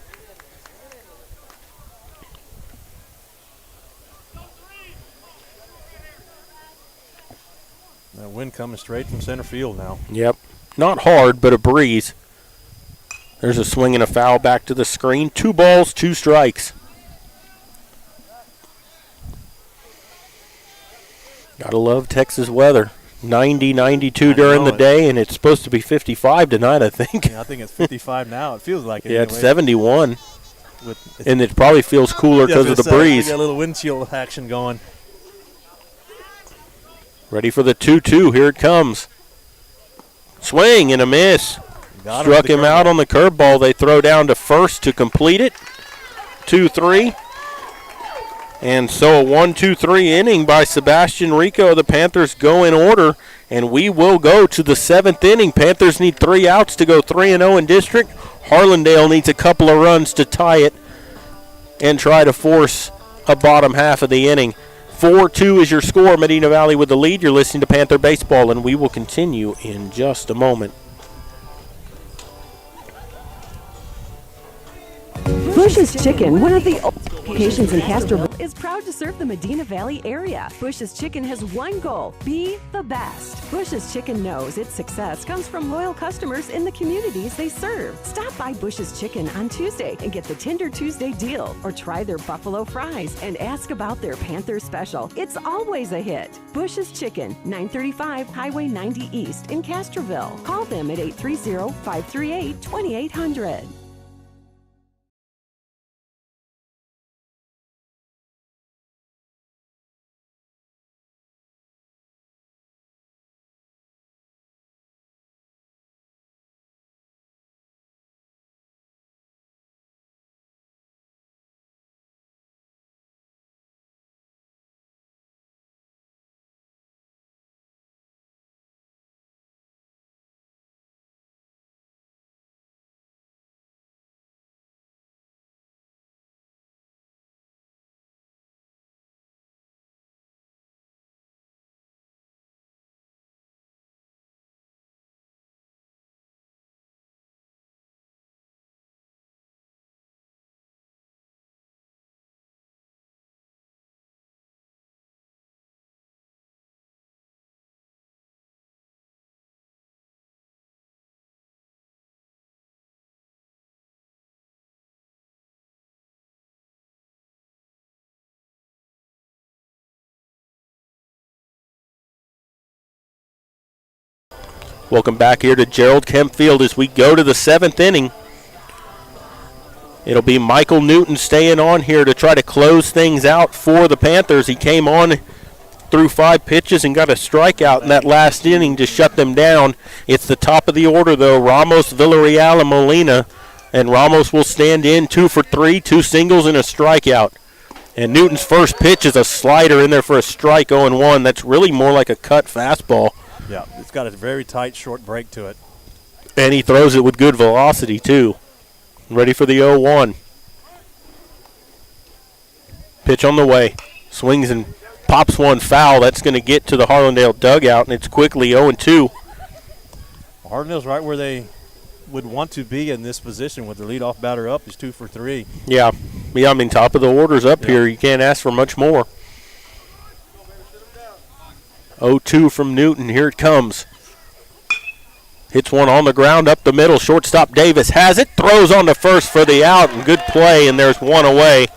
That wind coming straight from center field now. Yep. Not hard, but a breeze. There's a swing and a foul back to the screen. 2 balls, 2 strikes. Gotta love Texas weather. 90, 92 during the day, and it's supposed to be 55 tonight, I think. Yeah, I think it's 55 now. It feels like it. Yeah, anyway. it's 71. And it probably feels cooler because of the breeze. We got a little wind chill action going. Ready for the 2-2. Here it comes. Swing and a miss. Struck him out on the curveball. They throw down to first to complete it. 2-3. And so a 1-2-3 inning by Sebastian Rico. The Panthers go in order, and we will go to the 7th inning. Panthers need 3 outs to go 3-0 in district. Harlandale needs a couple of runs to tie it and try to force a bottom half of the inning. 4-2 is your score. Medina Valley with the lead. You're listening to Panther Baseball, and we will continue in just a moment. Bush's Chicken, one of the oldest locations in Castroville, is proud to serve the Medina Valley area. Bush's Chicken has one goal: be the best. Bush's Chicken knows its success comes from loyal customers in the communities they serve. Stop by Bush's Chicken on Tuesday and get the Tender Tuesday deal, or try their buffalo fries and ask about their Panther special. It's always a hit. Bush's Chicken, 935 Highway 90 East in Castroville. Call them at 830-538-2800. Welcome back here to Gerald Kemp Field as we go to the 7th inning. It'll be Michael Newton staying on here to try to close things out for the Panthers. He came on through 5 pitches and got a strikeout in that last inning to shut them down. It's the top of the order, though. Ramos, Villarreal, and Molina. And Ramos will stand in 2 for 3, 2 singles and a strikeout. And Newton's first pitch is a slider in there for a strike, 0-1. That's really more like a cut fastball. Yeah, it's got a very tight, short break to it. And he throws it with good velocity, too. Ready for the 0-1. Pitch on the way. Swings and pops one foul. That's going to get to the Harlandale dugout, and it's quickly 0-2. Harlandale's right where they would want to be in this position with the leadoff batter up. Is 2 for 3. Yeah, I mean, top of the order's up here. You can't ask for much more. 0-2 from Newton. Here it comes. Hits one on the ground up the middle. Shortstop Davis has it. Throws on the first for the out, and good play, and there's one away.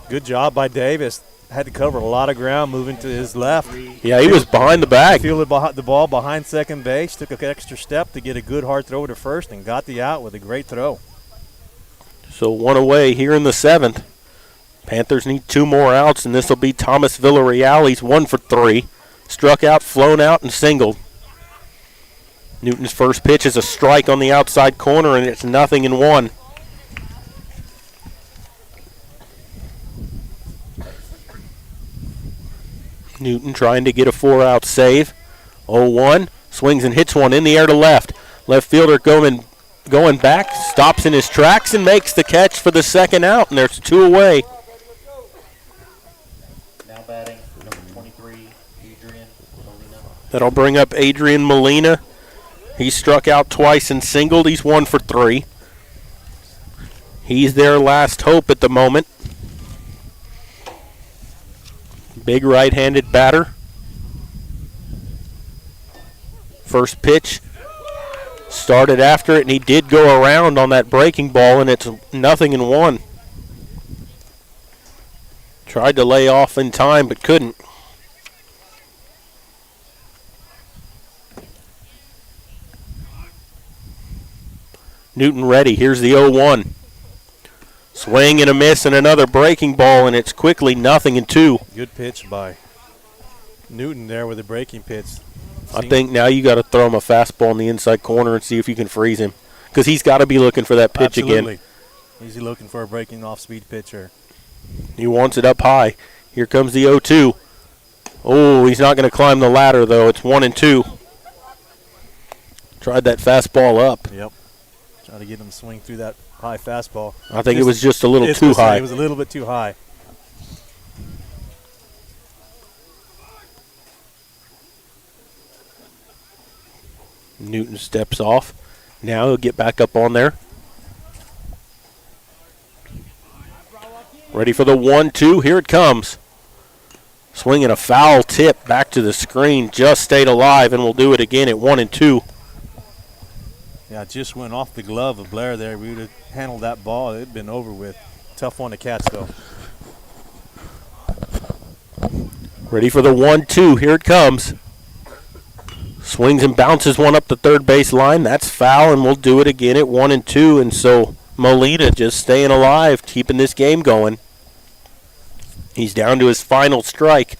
Good job by Davis. Had to cover a lot of ground moving to his left. Yeah, he was behind the bag. Fielded the ball behind second base, took an extra step to get a good hard throw to first, and got the out with a great throw. So one away here in the 7th. Panthers need 2 more outs, and this will be Thomas Villarreal. He's 1 for 3. Struck out, flown out, and singled. Newton's first pitch is a strike on the outside corner, and it's 0-1. Newton trying to get a 4-out save. 0-1. Swings and hits one in the air to left. Left fielder going back, stops in his tracks and makes the catch for the 2nd out, and there's 2 away. Now batting, number 23, Adrian Molina. That'll bring up Adrian Molina. He struck out twice and singled. He's 1 for 3. He's their last hope at the moment. Big right-handed batter. First pitch started after it, and he did go around on that breaking ball, and it's 0-1. Tried to lay off in time, but couldn't. Newton ready. Here's the 0-1. Swing and a miss and another breaking ball, and it's quickly 0-2. Good pitch by Newton there with a breaking pitch. I think now you got to throw him a fastball in the inside corner and see if you can freeze him, because he's got to be looking for that pitch again. He's looking for a breaking off-speed pitcher. He wants it up high. Here comes the 0-2. Oh, he's not going to climb the ladder, though. It's 1-2. Tried that fastball up. Yep. Trying to get him to swing through that high fastball. I think it was just a little too high. It was a little bit too high. Newton steps off. Now he'll get back up on there. Ready for the 1-2. Here it comes. Swinging a foul tip back to the screen. Just stayed alive, and we'll do it again at 1-2. Yeah, it just went off the glove of Blair there. We would have handled that ball. It had been over with. Tough one to catch, though. Ready for the 1-2. Here it comes. Swings and bounces one up the third base line. That's foul, and we'll do it again at 1-2. And so Molina just staying alive, keeping this game going. He's down to his final strike.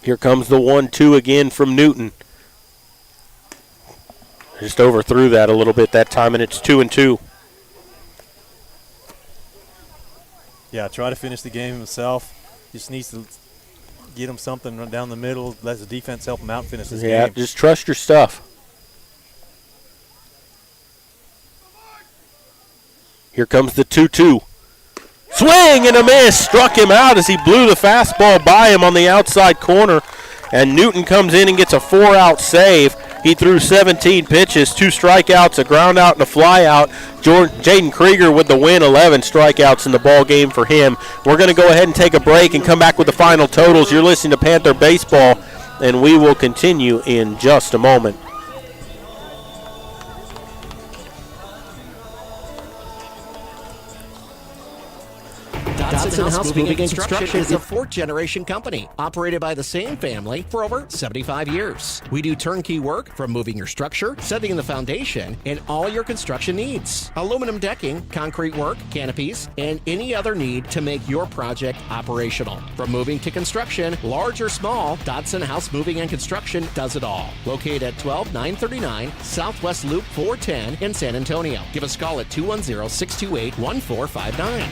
Here comes the 1-2 again from Newton. Just overthrew that a little bit that time, and it's 2-2. Yeah, try to finish the game himself. Just needs to get him something run down the middle. Let the defense help him out and finish this game. Yeah, just trust your stuff. Here comes the 2-2. Swing and a miss. Struck him out as he blew the fastball by him on the outside corner. And Newton comes in and gets a 4-out save. He threw 17 pitches, 2 strikeouts, a ground out, and a fly out. Jaden Krieger with the win, 11 strikeouts in the ball game for him. We're going to go ahead and take a break and come back with the final totals. You're listening to Panther Baseball, and we will continue in just a moment. Dodson House Moving and Construction is a fourth-generation company operated by the same family for over 75 years. We do turnkey work from moving your structure, setting the foundation, and all your construction needs. Aluminum decking, concrete work, canopies, and any other need to make your project operational. From moving to construction, large or small, Dodson House Moving and Construction does it all. Located at 12939 Southwest Loop 410 in San Antonio. Give us a call at 210-628-1459.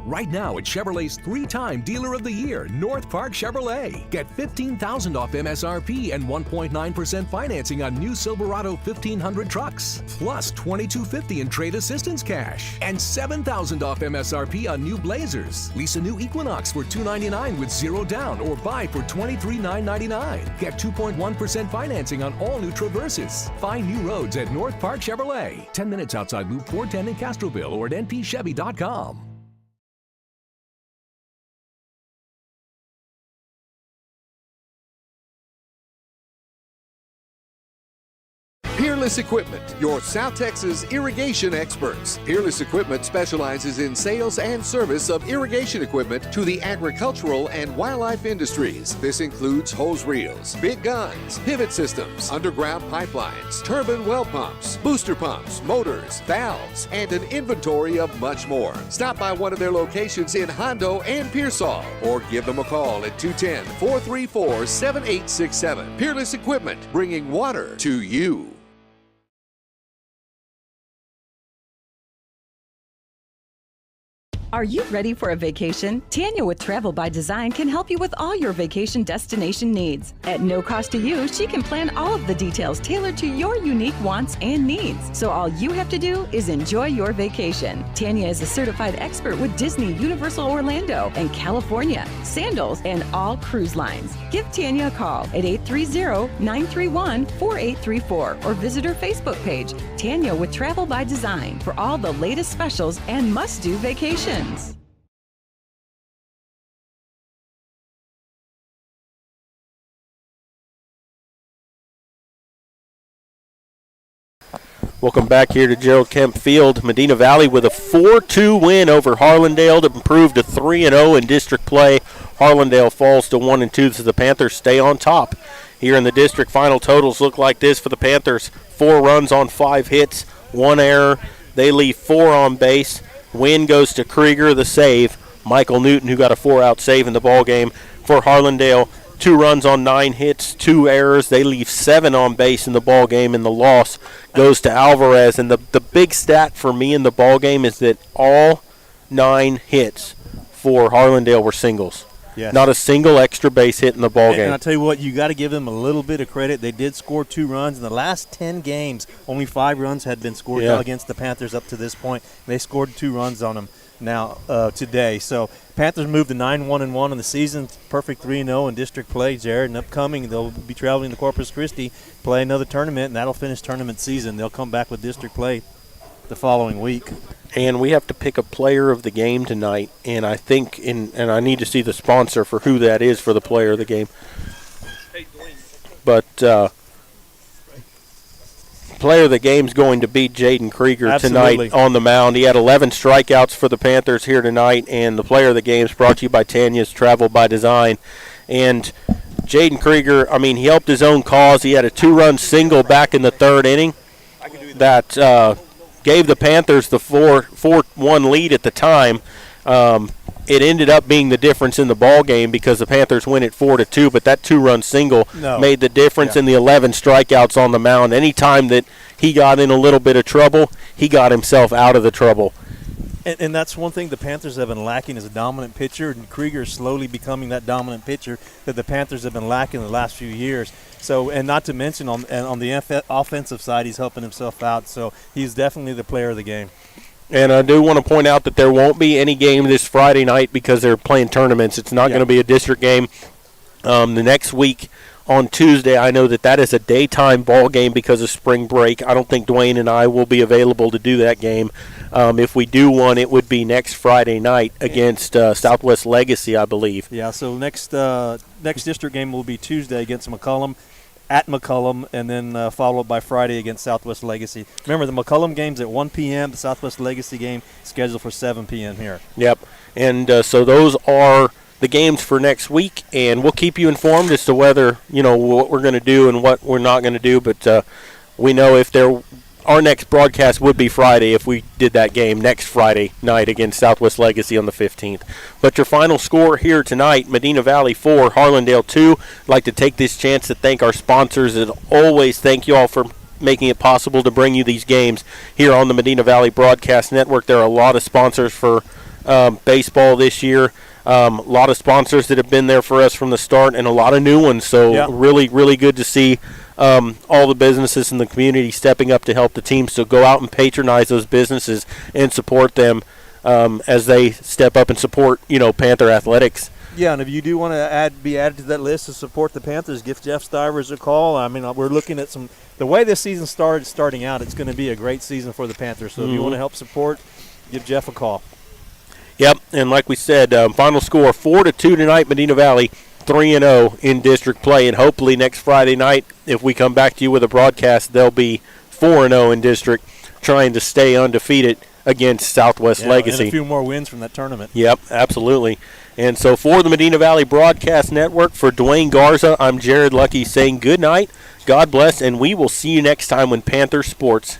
Right now at Chevrolet's three-time Dealer of the Year, North Park Chevrolet. Get $15,000 off MSRP and 1.9% financing on new Silverado 1500 trucks. Plus $2,250 in trade assistance cash. And $7,000 off MSRP on new Blazers. Lease a new Equinox for $299 with zero down or buy for $23,999. Get 2.1% financing on all new Traverses. Find new roads at North Park Chevrolet. 10 minutes outside Loop 410 in Castroville or at npchevy.com. Peerless Equipment, your South Texas irrigation experts. Peerless Equipment specializes in sales and service of irrigation equipment to the agricultural and wildlife industries. This includes hose reels, big guns, pivot systems, underground pipelines, turbine well pumps, booster pumps, motors, valves, and an inventory of much more. Stop by one of their locations in Hondo and Pearsall or give them a call at 210-434-7867. Peerless Equipment, bringing water to you. Are you ready for a vacation? Tanya with Travel by Design can help you with all your vacation destination needs. At no cost to you, she can plan all of the details tailored to your unique wants and needs. So all you have to do is enjoy your vacation. Tanya is a certified expert with Disney, Universal Orlando, and California, Sandals, and all cruise lines. Give Tanya a call at 830-931-4834 or visit her Facebook page, Tanya with Travel by Design, for all the latest specials and must-do vacations. Welcome back here to Gerald Kemp Field. Medina Valley with a 4-2 win over Harlandale to improve to 3-0 in district play. Harlandale falls to 1-2, so the Panthers stay on top. Here in the district, final totals look like this for the Panthers. 4 runs on 5 hits, 1 error. They leave 4 on base. Win goes to Krieger, the save. Michael Newton, who got a 4-out save in the ballgame for Harlandale. 2 runs on 9 hits, 2 errors. They leave 7 on base in the ballgame, and the loss goes to Alvarez. And the big stat for me in the ballgame is that all 9 hits for Harlandale were singles. Yes. Not a single extra base hit in the ballgame. And I'll tell you what, you got to give them a little bit of credit. They did score 2 runs. In the last 10 games, only 5 runs had been scored against the Panthers up to this point. They scored 2 runs on them now today. So Panthers moved to 9-1-1 in the season, perfect 3-0 in district play, Jared. And upcoming, they'll be traveling to Corpus Christi, play another tournament, and that'll finish tournament season. They'll come back with district play the following week. And we have to pick a player of the game tonight, and I think, and I need to see the sponsor for who that is for the player of the game. But player of the game is going to be Jaden Krieger tonight on the mound. He had 11 strikeouts for the Panthers here tonight, and the player of the game is brought to you by Tanya's Travel by Design. And Jaden Krieger, I mean, he helped his own cause. He had a 2-run single back in the 3rd inning that gave the Panthers the 4-1 lead at the time. It ended up being the difference in the ball game because the Panthers win at 4-2, but that 2-run single made the difference in the 11 strikeouts on the mound. Anytime that he got in a little bit of trouble, he got himself out of the trouble. And that's one thing the Panthers have been lacking as a dominant pitcher, and Krieger is slowly becoming that dominant pitcher that the Panthers have been lacking the last few years. So, and not to mention on the offensive side, he's helping himself out. So he's definitely the player of the game. And I do want to point out that there won't be any game this Friday night because they're playing tournaments. It's not going to be a district game. The next week on Tuesday, I know that is a daytime ball game because of spring break. I don't think Dwayne and I will be available to do that game. If we do one, it would be next Friday night against Southwest Legacy, I believe. Yeah, so next district game will be Tuesday against McCollum. at McCullum, and then followed by Friday against Southwest Legacy. Remember, the McCullum game's at 1 p.m., the Southwest Legacy game scheduled for 7 p.m. here. Yep, and so those are the games for next week, and we'll keep you informed as to whether, what we're going to do and what we're not going to do, but we know our next broadcast would be Friday if we did that game next Friday night against Southwest Legacy on the 15th. But your final score here tonight, Medina Valley 4, Harlandale 2. I'd like to take this chance to thank our sponsors. As always, thank you all for making it possible to bring you these games here on the Medina Valley Broadcast Network. There are a lot of sponsors for baseball this year. A lot of sponsors that have been there for us from the start, and a lot of new ones. So really, really good to see all the businesses in the community stepping up to help the team. So go out and patronize those businesses and support them as they step up and support, Panther athletics. Yeah, and if you do want to be added to that list to support the Panthers, give Jeff Stivers a call. I mean, we're looking at the way this season starting out, it's going to be a great season for the Panthers. So if you want to help support, give Jeff a call. Yep, and like we said, final score 4-2 tonight, Medina Valley 3-0 in district play, and hopefully next Friday night, if we come back to you with a broadcast, they'll be 4-0 in district, trying to stay undefeated against Southwest Legacy. And a few more wins from that tournament. Yep, absolutely. And so for the Medina Valley Broadcast Network, for Dwayne Garza, I'm Jared Lucky saying good night, God bless, and we will see you next time when Panther Sports